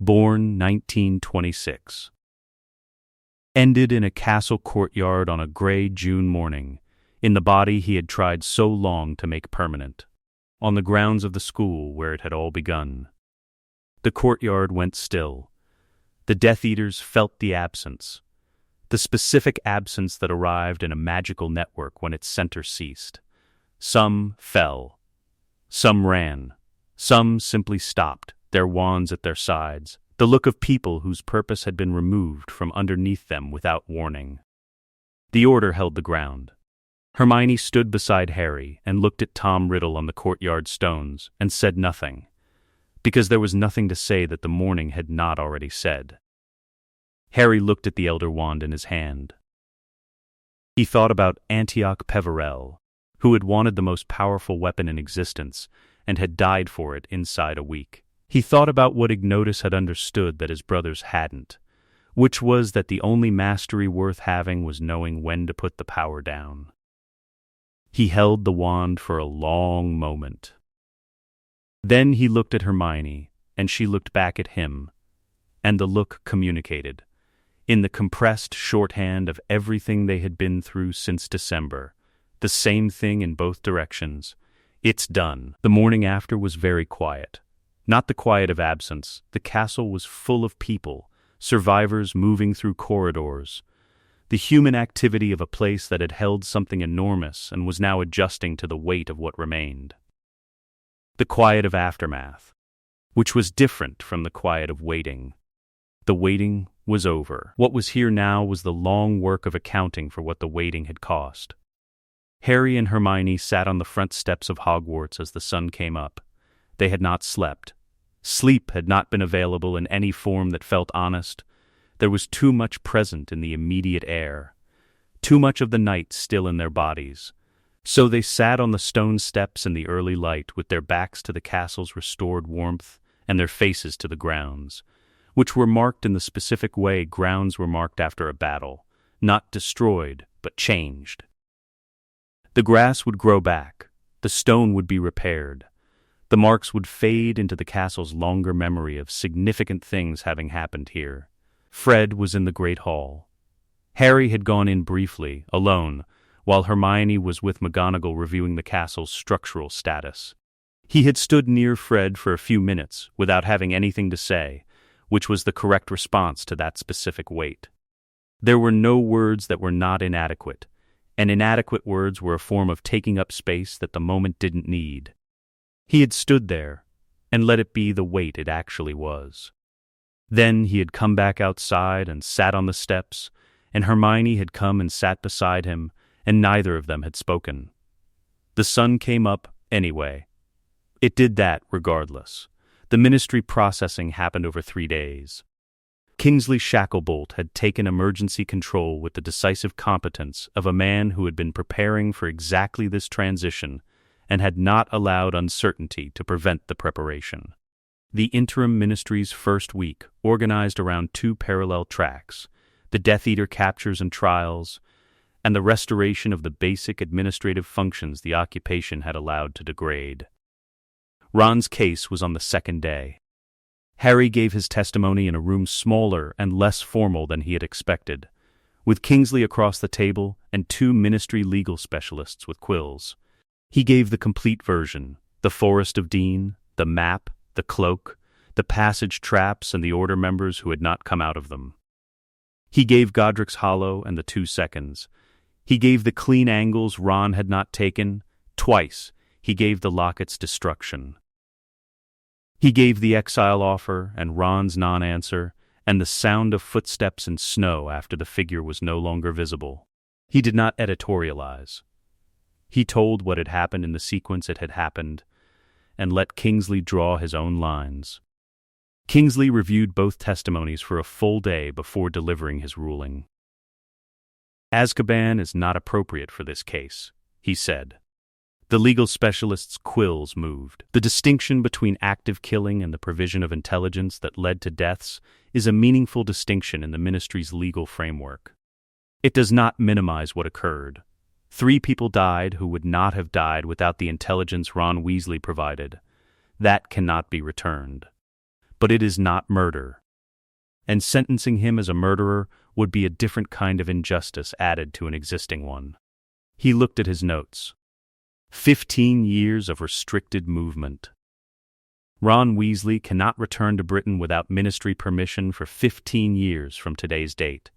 Born 1926. Ended in a castle courtyard on a gray June morning, in the body he had tried so long to make permanent, on the grounds of the school where it had all begun. The courtyard went still. The Death Eaters felt the absence, the specific absence that arrived in a magical network when its center ceased. Some fell. Some ran. Some simply stopped, their wands at their sides, the look of people whose purpose had been removed from underneath them without warning. The order held the ground. Hermione stood beside Harry and looked at Tom Riddle on the courtyard stones and said nothing, because there was nothing to say that the morning had not already said. Harry looked at the Elder Wand in his hand. He thought about Antioch Peverell, who had wanted the most powerful weapon in existence and had died for it inside a week. He thought about what Ignotus had understood that his brothers hadn't, which was that the only mastery worth having was knowing when to put the power down. He held the wand for a long moment. Then he looked at Hermione, and she looked back at him, and the look communicated, in the compressed shorthand of everything they had been through since December, the same thing in both directions. It's done. The morning after was very quiet. Not the quiet of absence. The castle was full of people, survivors moving through corridors, the human activity of a place that had held something enormous and was now adjusting to the weight of what remained. The quiet of aftermath, which was different from the quiet of waiting. The waiting was over. What was here now was the long work of accounting for what the waiting had cost. Harry and Hermione sat on the front steps of Hogwarts as the sun came up. They had not slept. Sleep had not been available in any form that felt honest. There was too much present in the immediate air, too much of the night still in their bodies. So they sat on the stone steps in the early light with their backs to the castle's restored warmth and their faces to the grounds, which were marked in the specific way grounds were marked after a battle, not destroyed, but changed. The grass would grow back, the stone would be repaired. The marks would fade into the castle's longer memory of significant things having happened here. Fred was in the Great Hall. Harry had gone in briefly, alone, while Hermione was with McGonagall reviewing the castle's structural status. He had stood near Fred for a few minutes, without having anything to say, which was the correct response to that specific wait. There were no words that were not inadequate, and inadequate words were a form of taking up space that the moment didn't need. He had stood there, and let it be the wait it actually was. Then he had come back outside and sat on the steps, and Hermione had come and sat beside him, and neither of them had spoken. The sun came up anyway. It did that regardless. The ministry processing happened over 3 days. Kingsley Shacklebolt had taken emergency control with the decisive competence of a man who had been preparing for exactly this transition and had not allowed uncertainty to prevent the preparation. The interim ministry's first week organized around 2 parallel tracks: the Death Eater captures and trials, and the restoration of the basic administrative functions the occupation had allowed to degrade. Ron's case was on the second day. Harry gave his testimony in a room smaller and less formal than he had expected, with Kingsley across the table and 2 ministry legal specialists with quills. He gave the complete version: the Forest of Dean, the map, the cloak, the passage traps, and the Order members who had not come out of them. He gave Godric's Hollow and the 2 seconds. He gave the clean angles Ron had not taken. Twice, he gave the locket's destruction. He gave the exile offer and Ron's non-answer, and the sound of footsteps in snow after the figure was no longer visible. He did not editorialize. He told what had happened in the sequence it had happened, and let Kingsley draw his own lines. Kingsley reviewed both testimonies for a full day before delivering his ruling. "Azkaban is not appropriate for this case," he said. The legal specialist's quills moved. "The distinction between active killing and the provision of intelligence that led to deaths is a meaningful distinction in the ministry's legal framework. It does not minimize what occurred. 3 people died who would not have died without the intelligence Ron Weasley provided. That cannot be returned. But it is not murder. And sentencing him as a murderer would be a different kind of injustice added to an existing one." He looked at his notes. 15 years of restricted movement. Ron Weasley cannot return to Britain without ministry permission for 15 years from today's date.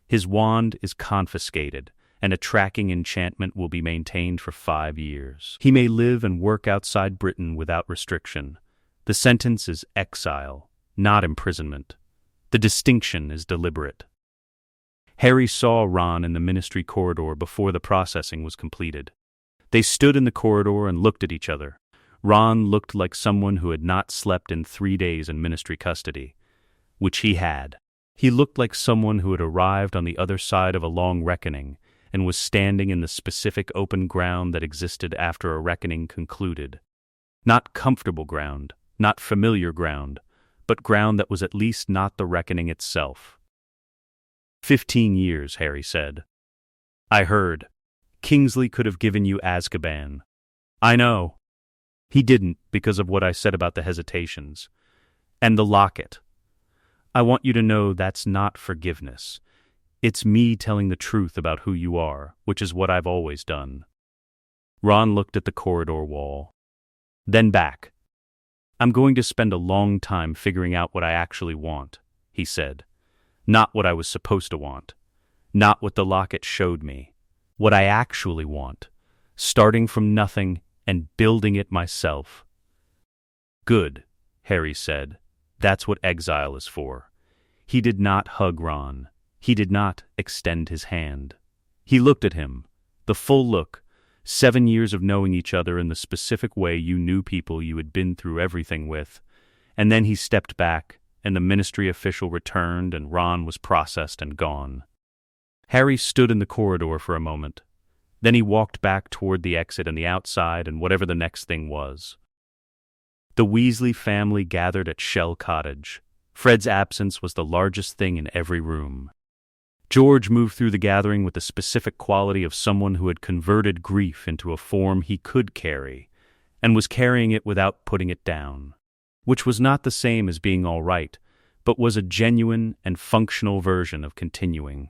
His wand is confiscated, and a tracking enchantment will be maintained for 5 years. He may live and work outside Britain without restriction. The sentence is exile, not imprisonment. The distinction is deliberate. Harry saw Ron in the ministry corridor before the processing was completed. They stood in the corridor and looked at each other. Ron looked like someone who had not slept in 3 days in ministry custody, which he had. He looked like someone who had arrived on the other side of a long reckoning and was standing in the specific open ground that existed after a reckoning concluded. Not comfortable ground, not familiar ground, but ground that was at least not the reckoning itself. 15 years, Harry said. "I heard. Kingsley could have given you Azkaban." "I know. He didn't because of what I said about the hesitations. And the locket. I want you to know that's not forgiveness. It's me telling the truth about who you are, which is what I've always done." Ron looked at the corridor wall. Then back. "I'm going to spend a long time figuring out what I actually want," he said. "Not what I was supposed to want. Not what the locket showed me. What I actually want, starting from nothing and building it myself." "Good," Harry said. "That's what exile is for." He did not hug Ron. He did not extend his hand. He looked at him, the full look, 7 years of knowing each other in the specific way you knew people you had been through everything with, and then he stepped back, and the ministry official returned, and Ron was processed and gone. Harry stood in the corridor for a moment. Then he walked back toward the exit and the outside and whatever the next thing was. The Weasley family gathered at Shell Cottage. Fred's absence was the largest thing in every room. George moved through the gathering with the specific quality of someone who had converted grief into a form he could carry, and was carrying it without putting it down, which was not the same as being all right, but was a genuine and functional version of continuing.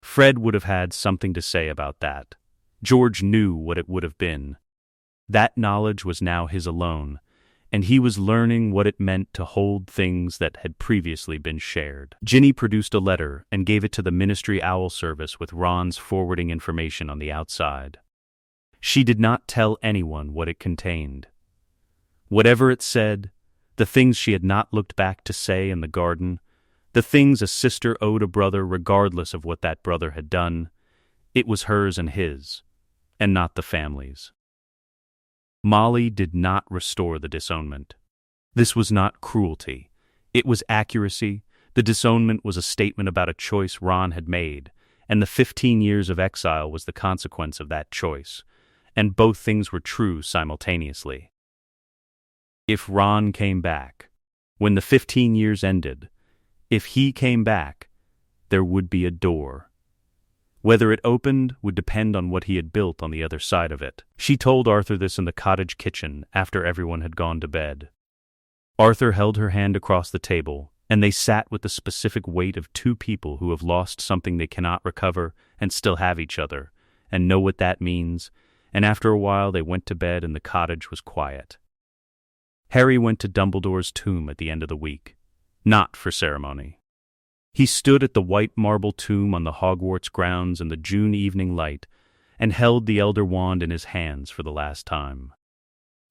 Fred would have had something to say about that. George knew what it would have been. That knowledge was now his alone, and he was learning what it meant to hold things that had previously been shared. Ginny produced a letter and gave it to the Ministry Owl service with Ron's forwarding information on the outside. She did not tell anyone what it contained. Whatever it said, the things she had not looked back to say in the garden, the things a sister owed a brother regardless of what that brother had done, it was hers and his, and not the family's. Molly did not restore the disownment. This was not cruelty. It was accuracy. The disownment was a statement about a choice Ron had made, and the 15 years of exile was the consequence of that choice, and both things were true simultaneously. If Ron came back, when the 15 years ended, if he came back, there would be a door. Whether it opened would depend on what he had built on the other side of it. She told Arthur this in the cottage kitchen after everyone had gone to bed. Arthur held her hand across the table, and they sat with the specific weight of two people who have lost something they cannot recover and still have each other, and know what that means, and after a while they went to bed and the cottage was quiet. Harry went to Dumbledore's tomb at the end of the week, not for ceremony. He stood at the white marble tomb on the Hogwarts grounds in the June evening light and held the Elder Wand in his hands for the last time.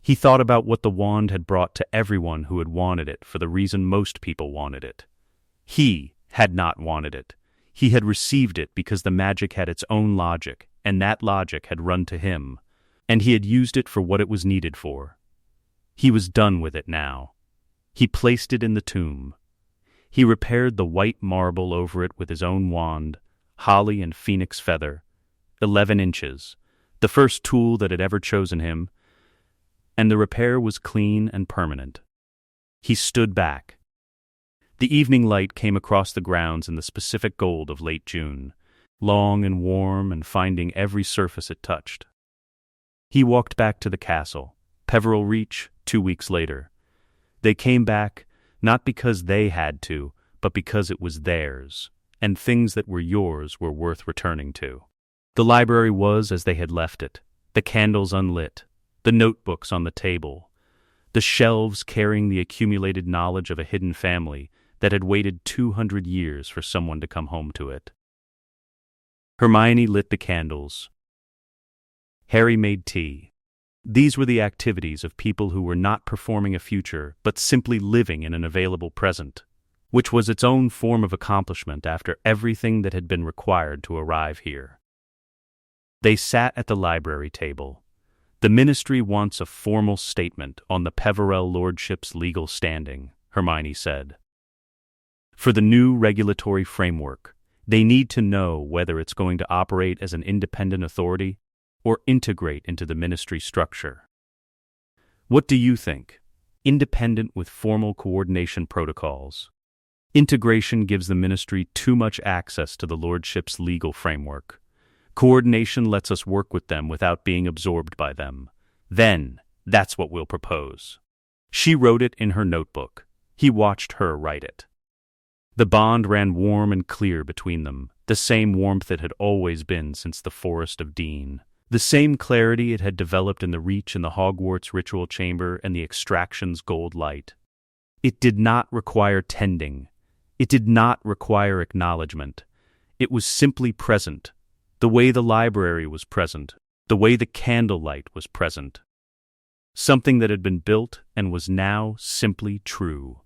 He thought about what the wand had brought to everyone who had wanted it for the reason most people wanted it. He had not wanted it. He had received it because the magic had its own logic, and that logic had run to him, and he had used it for what it was needed for. He was done with it now. He placed it in the tomb. He repaired the white marble over it with his own wand, holly and phoenix feather, 11 inches, the first tool that had ever chosen him, and the repair was clean and permanent. He stood back. The evening light came across the grounds in the specific gold of late June, long and warm and finding every surface it touched. He walked back to the castle, Peveril Reach, 2 weeks later. They came back, not because they had to, but because it was theirs, and things that were yours were worth returning to. The library was as they had left it, the candles unlit, the notebooks on the table, the shelves carrying the accumulated knowledge of a hidden family that had waited 200 years for someone to come home to it. Hermione lit the candles. Harry made tea. These were the activities of people who were not performing a future, but simply living in an available present, which was its own form of accomplishment after everything that had been required to arrive here. They sat at the library table. The ministry wants a formal statement on the Peverell Lordship's legal standing, Hermione said. For the new regulatory framework, they need to know whether it's going to operate as an independent authority or integrate into the ministry structure. What do you think? Independent with formal coordination protocols. Integration gives the ministry too much access to the Lordship's legal framework. Coordination lets us work with them without being absorbed by them. Then, that's what we'll propose. She wrote it in her notebook. He watched her write it. The bond ran warm and clear between them, the same warmth it had always been since the Forest of Dean. The same clarity it had developed in the Reach in the Hogwarts ritual chamber and the extraction's gold light. It did not require tending. It did not require acknowledgement. It was simply present, the way the library was present, the way the candlelight was present. Something that had been built and was now simply true.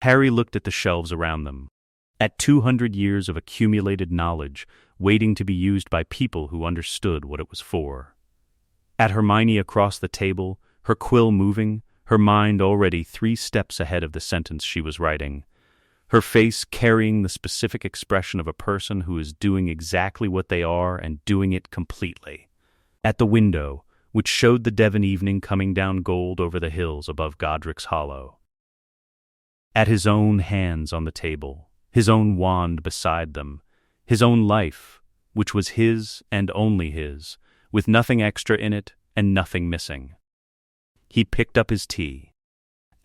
Harry looked at the shelves around them, at 200 years of accumulated knowledge waiting to be used by people who understood what it was for. At Hermione across the table, her quill moving, her mind already 3 steps ahead of the sentence she was writing, her face carrying the specific expression of a person who is doing exactly what they are and doing it completely. At the window, which showed the Devon evening coming down gold over the hills above Godric's Hollow. At his own hands on the table, his own wand beside them, his own life, which was his and only his, with nothing extra in it and nothing missing. He picked up his tea.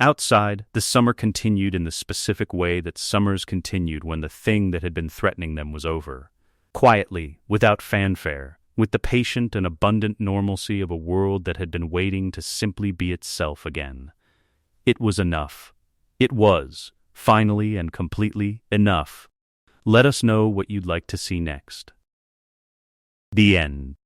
Outside, the summer continued in the specific way that summers continued when the thing that had been threatening them was over. Quietly, without fanfare, with the patient and abundant normalcy of a world that had been waiting to simply be itself again. It was enough. It was, finally and completely, enough. Let us know what you'd like to see next. The end.